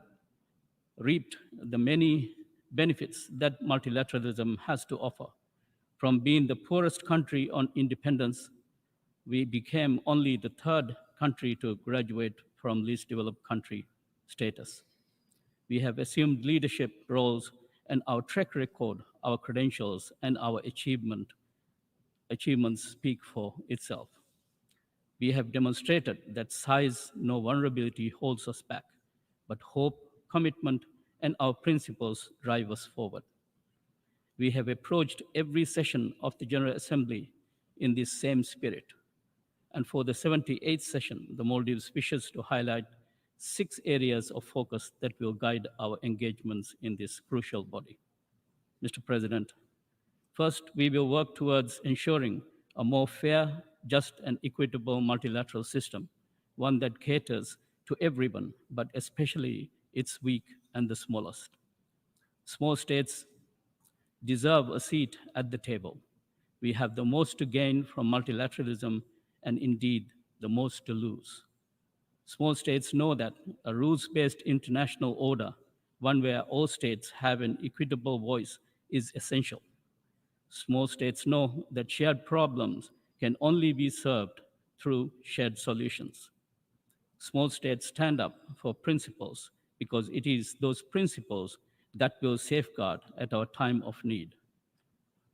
reaped the many benefits that multilateralism has to offer. From being the poorest country on independence, we became only the third country to graduate from least developed country status. We have assumed leadership roles, and our track record, our credentials, and our achievements speak for itself. We have demonstrated that size, no vulnerability holds us back, but hope, commitment, and our principles drive us forward. We have approached every session of the General Assembly in this same spirit. And for the 78th session, the Maldives wishes to highlight 6 areas of focus that will guide our engagements in this crucial body. Mr. President, first, we will work towards ensuring a more fair, just, and equitable multilateral system, one that caters to everyone, but especially its weak and the smallest. Small states deserve a seat at the table. We have the most to gain from multilateralism and indeed the most to lose. Small states know that a rules-based international order one where all states have an equitable voice, is essential. Small states know that shared problems can only be solved through shared solutions. Small states stand up for principles because it is those principles that will safeguard at our time of need.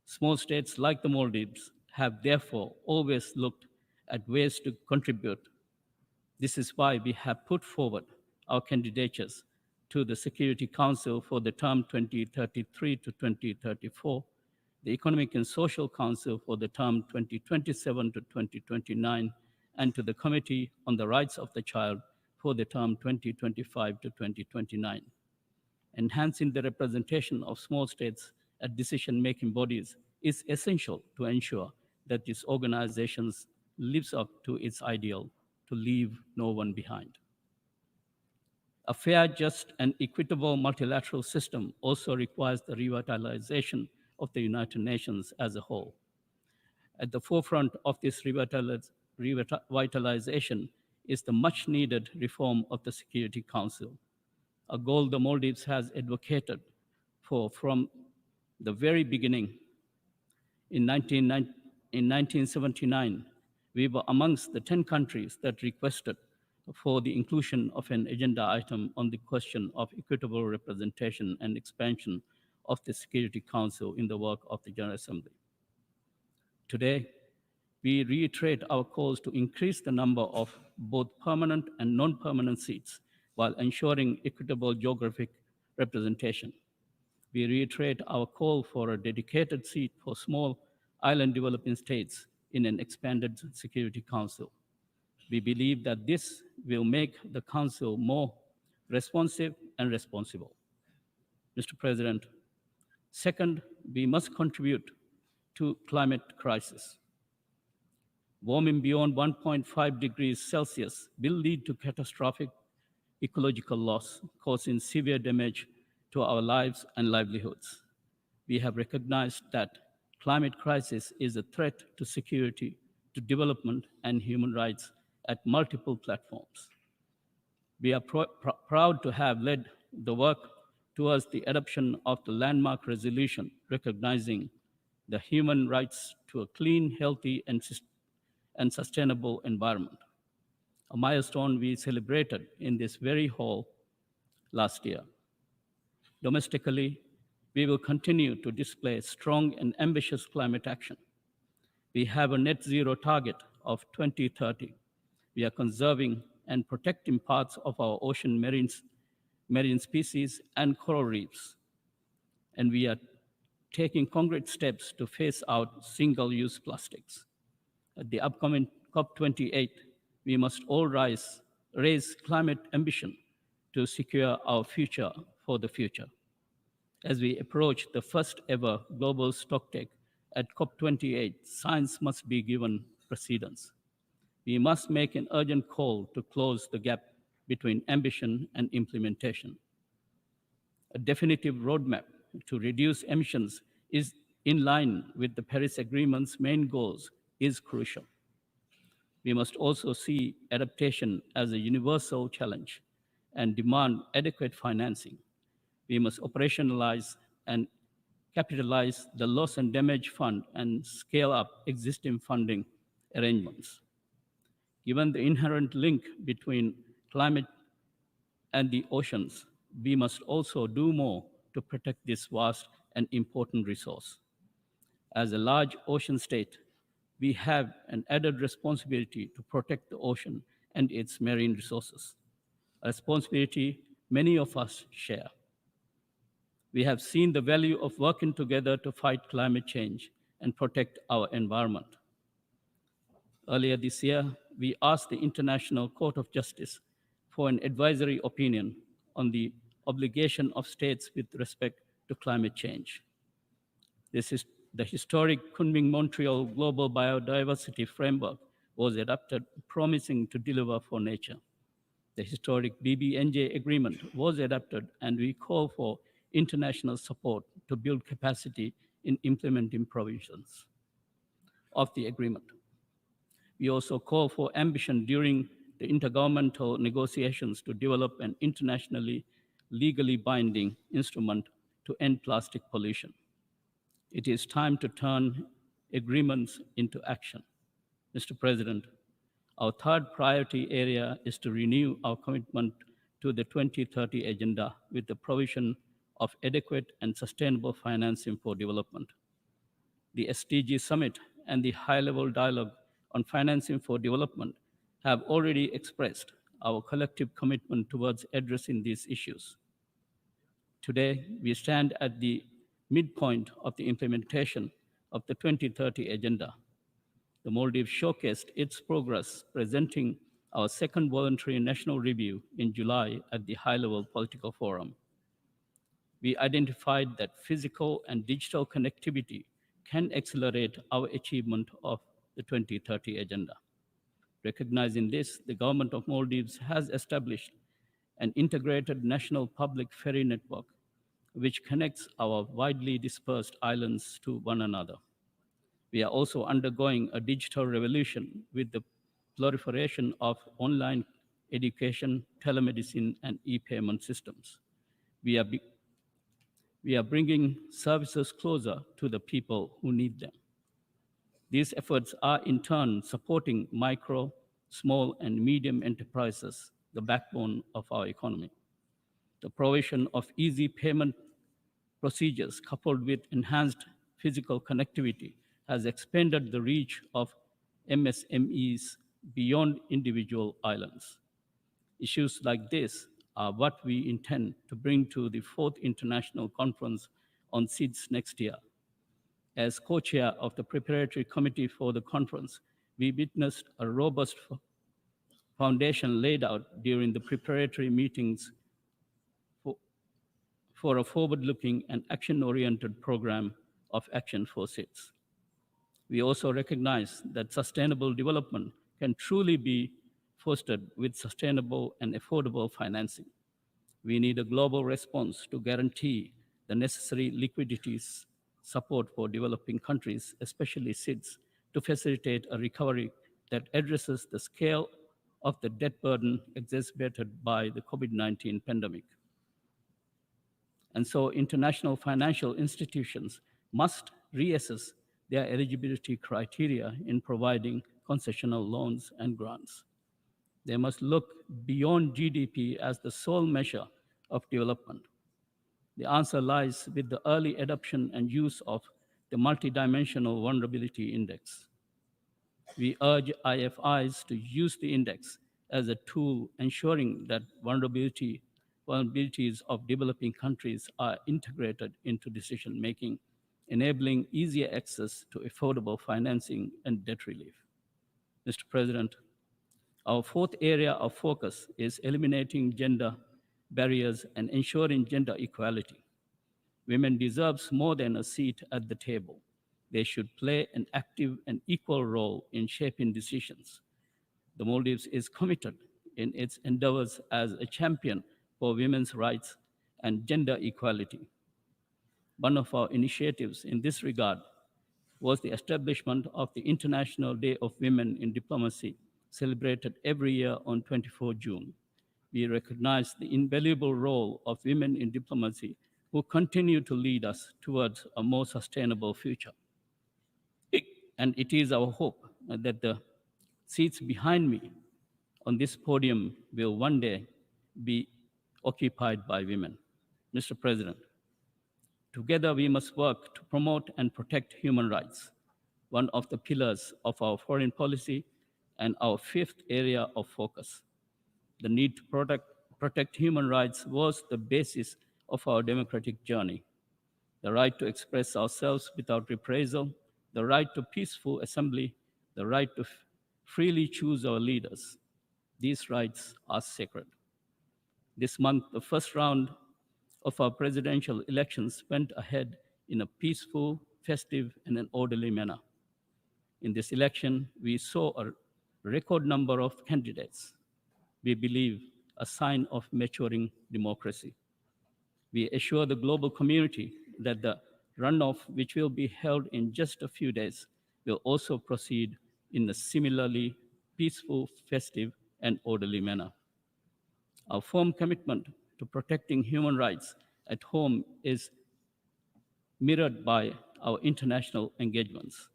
Small states like the Maldives have therefore always looked at ways to contribute. This is why we have put forward our candidatures to the Security Council for the term 2033 to 2034, the Economic and Social Council for the term 2027 to 2029, and to the Committee on the Rights of the Child for the term 2025 to 2029. Enhancing the representation of small states at decision-making bodies is essential to ensure that these organizations lives up to its ideal to leave no one behind. A fair, just, and equitable multilateral system also requires the revitalization of the United Nations as a whole. At the forefront of this revitalization is the much-needed reform of the Security Council, a goal the Maldives has advocated for from the very beginning. In 1979, we were amongst the 10 countries that requested for the inclusion of an agenda item on the question of equitable representation and expansion of the Security Council in the work of the General Assembly. Today, we reiterate our calls to increase the number of both permanent and non-permanent seats while ensuring equitable geographic representation. We reiterate our call for a dedicated seat for small island developing states in an expanded Security Council. We believe that this will make the Council more responsive and responsible. Mr. President, second, we must contribute to climate crisis. Warming beyond 1.5 degrees Celsius will lead to catastrophic ecological loss, causing severe damage to our lives and livelihoods. We have recognized that climate crisis is a threat to security, to development, and human rights at multiple platforms. We are proud to have led the work towards the adoption of the landmark resolution recognizing the human rights to a clean, healthy, and sustainable environment, a milestone we celebrated in this very hall last year. Domestically, we will continue to display strong and ambitious climate action. We have a net zero target of 2030. We are conserving and protecting parts of our ocean marine species and coral reefs. And we are taking concrete steps to phase out single-use plastics. At the upcoming COP28, we must all raise climate ambition to secure our future for the future. As we approach the first ever global stocktake at COP28, science must be given precedence. We must make an urgent call to close the gap between ambition and implementation. A definitive roadmap to reduce emissions is in line with the Paris Agreement's main goals is crucial. We must also see adaptation as a universal challenge and demand adequate financing. We must operationalize and capitalize the loss and damage fund and scale up existing funding arrangements. Given the inherent link between climate and the oceans, we must also do more to protect this vast and important resource. As a large ocean state, we have an added responsibility to protect the ocean and its marine resources, a responsibility many of us share. We have seen the value of working together to fight climate change and protect our environment. Earlier this year, we asked the International Court of Justice for an advisory opinion on the obligation of states with respect to climate change. This is the historic Kunming-Montreal Global Biodiversity Framework was adopted, promising to deliver for nature. The historic BBNJ agreement was adopted, and we call for international support to build capacity in implementing provisions of the agreement. We also call for ambition during the intergovernmental negotiations to develop an internationally legally binding instrument to end plastic pollution. It is time to turn agreements into action. Mr. President, our third priority area is to renew our commitment to the 2030 Agenda with the provision of adequate and sustainable financing for development. The SDG Summit and the high-level dialogue on financing for development have already expressed our collective commitment towards addressing these issues. Today, we stand at the midpoint of the implementation of the 2030 Agenda. The Maldives showcased its progress, presenting our second voluntary national review in July at the high-level political forum. We identified that physical and digital connectivity can accelerate our achievement of the 2030 Agenda. Recognizing this, the government of Maldives has established an integrated national public ferry network which connects our widely dispersed islands to one another. We are also undergoing a digital revolution with the proliferation of online education, telemedicine, and e-payment systems. We are bringing services closer to the people who need them. These efforts are in turn supporting micro, small, and medium enterprises, the backbone of our economy. The provision of easy payment procedures coupled with enhanced physical connectivity has expanded the reach of MSMEs beyond individual islands. Issues like this are what we intend to bring to the 4th International Conference on Seeds next year. As co-chair of the preparatory committee for the conference, we witnessed a robust foundation laid out during the preparatory meetings for a forward-looking and action-oriented program of action for seeds. We also recognize that sustainable development can truly be fostered with sustainable and affordable financing. We need a global response to guarantee the necessary liquidities support for developing countries, especially seeds, to facilitate a recovery that addresses the scale of the debt burden exacerbated by the COVID-19 pandemic. And so international financial institutions must reassess their eligibility criteria in providing concessional loans and grants. They must look beyond GDP as the sole measure of development. The answer lies with the early adoption and use of the Multidimensional Vulnerability Index. We urge IFIs to use the index as a tool ensuring that vulnerabilities of developing countries are integrated into decision-making, enabling easier access to affordable financing and debt relief. Mr. President, our fourth area of focus is eliminating gender barriers and ensuring gender equality. Women deserve more than a seat at the table. They should play an active and equal role in shaping decisions. The Maldives is committed in its endeavors as a champion for women's rights and gender equality. One of our initiatives in this regard was the establishment of the International Day of Women in Diplomacy, celebrated every year on 24 June. We recognize the invaluable role of women in diplomacy who continue to lead us towards a more sustainable future. And it is our hope that the seats behind me on this podium will one day be occupied by women. Mr. President, together we must work to promote and protect human rights, one of the pillars of our foreign policy and our fifth area of focus. The need to protect human rights was the basis of our democratic journey. The right to express ourselves without reprisal, the right to peaceful assembly, the right to freely choose our leaders. These rights are sacred. This month, the first round of our presidential elections went ahead in a peaceful, festive, and an orderly manner. In this election, we saw a record number of candidates. We believe a sign of maturing democracy. We assure the global community that the runoff, which will be held in just a few days, will also proceed in a similarly peaceful, festive, and orderly manner. Our firm commitment to protecting human rights at home is mirrored by our international engagements.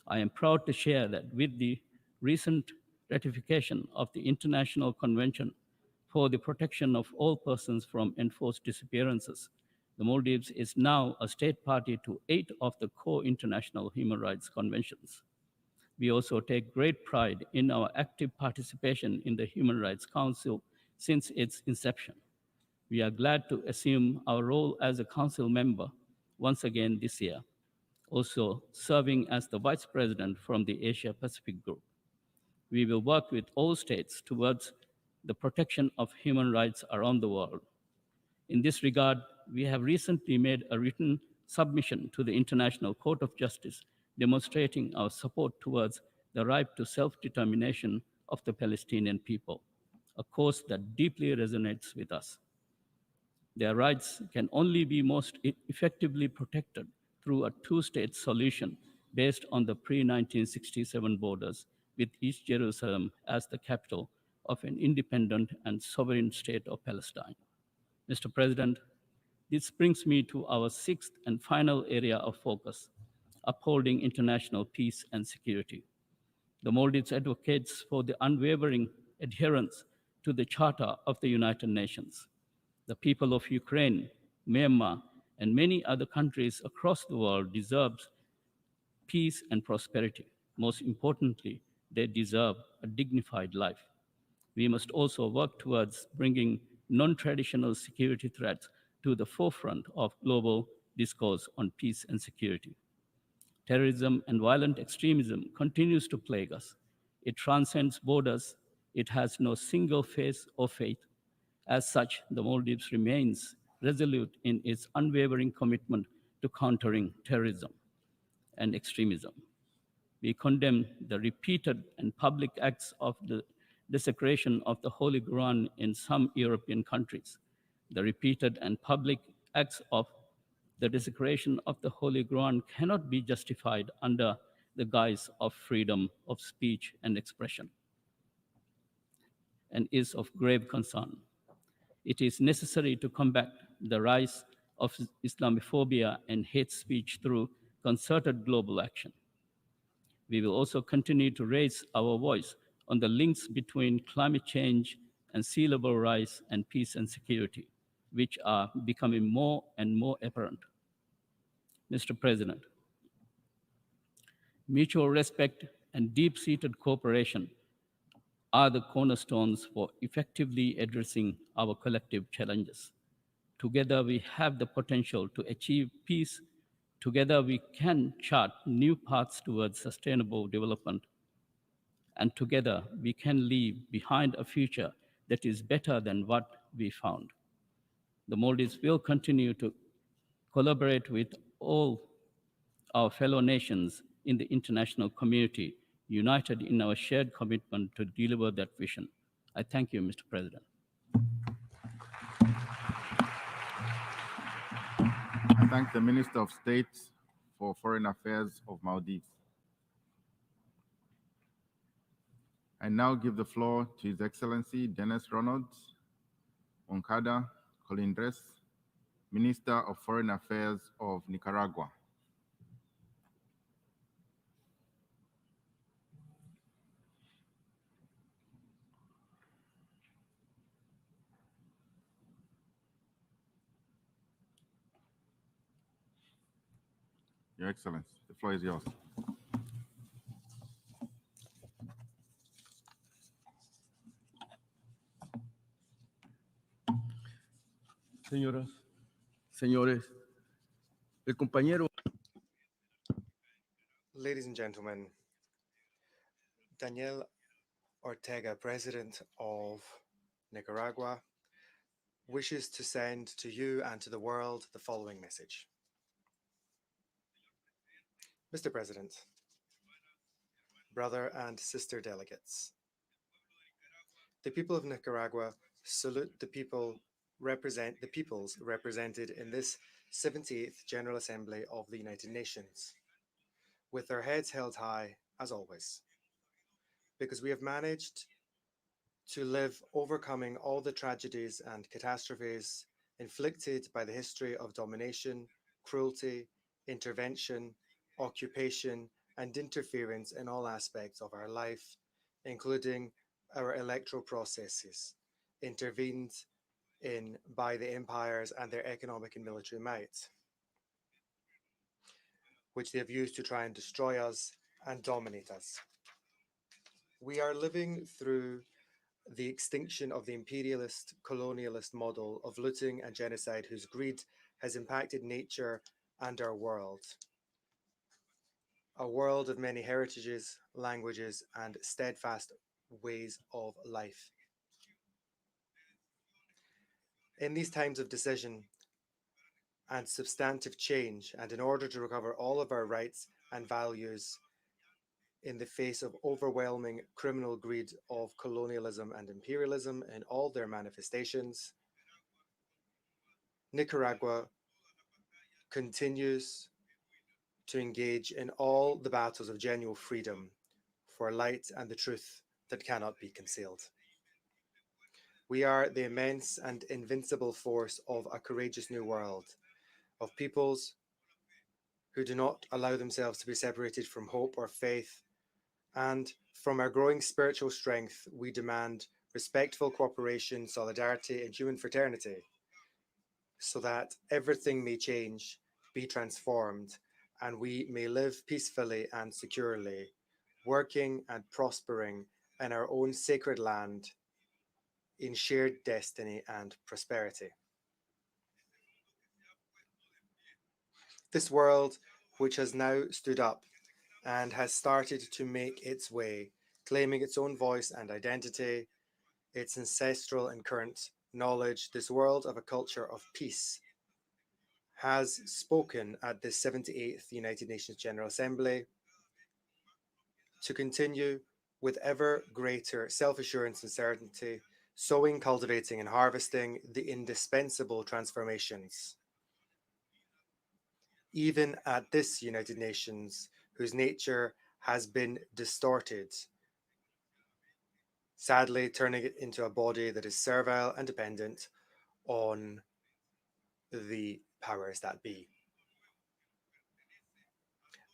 I am proud to share that with the recent ratification of the International Convention for the Protection of All Persons from Enforced Disappearances, the Maldives is now a state party to 8 of the core international human rights conventions. We also take great pride in our active participation in the Human Rights Council since its inception. We are glad to assume our role as a council member once again this year, also serving as the vice president from the Asia Pacific Group. We will work with all states towards the protection of human rights around the world. In this regard, we have recently made a written submission to the International Court of Justice demonstrating our support towards the right to self-determination of the Palestinian people, a cause that deeply resonates with us. Their rights can only be most effectively protected through a two-state solution based on the pre-1967 borders, with East Jerusalem as the capital of an independent and sovereign state of Palestine. Mr. President, this brings me to our sixth and final area of focus, upholding international peace and security. The Maldives advocates for the unwavering adherence to the Charter of the United Nations. The people of Ukraine, Myanmar, and many other countries across the world deserve peace and prosperity. Most importantly, they deserve a dignified life. We must also work towards bringing non-traditional security threats to the forefront of global discourse on peace and security. Terrorism and violent extremism continues to plague us. It transcends borders. It has no single face or faith. As such, the Maldives remains resolute in its unwavering commitment to countering terrorism and extremism. We condemn the repeated and public acts of the desecration of the Holy Quran in some European countries. The repeated and public acts of the desecration of the Holy Quran cannot be justified under the guise of freedom of speech and expression, and is of grave concern. It is necessary to combat the rise of Islamophobia and hate speech through concerted global action. We will also continue to raise our voice on the links between climate change and sea level rise and peace and security, which are becoming more and more apparent. Mr. President, mutual respect and deep-seated cooperation are the cornerstones for effectively addressing our collective challenges. Together, we have the potential to achieve peace. Together, we can chart new paths towards sustainable development. And together, we can leave behind a future that is better than what we found. The Maldives will continue to collaborate with all our fellow nations in the international community, united in our shared commitment to deliver that vision. I thank you, Mr. President. I thank the Minister of State for Foreign Affairs of Maldives. I now give the floor to His Excellency Dennis Ronald Moncada Colindres, Minister of Foreign Affairs of Nicaragua. Your Excellency, the floor is yours. Señoras, señores, el compañero. Ladies and gentlemen, Daniel Ortega, President of Nicaragua, wishes to send to you and to the world the following message. Mr. President, brother and sister delegates, the people of Nicaragua salute the peoples represented in this 78th General Assembly of the United Nations, with their heads held high as always, because we have managed to live overcoming all the tragedies and catastrophes inflicted by the history of domination, cruelty, intervention, occupation, and interference in all aspects of our life, including our electoral processes, intervened in by the empires and their economic and military might, which they have used to try and destroy us and dominate us. We are living through the extinction of the imperialist colonialist model of looting and genocide, whose greed has impacted nature and our world. A world of many heritages, languages, and steadfast ways of life. In these times of decision and substantive change, and in order to recover all of our rights and values in the face of overwhelming criminal greed of colonialism and imperialism in all their manifestations, Nicaragua continues to engage in all the battles of genuine freedom for light and the truth that cannot be concealed. We are the immense and invincible force of a courageous new world, of peoples who do not allow themselves to be separated from hope or faith, and from our growing spiritual strength, we demand respectful cooperation, solidarity, and human fraternity, so that everything may change, be transformed, and we may live peacefully and securely, working and prospering in our own sacred land, in shared destiny and prosperity. This world, which has now stood up and has started to make its way, claiming its own voice and identity, its ancestral and current knowledge, this world of a culture of peace, has spoken at the 78th United Nations General Assembly to continue with ever greater self-assurance and certainty, sowing, cultivating, and harvesting the indispensable transformations. Even at this United Nations, whose nature has been distorted, sadly turning it into a body that is servile and dependent on the powers that be.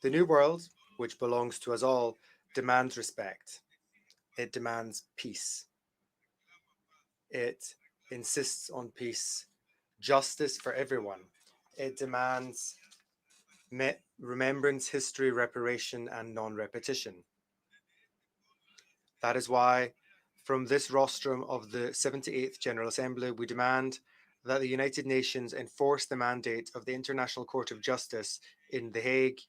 The new world, which belongs to us all, demands respect. It demands peace. It insists on peace, justice for everyone. It demands remembrance, history, reparation, and non-repetition. That is why, from this rostrum of the 78th General Assembly, we demand that the United Nations enforce the mandate of the International Court of Justice in The Hague,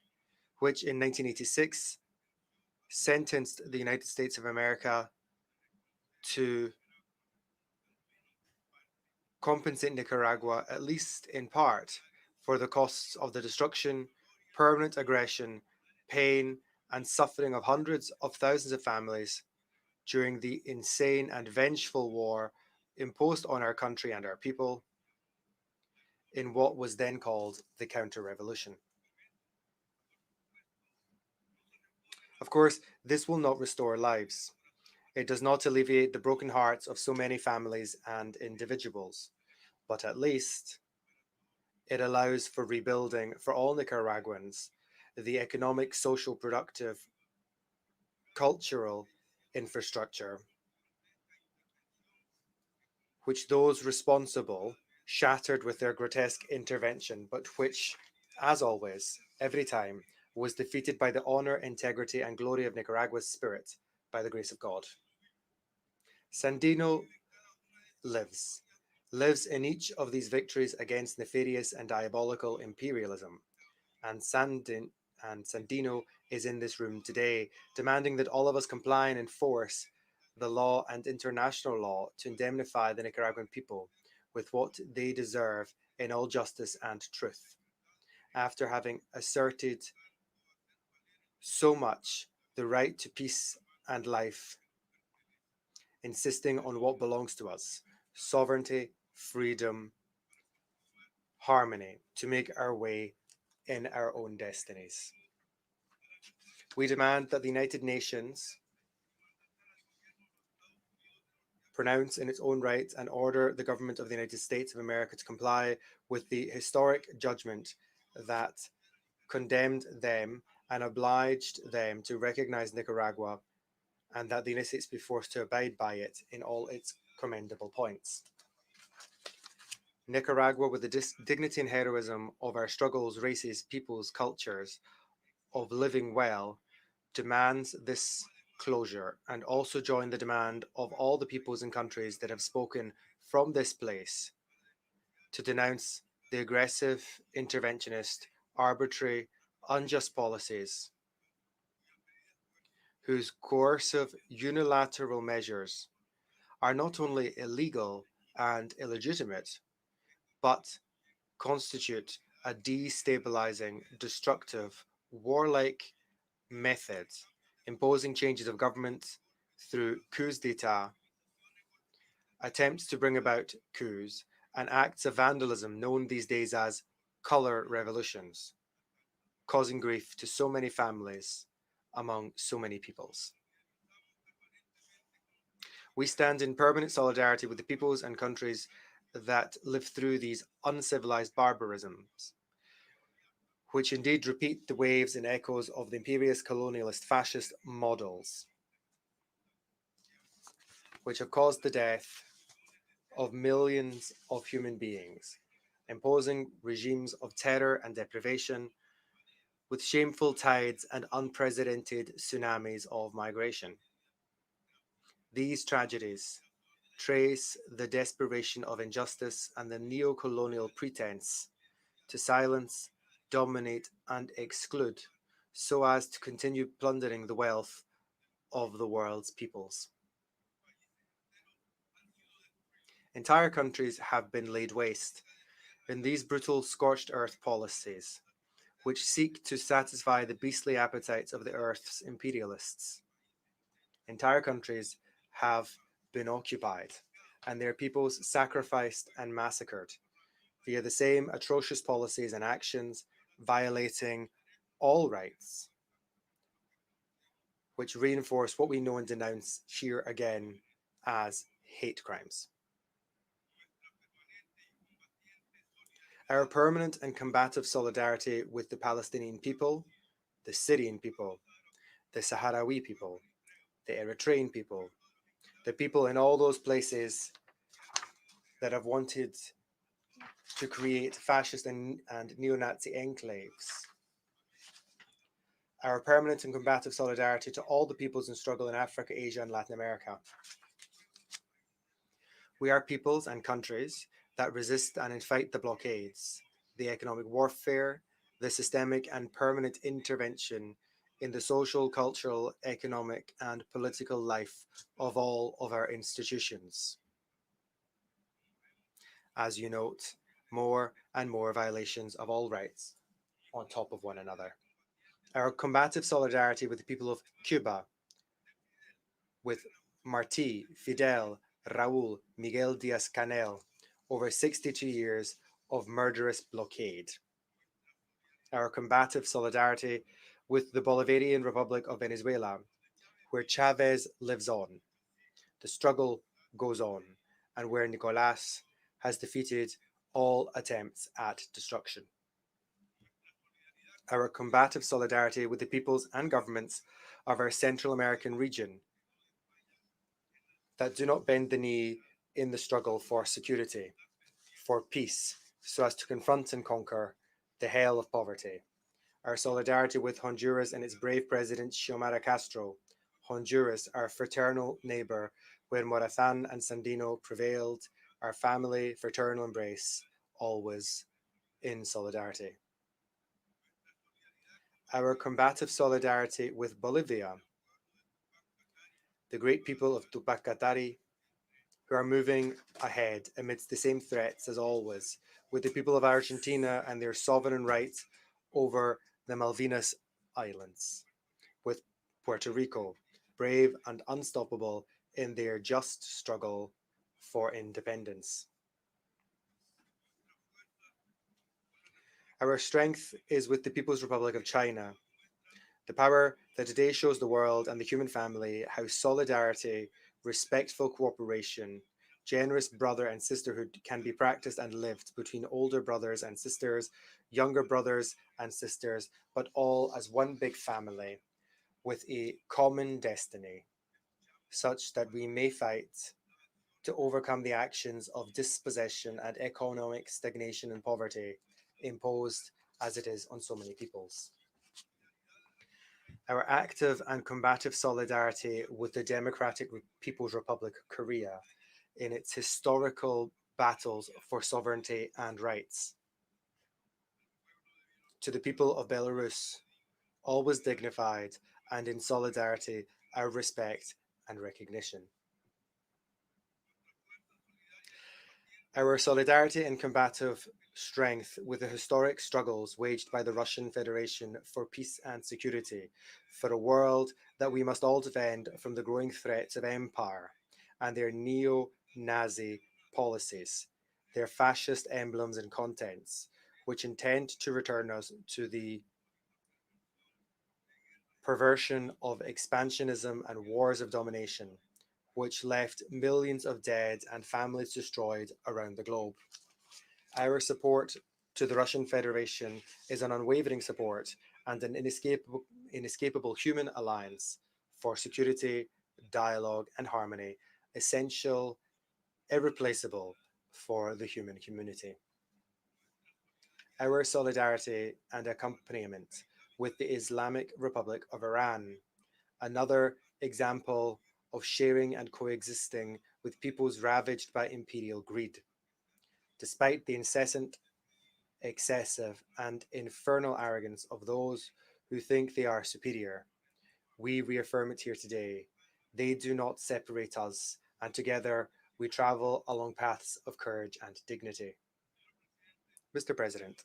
which in 1986 sentenced the United States of America to compensate Nicaragua, at least in part, for the costs of the destruction, permanent aggression, pain, and suffering of hundreds of thousands of families during the insane and vengeful war imposed on our country and our people in what was then called the counter-revolution. Of course, this will not restore lives. It does not alleviate the broken hearts of so many families and individuals, but at least it allows for rebuilding for all Nicaraguans the economic, social, productive, cultural infrastructure which those responsible shattered with their grotesque intervention, but which, as always, every time, was defeated by the honor, integrity, and glory of Nicaragua's spirit, by the grace of God. Sandino lives in each of these victories against nefarious and diabolical imperialism. And Sandino is in this room today, demanding that all of us comply and enforce the law and international law to indemnify the Nicaraguan people with what they deserve in all justice and truth. After having asserted so much the right to peace and life, insisting on what belongs to us, sovereignty, freedom, harmony, to make our way in our own destinies. We demand that the United Nations pronounce in its own right and order the government of the United States of America to comply with the historic judgment that condemned them and obliged them to recognize Nicaragua, and that the United States be forced to abide by it in all its commendable points. Nicaragua, with the dignity and heroism of our struggles, races, peoples, cultures, of living well, demands this closure, and also join the demand of all the peoples and countries that have spoken from this place to denounce the aggressive, interventionist, arbitrary, unjust policies whose coercive unilateral measures are not only illegal and illegitimate, but constitute a destabilizing, destructive, warlike method, imposing changes of government through coups d'etat, attempts to bring about coups, and acts of vandalism known these days as color revolutions, causing grief to so many families among so many peoples. We stand in permanent solidarity with the peoples and countries that live through these uncivilized barbarisms, which indeed repeat the waves and echoes of the imperialist, colonialist, fascist models, which have caused the death of millions of human beings, imposing regimes of terror and deprivation, with shameful tides and unprecedented tsunamis of migration. These tragedies trace the desperation of injustice and the neo-colonial pretense to silence, dominate, and exclude, so as to continue plundering the wealth of the world's peoples. Entire countries have been laid waste in these brutal scorched earth policies, which seek to satisfy the beastly appetites of the earth's imperialists. Entire countries have been occupied, and their peoples sacrificed and massacred via the same atrocious policies and actions, violating all rights, which reinforce what we know and denounce here again as hate crimes. Our permanent and combative solidarity with the Palestinian people, the Syrian people, the Sahrawi people, the Eritrean people, the people in all those places that have wanted to create fascist and neo-Nazi enclaves. Our permanent and combative solidarity to all the peoples in struggle in Africa, Asia, and Latin America. We are peoples and countries that resist and fight the blockades, the economic warfare, the systemic and permanent intervention in the social, cultural, economic, and political life of all of our institutions. As you note, more and more violations of all rights on top of one another. Our combative solidarity with the people of Cuba, with Martí, Fidel, Raúl, Miguel Díaz-Canel, over 62 years of murderous blockade. Our combative solidarity with the Bolivarian Republic of Venezuela, where Chavez lives on, the struggle goes on, and where Nicolás has defeated all attempts at destruction. Our combative solidarity with the peoples and governments of our Central American region that do not bend the knee in the struggle for security, for peace, so as to confront and conquer the hell of poverty. Our solidarity with Honduras and its brave president, Xiomara Castro. Honduras, our fraternal neighbor, where Morazán and Sandino prevailed, our family, fraternal embrace, always in solidarity. Our combative solidarity with Bolivia, the great people of Tupac Katari, who are moving ahead amidst the same threats as always, with the people of Argentina and their sovereign rights over the Malvinas Islands, with Puerto Rico, brave and unstoppable in their just struggle for independence. Our strength is with the People's Republic of China, the power that today shows the world and the human family how solidarity respectful cooperation, generous brother and sisterhood can be practiced and lived between older brothers and sisters, younger brothers and sisters, but all as one big family with a common destiny, such that we may fight to overcome the actions of dispossession and economic stagnation and poverty imposed as it is on so many peoples. Our active and combative solidarity with the Democratic People's Republic of Korea in its historical battles for sovereignty and rights. To the people of Belarus, always dignified and in solidarity, our respect and recognition. Our solidarity and combative strength with the historic struggles waged by the Russian Federation for peace and security, for a world that we must all defend from the growing threats of empire and their neo-Nazi policies, their fascist emblems and contents, which intend to return us to the perversion of expansionism and wars of domination, which left millions of dead and families destroyed around the globe. Our support to the Russian Federation is an unwavering support and an inescapable human alliance for security, dialogue, and harmony, essential, irreplaceable for the human community. Our solidarity and accompaniment with the Islamic Republic of Iran, another example of sharing and coexisting with peoples ravaged by imperial greed. Despite the incessant, excessive, and infernal arrogance of those who think they are superior, we reaffirm it here today. They do not separate us, and together we travel along paths of courage and dignity. Mr. President,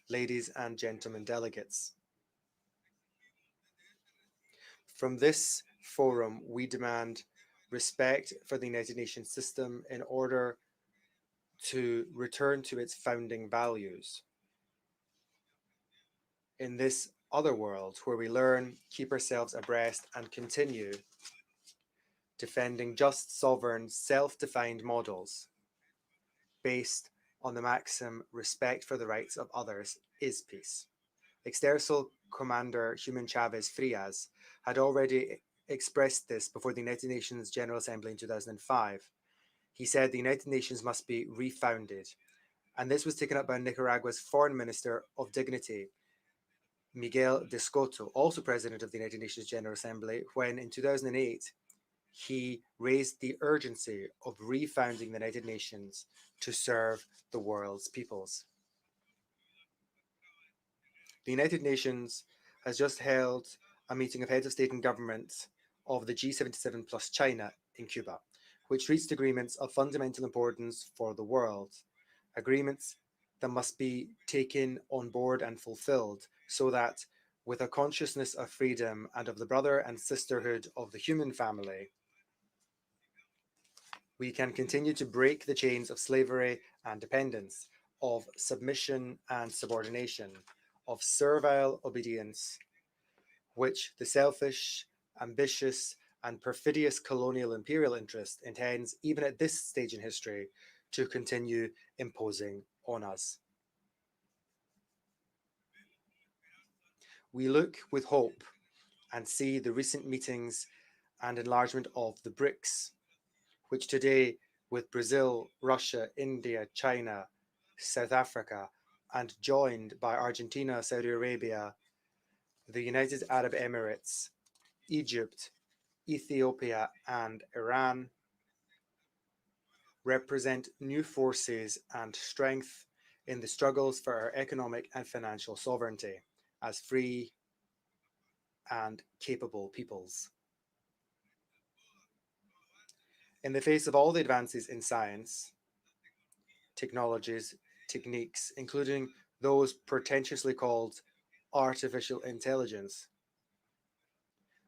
ladies and gentlemen delegates, from this forum, we demand respect for the United Nations system in order to return to its founding values. In this other world where we learn, keep ourselves abreast, and continue defending just, sovereign, self-defined models based on the maxim respect for the rights of others is peace. Ex-Tercel Commander Human Chavez Frias had already expressed this before the United Nations General Assembly in 2005. He said the United Nations must be refounded, and this was taken up by Nicaragua's Foreign Minister of Dignity, Miguel de Soto, also President of the United Nations General Assembly, when in 2008 he raised the urgency of refounding the United Nations to serve the world's peoples. The United Nations has just held a meeting of heads of state and government of the G77 plus China in Cuba, which reached agreements of fundamental importance for the world, agreements that must be taken on board and fulfilled so that, with a consciousness of freedom and of the brother and sisterhood of the human family, we can continue to break the chains of slavery and dependence, of submission and subordination, of servile obedience, which the selfish, ambitious, and perfidious colonial imperial interest intends, even at this stage in history, to continue imposing on us. We look with hope and see the recent meetings and enlargement of the BRICS, which today, with Brazil, Russia, India, China, South Africa, and joined by Argentina, Saudi Arabia, the United Arab Emirates, Egypt, Ethiopia, and Iran, represent new forces and strength in the struggles for our economic and financial sovereignty as free and capable peoples. In the face of all the advances in science, technologies, techniques, including those pretentiously called artificial intelligence,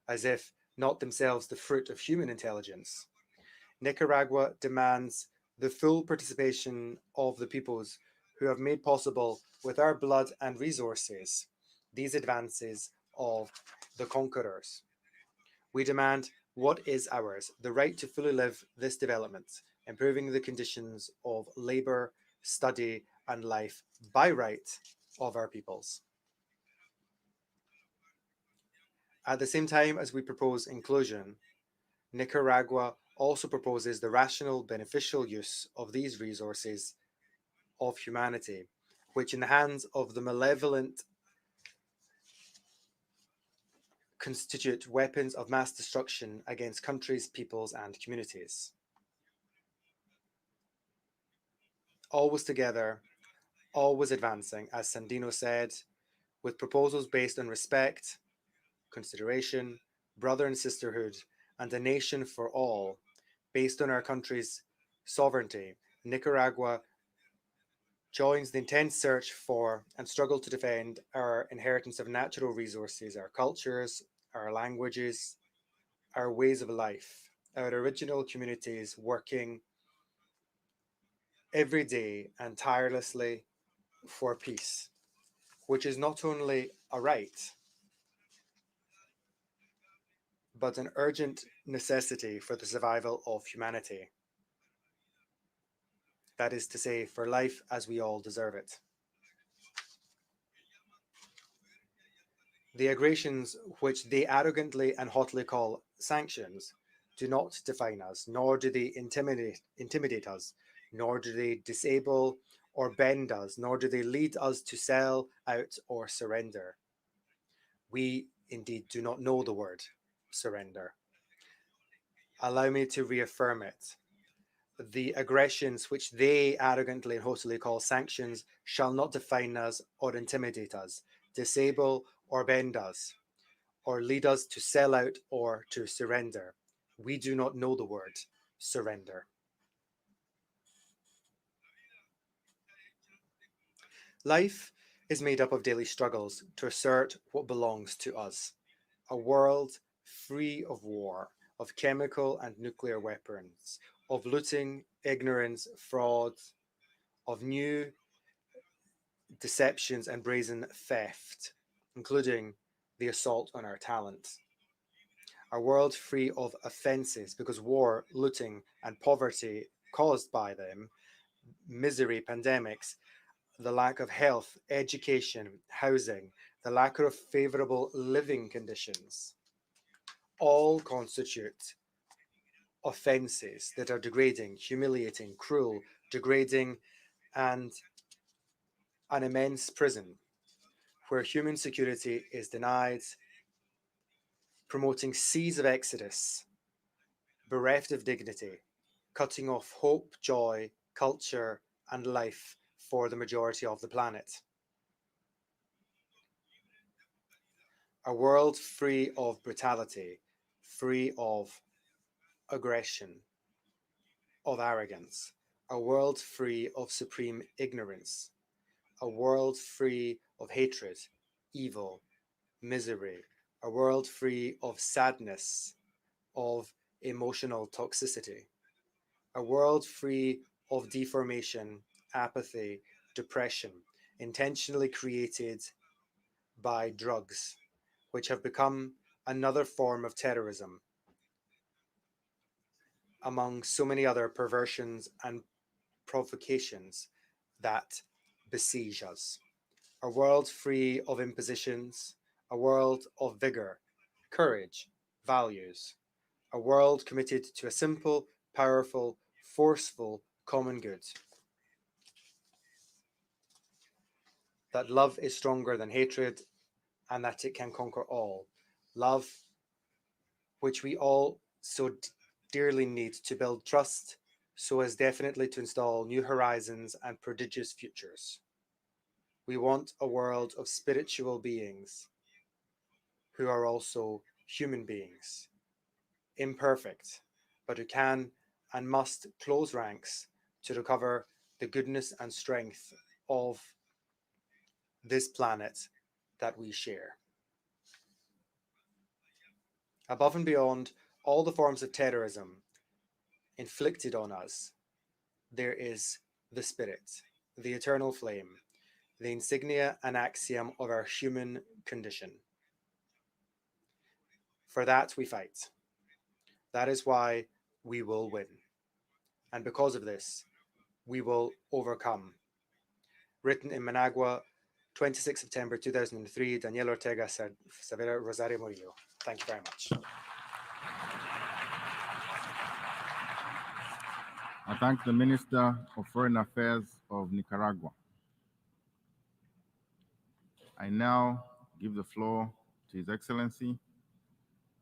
as if not themselves the fruit of human intelligence, Nicaragua demands the full participation of the peoples who have made possible with our blood and resources these advances of the conquerors. We demand What is ours? The right to fully live this development, improving the conditions of labour, study and life by right of our peoples. At the same time as we propose inclusion, Nicaragua also proposes the rational, beneficial use of these resources of humanity, which in the hands of the malevolent constitute weapons of mass destruction against countries, peoples, and communities. Always together, always advancing, as Sandino said, with proposals based on respect, consideration, brother and sisterhood, and a nation for all, based on our country's sovereignty. Nicaragua joins the intense search for and struggle to defend our inheritance of natural resources, our cultures, our languages, our ways of life, our original communities working every day and tirelessly for peace, which is not only a right, but an urgent necessity for the survival of humanity. That is to say, for life as we all deserve it. The aggressions which they arrogantly and hotly call sanctions do not define us, nor do they intimidate us, nor do they disable or bend us, nor do they lead us to sell out or surrender. We indeed do not know the word surrender. Allow me to reaffirm it. The aggressions which they arrogantly and hotly call sanctions shall not define us or intimidate us, disable or bend us, or lead us to sell out or to surrender. We do not know the word surrender. Life is made up of daily struggles to assert what belongs to us. A world free of war, of chemical and nuclear weapons, of looting, ignorance, fraud, of new deceptions and brazen theft, including the assault on our talent. A world free of offences because war, looting and poverty caused by them, misery, pandemics, the lack of health, education, housing, the lack of favourable living conditions, all constitute offences that are degrading, humiliating, cruel, degrading, and an immense prison where human security is denied, promoting seas of exodus, bereft of dignity, cutting off hope, joy, culture, and life for the majority of the planet. A world free of brutality, free of aggression, of arrogance, a world free of supreme ignorance, a world free of hatred, evil, misery, a world free of sadness, of emotional toxicity, a world free of deformation, apathy, depression, intentionally created by drugs, which have become another form of terrorism, among so many other perversions and provocations that besiege us. A world free of impositions, a world of vigour, courage, values, a world committed to a simple, powerful, forceful common good. That love is stronger than hatred and that it can conquer all. Love, which we all so dearly need to build trust so as definitely to install new horizons and prodigious futures. We want a world of spiritual beings who are also human beings, imperfect, but who can and must close ranks to recover the goodness and strength of this planet that we share. Above and beyond all the forms of terrorism inflicted on us, there is the spirit, the eternal flame, the insignia and axiom of our human condition. For that we fight. That is why we will win. And because of this, we will overcome. Written in Managua, 26 September 2003, Daniel Ortega Savera Rosario Murillo. Thank you very much. I thank the Minister of Foreign Affairs of Nicaragua. I now give the floor to His Excellency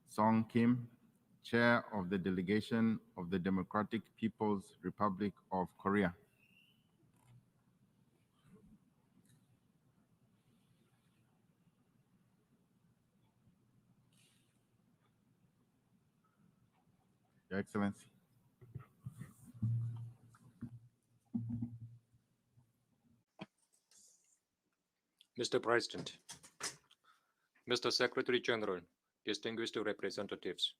Song Kim, Chair of the Delegation of the Democratic People's Republic of Korea. Your Excellency. Mr. President, Mr. Secretary General, distinguished representatives,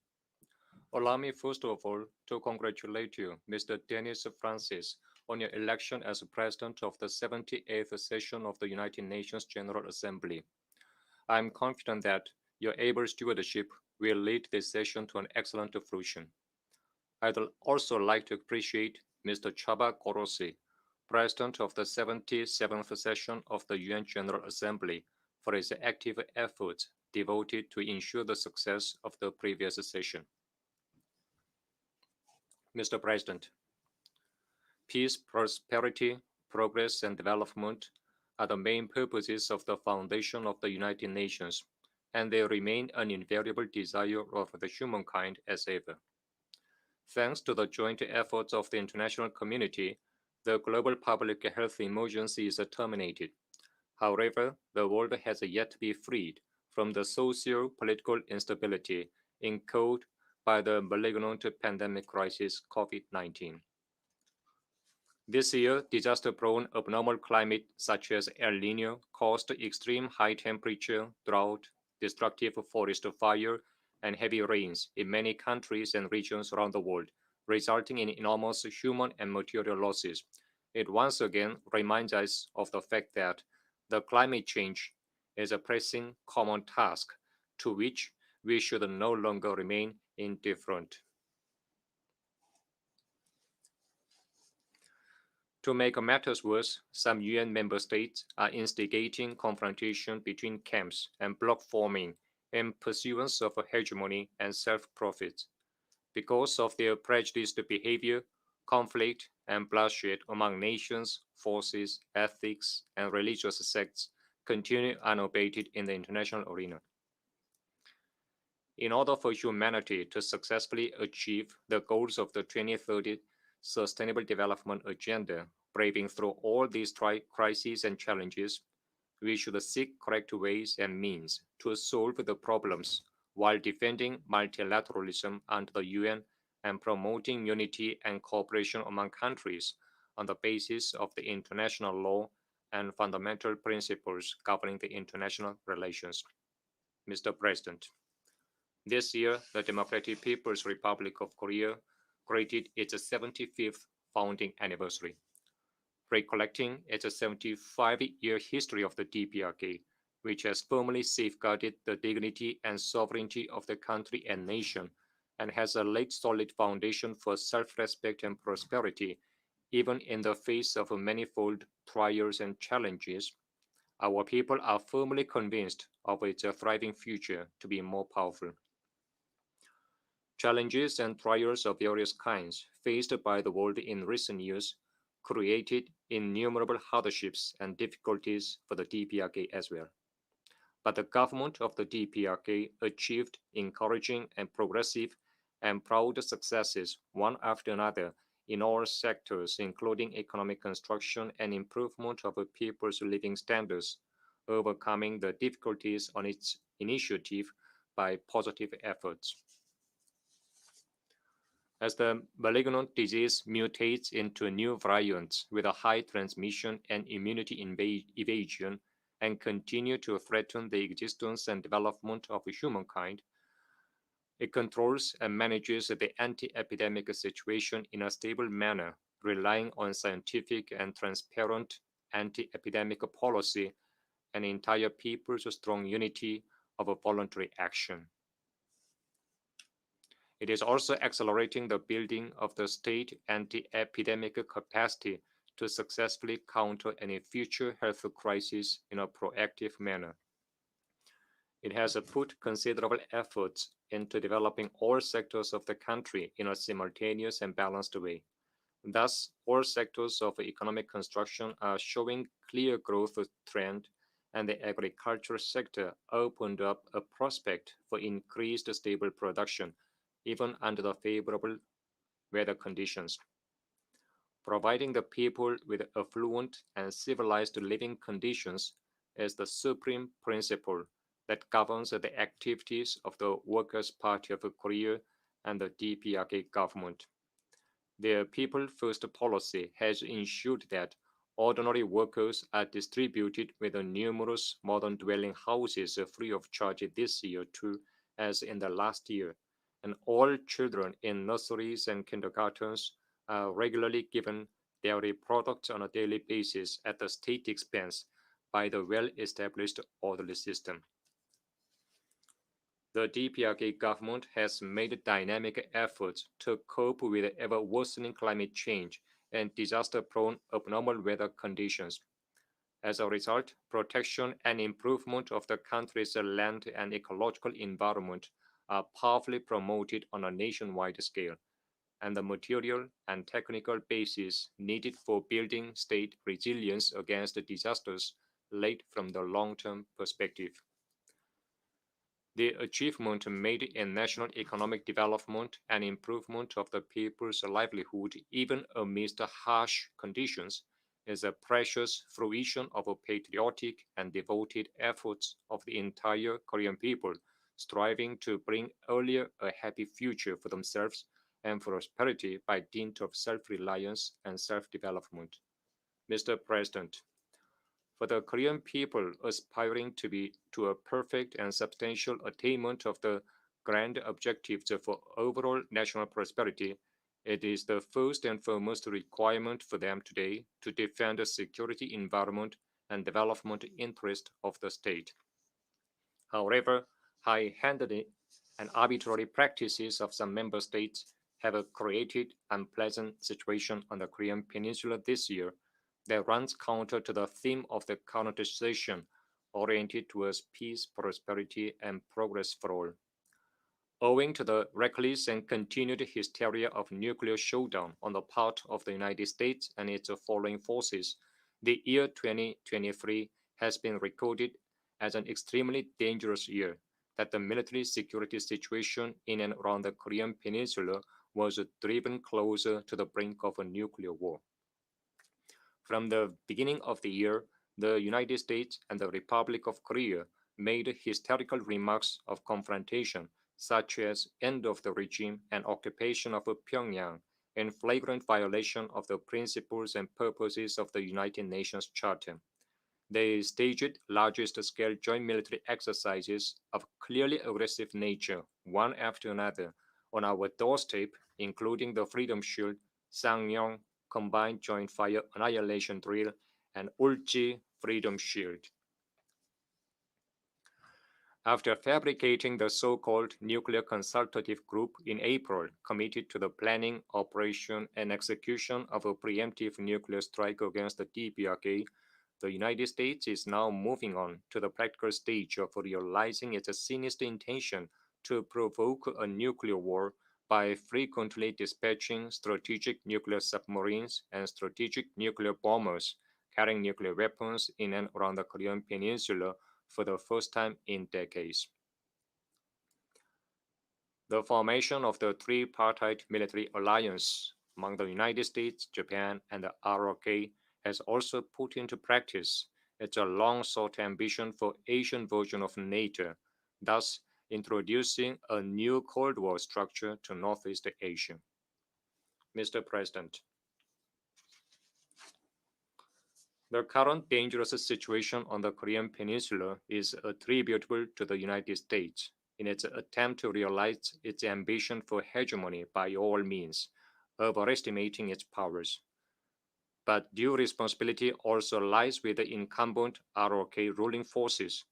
allow me first of all to congratulate you, Mr. Dennis Francis, on your election as President of the 78th session of the United Nations General Assembly. I am confident that your able stewardship will lead this session to an excellent fruition. I'd also like to appreciate Mr. Chaba Korosi, President of the 77th session of the UN General Assembly, for his active efforts devoted to ensure the success of the previous session. Mr. President, peace, prosperity, progress, and development are the main purposes of the foundation of the United Nations, and they remain an invariable desire of the humankind as ever. Thanks to the joint efforts of the international community, the global public health emergency is terminated. However, the world has yet to be freed from the socio-political instability incurred by the malignant pandemic crisis COVID-19. This year, disaster-prone abnormal climate such as El Niño caused extreme high temperature, drought, destructive forest fire, and heavy rains in many countries and regions around the world, resulting in enormous human and material losses. It once again reminds us of the fact that the climate change is a pressing common task to which we should no longer remain indifferent. To make matters worse, some UN member states are instigating confrontation between camps and bloc forming in pursuance of hegemony and self-profit. Because of their prejudiced behavior, conflict and bloodshed among nations, forces, ethics, and religious sects continue unabated in the international arena. In order for humanity to successfully achieve the goals of the 2030 Sustainable Development Agenda, braving through all these crises and challenges, we should seek correct ways and means to solve the problems while defending multilateralism under the UN and promoting unity and cooperation among countries on the basis of the international law and fundamental principles governing the international relations. Mr. President, this year, the Democratic People's Republic of Korea created its 75th founding anniversary. Recollecting its 75-year history of the DPRK, which has firmly safeguarded the dignity and sovereignty of the country and nation, and has laid solid foundation for self-respect and prosperity, even in the face of manifold trials and challenges, our people are firmly convinced of its thriving future to be more powerful. Challenges and trials of various kinds faced by the world in recent years created innumerable hardships and difficulties for the DPRK as well. But the government of the DPRK achieved encouraging and progressive and proud successes one after another in all sectors, including economic construction and improvement of people's living standards, overcoming the difficulties on its initiative by positive efforts. As the malignant disease mutates into new variants with a high transmission and immunity evasion and continue to threaten the existence and development of humankind, it controls and manages the anti-epidemic situation in a stable manner, relying on scientific and transparent anti-epidemic policy and entire people's strong unity of voluntary action. It is also accelerating the building of the state anti-epidemic capacity to successfully counter any future health crisis in a proactive manner. It has put considerable efforts into developing all sectors of the country in a simultaneous and balanced way. Thus, all sectors of economic construction are showing clear growth trend, and the agricultural sector opened up a prospect for increased stable production, even under the favorable weather conditions. Providing the people with affluent and civilized living conditions is the supreme principle that governs the activities of the Workers' Party of Korea and the DPRK government. Their people first policy has ensured that ordinary workers are distributed with numerous modern dwelling houses free of charge this year too, as in the last year, and all children in nurseries and kindergartens are regularly given dairy products on a daily basis at the state expense by the well-established orderly system. The DPRK government has made dynamic efforts to cope with ever-worsening climate change and disaster-prone abnormal weather conditions. As a result, protection and improvement of the country's land and ecological environment are powerfully promoted on a nationwide scale, and the material and technical basis needed for building state resilience against disasters laid from the long-term perspective. The achievement made in national economic development and improvement of the people's livelihood, even amidst harsh conditions, is a precious fruition of a patriotic and devoted efforts of the entire Korean people, striving to bring earlier a happy future for themselves and prosperity by dint of self-reliance and self-development. Mr. President, for the Korean people aspiring to a perfect and substantial attainment of the grand objectives for overall national prosperity, it is the first and foremost requirement for them today to defend the security environment and development interest of the state. However, high-handed and arbitrary practices of some member states have created unpleasant situation on the Korean Peninsula this year that runs counter to the theme of the current session, oriented towards peace, prosperity, and progress for all. Owing to the reckless and continued hysteria of nuclear showdown on the part of the United States and its foreign forces, the year 2023 has been recorded as an extremely dangerous year, that the military security situation in and around the Korean Peninsula was driven closer to the brink of a nuclear war. From the beginning of the year, the United States and the Republic of Korea made hysterical remarks of confrontation, such as end of the regime and occupation of Pyongyang, in flagrant violation of the principles and purposes of the United Nations Charter. They staged largest-scale joint military exercises of clearly aggressive nature, one after another, on our doorstep, including the Freedom Shield, Sangnyong Combined Joint Fire Annihilation Drill, and Ulchi Freedom Shield. After fabricating the so-called Nuclear Consultative Group in April, committed to the planning, operation, and execution of a preemptive nuclear strike against the DPRK, the United States is now moving on to the practical stage of realizing its sinister intention to provoke a nuclear war by frequently dispatching strategic nuclear submarines and strategic nuclear bombers carrying nuclear weapons in and around the Korean Peninsula for the first time in decades. The formation of the tripartite military alliance among the United States, Japan, and the ROK has also put into practice its long-sought ambition for Asian version of NATO, thus introducing a new Cold War structure to Northeast Asia. Mr. President, the current dangerous situation on the Korean Peninsula is attributable to the United States in its attempt to realize its ambition for hegemony by all means, overestimating its powers. But due responsibility also lies with the incumbent ROK ruling forces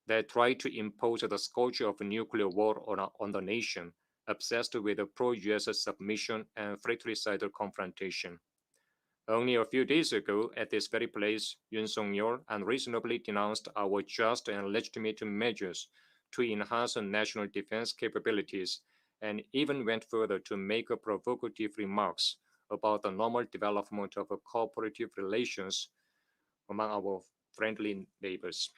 that try to impose the scourge of nuclear war on the nation obsessed with pro-US submission and fratricidal confrontation. Only a few days ago, at this very place, Yoon Song-yeol unreasonably denounced our just and legitimate measures to enhance national defense capabilities, and even went further to make provocative remarks about the normal development of cooperative relations among our friendly neighbors.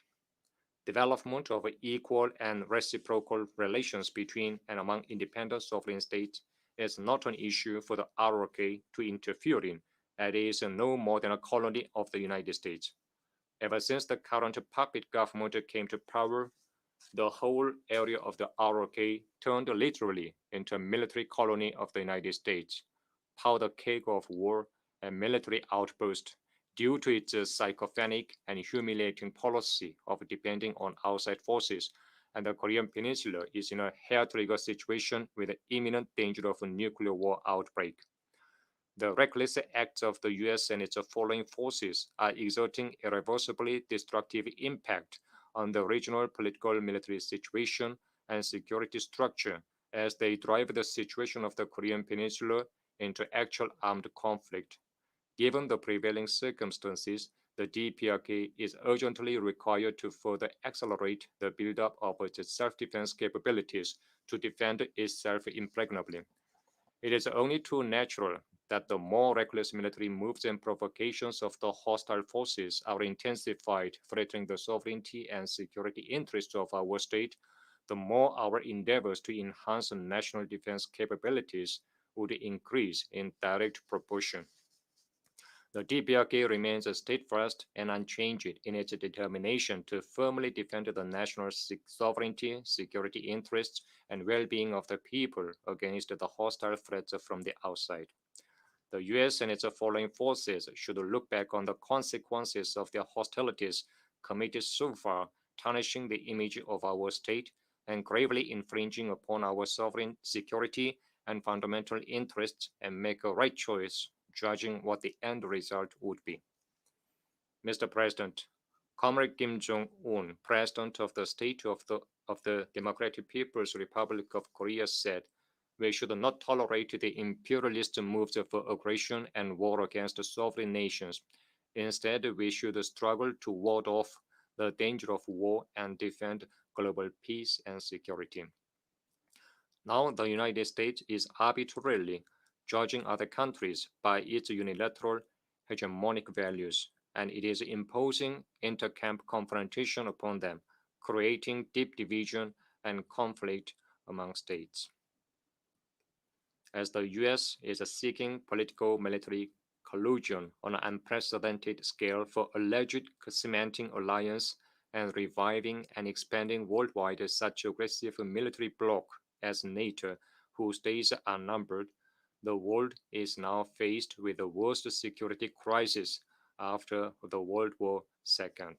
Development of equal and reciprocal relations between and among independent sovereign states is not an issue for the ROK to interfere in, as it is no more than a colony of the United States. Ever since the current puppet government came to power, the whole area of the ROK turned literally into a military colony of the United States, powder keg of war and military outburst due to its psychophonic and humiliating policy of depending on outside forces, and the Korean Peninsula is in a hair-trigger situation with the imminent danger of a nuclear war outbreak. The reckless acts of the US and its foreign forces are exerting irreversibly destructive impact on the regional political military situation and security structure as they drive the situation of the Korean Peninsula into actual armed conflict. Given the prevailing circumstances, the DPRK is urgently required to further accelerate the buildup of its self-defense capabilities to defend itself impregnably. It is only too natural that the more reckless military moves and provocations of the hostile forces are intensified, threatening the sovereignty and security interests of our state, the more our endeavors to enhance national defense capabilities would increase in direct proportion. The DPRK remains steadfast and unchanged in its determination to firmly defend the national sovereignty, security interests, and well-being of the people against the hostile threats from the outside. The US and its foreign forces should look back on the consequences of their hostilities committed so far, tarnishing the image of our state and gravely infringing upon our sovereign security and fundamental interests, and make a right choice, judging what the end result would be. Mr. President, Comrade Kim Jong-un, President of the State of the Democratic People's Republic of Korea, said, "We should not tolerate the imperialist moves of aggression and war against sovereign nations. Instead, we should struggle to ward off the danger of war and defend global peace and security." Now, the United States is arbitrarily judging other countries by its unilateral hegemonic values, and it is imposing inter-camp confrontation upon them, creating deep division and conflict among states. As the US is seeking political military collusion on an unprecedented scale for alleged cementing alliance and reviving and expanding worldwide such aggressive military bloc as NATO, whose days are numbered, the world is now faced with the worst security crisis after the World War II.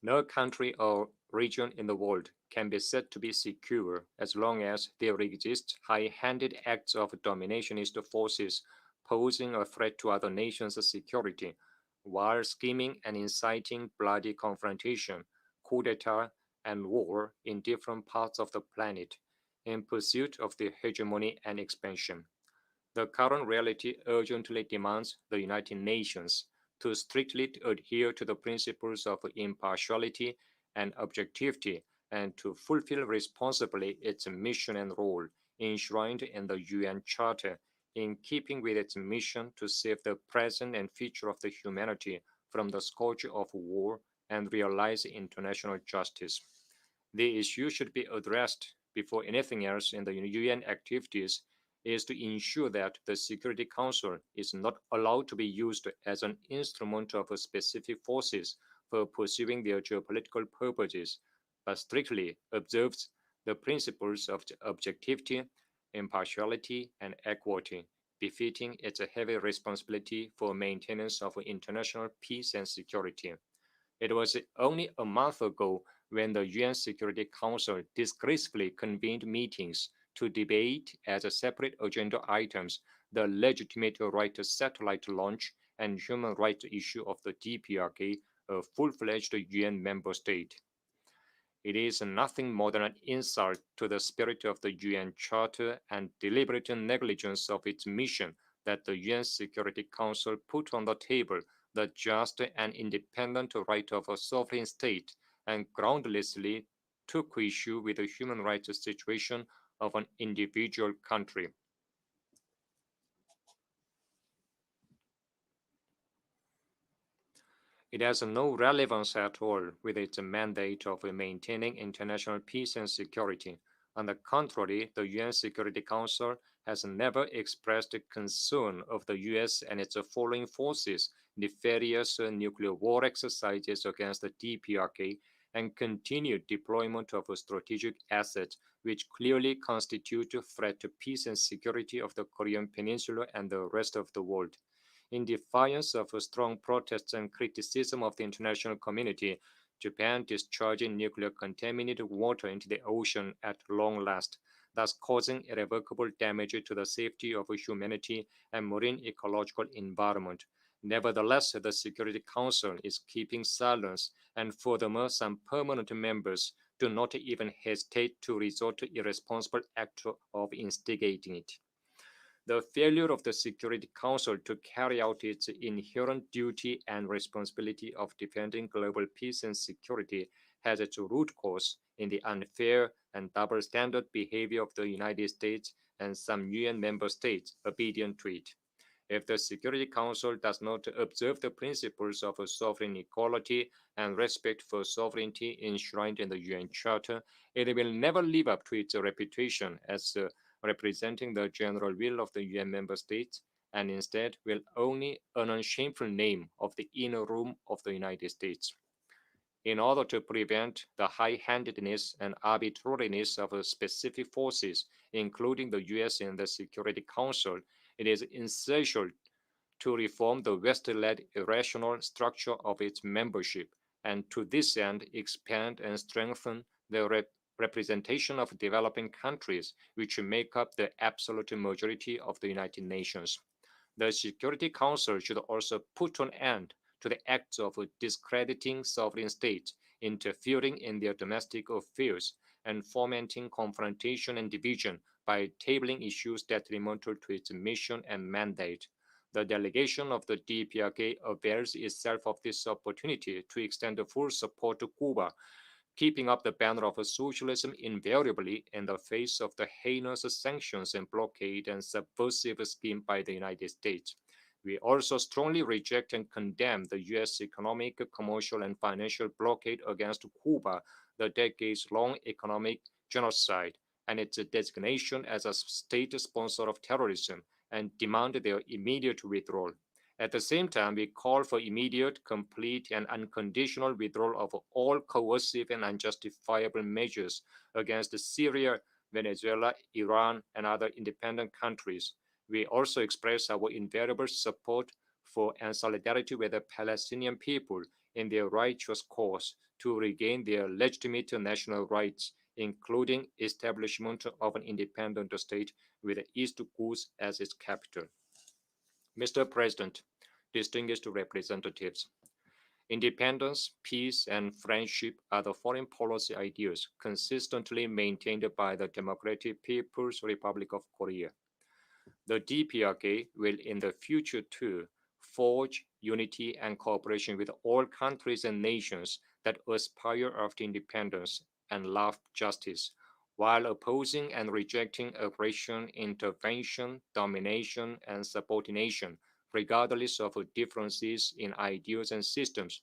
No country or region in the world can be said to be secure as long as there exist high-handed acts of dominationist forces posing a threat to other nations' security, while scheming and inciting bloody confrontation, coup d'etat, and war in different parts of the planet in pursuit of their hegemony and expansion. The current reality urgently demands the United Nations to strictly adhere to the principles of impartiality and objectivity, and to fulfill responsibly its mission and role enshrined in the UN Charter, in keeping with its mission to save the present and future of the humanity from the scourge of war and realize international justice. The issue should be addressed before anything else in the UN activities is to ensure that the Security Council is not allowed to be used as an instrument of specific forces for pursuing their geopolitical purposes, but strictly observes the principles of objectivity, impartiality, and equity, befitting its heavy responsibility for maintenance of international peace and security. It was only a month ago when the UN Security Council disgracefully convened meetings to debate as separate agenda items the legitimate right to satellite launch and human rights issue of the DPRK, a full-fledged UN member state. It is nothing more than an insult to the spirit of the UN Charter and deliberate negligence of its mission that the UN Security Council put on the table the just and independent right of a sovereign state and groundlessly took issue with the human rights situation of an individual country. It has no relevance at all with its mandate of maintaining international peace and security. On the contrary, the UN Security Council has never expressed concern of the US and its foreign forces' nefarious nuclear war exercises against the DPRK and continued deployment of strategic assets which clearly constitute a threat to peace and security of the Korean Peninsula and the rest of the world. In defiance of strong protests and criticism of the international community, Japan discharging nuclear contaminated water into the ocean at long last, thus causing irrevocable damage to the safety of humanity and marine ecological environment. Nevertheless, the Security Council is keeping silence, and furthermore, some permanent members do not even hesitate to resort to irresponsible acts of instigating it. The failure of the Security Council to carry out its inherent duty and responsibility of defending global peace and security has its root cause in the unfair and double standard behavior of the United States and some UN member states obedient to it. If the Security Council does not observe the principles of sovereign equality and respect for sovereignty enshrined in the UN Charter, it will never live up to its reputation as representing the general will of the UN member states, and instead will only earn a shameful name of the inner room of the United States. In order to prevent the high-handedness and arbitrariness of specific forces, including the US in the Security Council, it is essential to reform the West-led irrational structure of its membership, and to this end expand and strengthen the representation of developing countries, which make up the absolute majority of the United Nations. The Security Council should also put an end to the acts of discrediting sovereign states, interfering in their domestic affairs, and fomenting confrontation and division by tabling issues detrimental to its mission and mandate. The delegation of the DPRK avails itself of this opportunity to extend full support to Cuba, keeping up the banner of socialism invariably in the face of the heinous sanctions and blockade and subversive scheme by the United States. We also strongly reject and condemn the U.S. economic, commercial, and financial blockade against Cuba, the decades-long economic genocide, and its designation as a state sponsor of terrorism, and demand their immediate withdrawal. At the same time, we call for immediate, complete, and unconditional withdrawal of all coercive and unjustifiable measures against Syria, Venezuela, Iran, and other independent countries. We also express our invariable support for and solidarity with the Palestinian people in their righteous cause to regain their legitimate national rights, including establishment of an independent state with the East Coast as its capital. Mr. President, distinguished representatives, independence, peace, and friendship are the foreign policy ideals consistently maintained by the Democratic People's Republic of Korea. The DPRK will in the future too forge unity and cooperation with all countries and nations that aspire after independence and love justice, while opposing and rejecting aggression, intervention, domination, and subordination, regardless of differences in ideals and systems.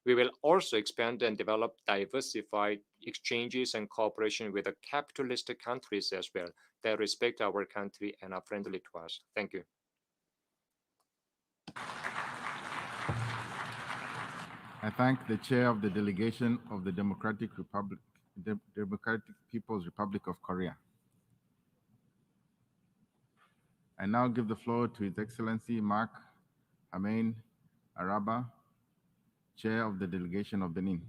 We will also expand and develop diversified exchanges and cooperation with the capitalist countries as well that respect our country and are friendly to us. Thank you. I thank the chair of the delegation of the Democratic People's Republic of Korea. I now give the floor to His Excellency Mark Hamain Araba, chair of the delegation of Benin.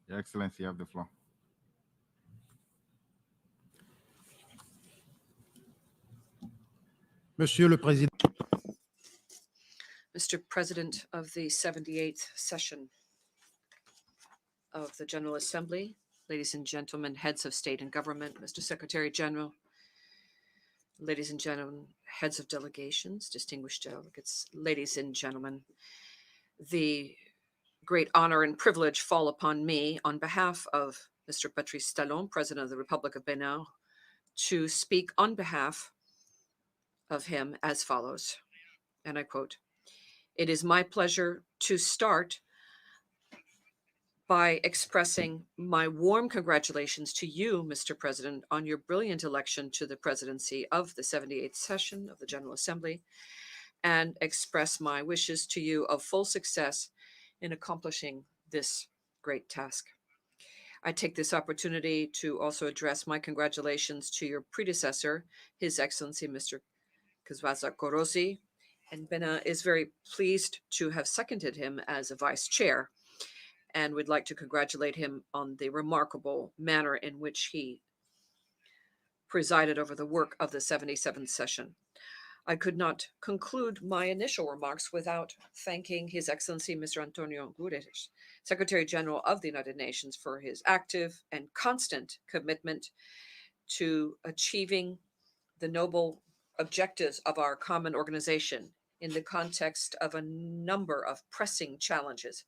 Your Excellency, you have the floor. Monsieur le Président. Mr. President of the 78th session of the General Assembly, ladies and gentlemen, heads of state and government, Mr. Secretary General, ladies and gentlemen, heads of delegations, distinguished delegates, ladies and gentlemen, the great honor and privilege fall upon me on behalf of Mr. Patrice Talon, President of the Republic of Benin, to speak on behalf of him as follows, and I quote, "It is my pleasure to start by expressing my warm congratulations to you, Mr. President, on your brilliant election to the presidency of the 78th session of the General Assembly, and express my wishes to you of full success in accomplishing this great task. I take this opportunity to also address my congratulations to your predecessor, His Excellency Mr. Kazwaza Korosi, and Benin is very pleased to have seconded him as a vice chair, and would like to congratulate him on the remarkable manner in which he presided over the work of the 77th session. I could not conclude my initial remarks without thanking His Excellency Mr. Antonio Guterres, Secretary General of the United Nations, for his active and constant commitment to achieving the noble objectives of our common organization in the context of a number of pressing challenges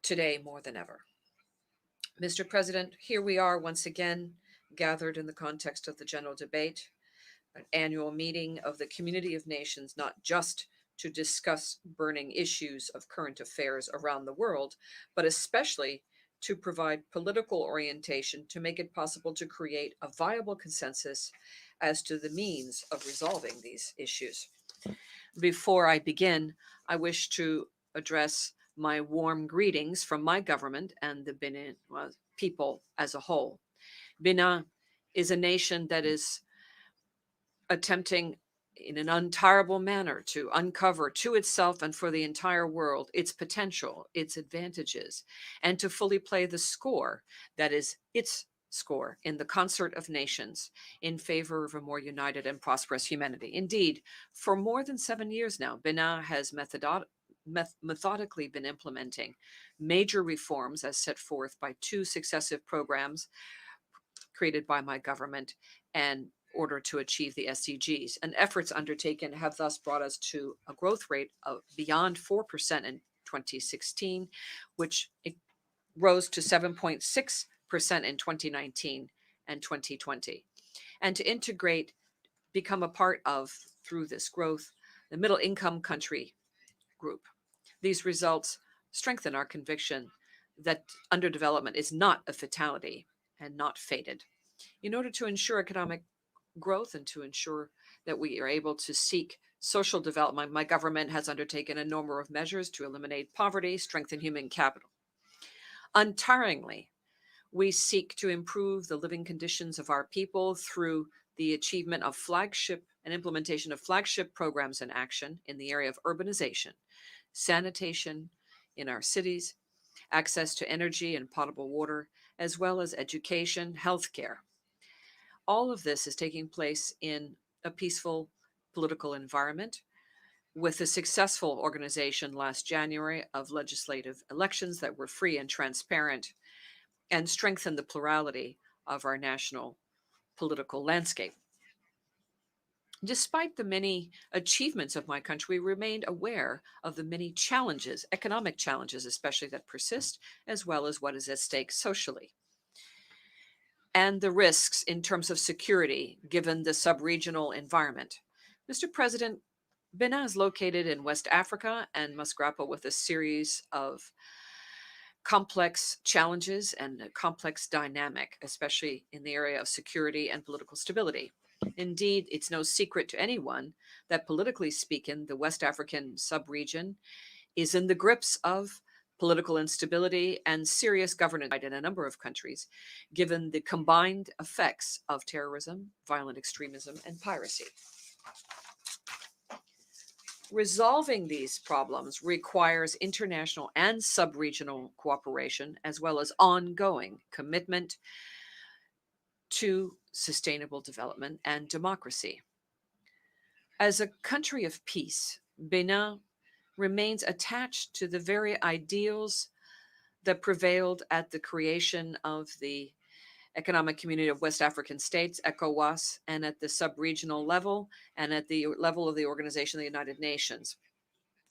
today more than ever. Mr. President, here we are once again gathered in the context of the general debate, an annual meeting of the Community of Nations, not just to discuss burning issues of current affairs around the world, but especially to provide political orientation to make it possible to create a viable consensus as to the means of resolving these issues. Before I begin, I wish to address my warm greetings from my government and the Benin people as a whole. Benin is a nation that is attempting in an untirable manner to uncover to itself and for the entire world its potential, its advantages, and to fully play the score that is its score in the concert of nations in favor of a more united and prosperous humanity. Indeed, for more than 7 years now, Benin has methodically been implementing major reforms as set forth by 2 successive programs created by my government and order to achieve the SDGs. And efforts undertaken have thus brought us to a growth rate of beyond 4% in 2016, which it rose to 7.6% in 2019 and 2020. And to integrate, become a part of, through this growth, the middle income country group. These results strengthen our conviction that underdevelopment is not a fatality and not fated. In order to ensure economic growth and to ensure that we are able to seek social development, my government has undertaken a number of measures to eliminate poverty, strengthen human capital. Untiringly, we seek to improve the living conditions of our people through the achievement of flagship and implementation of flagship programs in action in the area of urbanization, sanitation in our cities, access to energy and potable water, as well as education, healthcare. All of this is taking place in a peaceful political environment with the successful organization last January of legislative elections that were free and transparent and strengthened the plurality of our national political landscape. Despite the many achievements of my country, we remained aware of the many challenges, economic challenges especially, that persist, as well as what is at stake socially, and the risks in terms of security given the sub-regional environment. Mr. President, Benin is located in West Africa and must grapple with a series of complex challenges and a complex dynamic, especially in the area of security and political stability. Indeed, it's no secret to anyone that politically speaking, the West African sub-region is in the grips of political instability and serious governance in a number of countries, given the combined effects of terrorism, violent extremism, and piracy. Resolving these problems requires international and sub-regional cooperation, as well as ongoing commitment to sustainable development and democracy. As a country of peace, Benin remains attached to the very ideals that prevailed at the creation of the Economic Community of West African States, ECOWAS, and at the sub-regional level, and at the level of the Organization of the United Nations,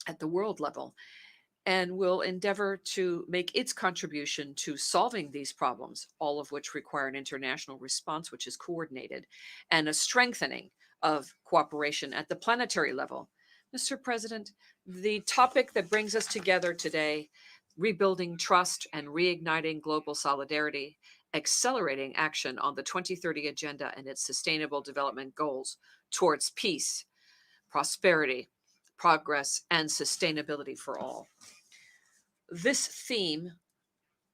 at the world level, and will endeavor to make its contribution to solving these problems, all of which require an international response which is coordinated, and a strengthening of cooperation at the planetary level. Mr. President, the topic that brings us together today, rebuilding trust and reigniting global solidarity, accelerating action on the 2030 Agenda and its sustainable development goals towards peace, prosperity, progress, and sustainability for all. This theme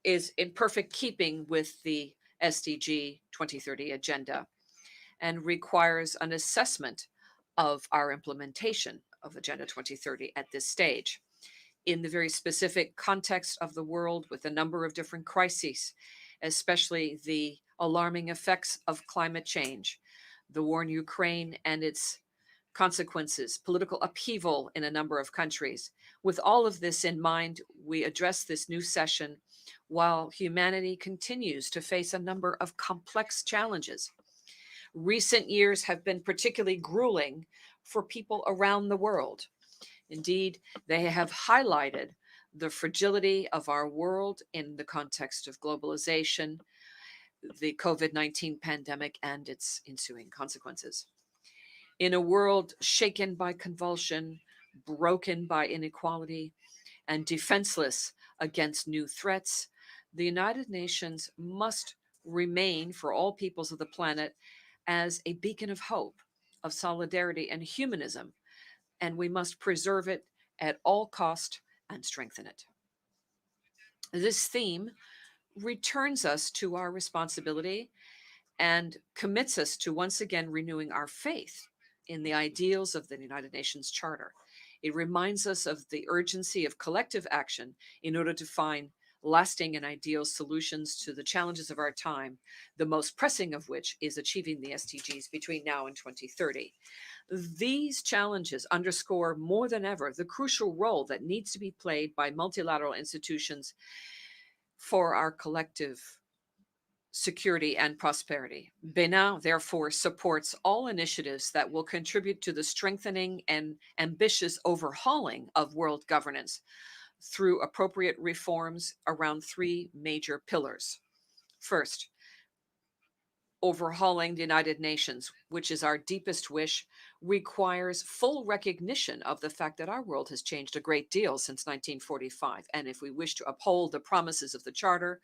is in perfect keeping with the SDG 2030 Agenda and requires an assessment of our implementation of Agenda 2030 at this stage. In the very specific context of the world with a number of different crises, especially the alarming effects of climate change, the war in Ukraine and its consequences, political upheaval in a number of countries. With all of this in mind, we address this new session while humanity continues to face a number of complex challenges. Recent years have been particularly grueling for people around the world. Indeed, they have highlighted the fragility of our world in the context of globalization, the COVID-19 pandemic, and its ensuing consequences. In a world shaken by convulsion, broken by inequality, and defenseless against new threats, the United Nations must remain, for all peoples of the planet, as a beacon of hope, of solidarity and humanism, and we must preserve it at all cost and strengthen it. This theme returns us to our responsibility and commits us to once again renewing our faith in the ideals of the United Nations Charter. It reminds us of the urgency of collective action in order to find lasting and ideal solutions to the challenges of our time, the most pressing of which is achieving the SDGs between now and 2030. These challenges underscore more than ever the crucial role that needs to be played by multilateral institutions for our collective security and prosperity. Benin, therefore, supports all initiatives that will contribute to the strengthening and ambitious overhauling of world governance through appropriate reforms around three major pillars. First, overhauling the United Nations, which is our deepest wish, requires full recognition of the fact that our world has changed a great deal since 1945. And if we wish to uphold the promises of the Charter,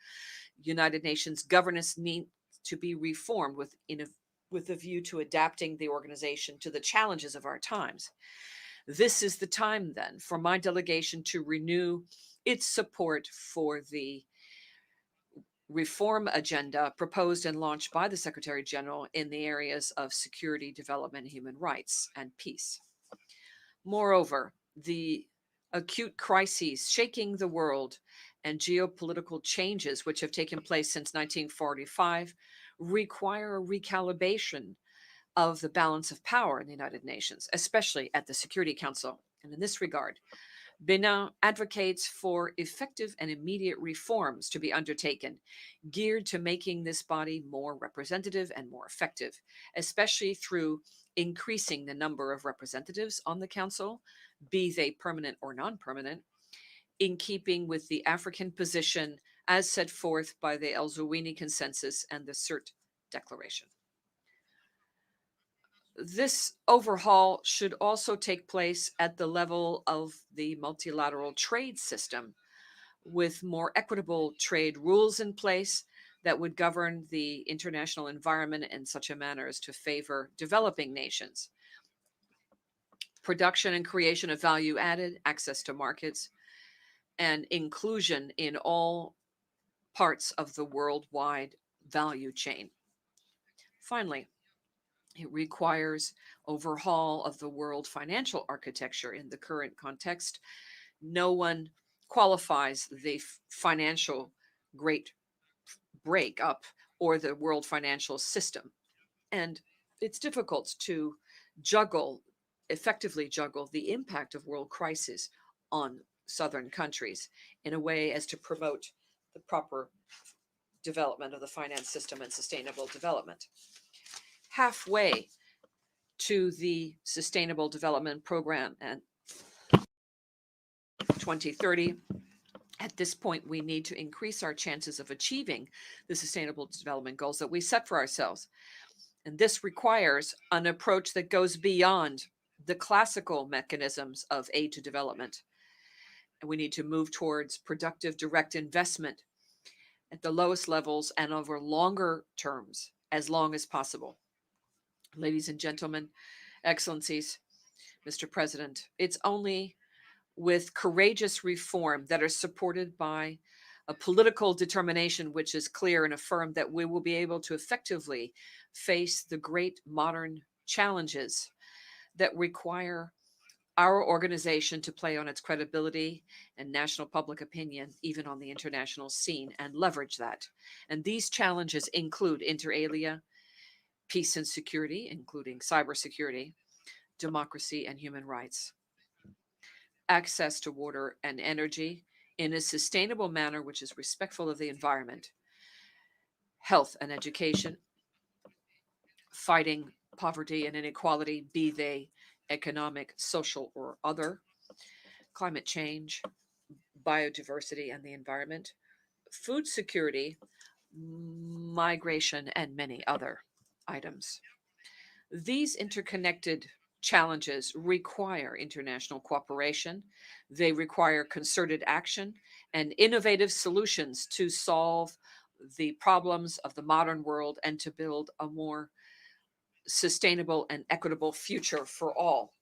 United Nations governance needs to be reformed with a view to adapting the organization to the challenges of our times. This is the time then for my delegation to renew its support for the reform agenda proposed and launched by the Secretary General in the areas of security, development, human rights, and peace. Moreover, the acute crises shaking the world and geopolitical changes which have taken place since 1945 require a recalibration of the balance of power in the United Nations, especially at the Security Council. And in this regard, Benin advocates for effective and immediate reforms to be undertaken, geared to making this body more representative and more effective, especially through increasing the number of representatives on the council, be they permanent or non-permanent, in keeping with the African position as set forth by the El Zawini Consensus and the CERT Declaration. This overhaul should also take place at the level of the multilateral trade system, with more equitable trade rules in place that would govern the international environment in such a manner as to favor developing nations. Production and creation of value added, access to markets, and inclusion in all parts of the worldwide value chain. Finally, it requires overhaul of the world financial architecture in the current context. No one qualifies the financial great breakup or the world financial system. And it's difficult to juggle effectively juggle the impact of world crisis on southern countries in a way as to promote the proper development of the finance system and sustainable development. Halfway to the Sustainable Development Program and 2030, at this point, we need to increase our chances of achieving the Sustainable Development Goals that we set for ourselves. And this requires an approach that goes beyond the classical mechanisms of aid to development. And we need to move towards productive direct investment at the lowest levels and over longer terms, as long as possible. Ladies and gentlemen, excellencies, Mr. President, it's only with courageous reform that are supported by a political determination which is clear and affirmed that we will be able to effectively face the great modern challenges that require our organization to play on its credibility and national public opinion, even on the international scene, and leverage that. And these challenges include, inter alia, peace and security, including cybersecurity, democracy and human rights, access to water and energy in a sustainable manner which is respectful of the environment, health and education, fighting poverty and inequality, be they economic, social, or other, climate change, biodiversity and the environment, food security, migration, and many other items. These interconnected challenges require international cooperation. They require concerted action and innovative solutions to solve the problems of the modern world and to build a more sustainable and equitable future for all.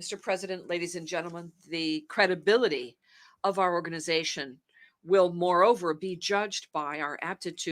Mr. President, ladies and gentlemen, the credibility of our organization will moreover be judged by our aptitude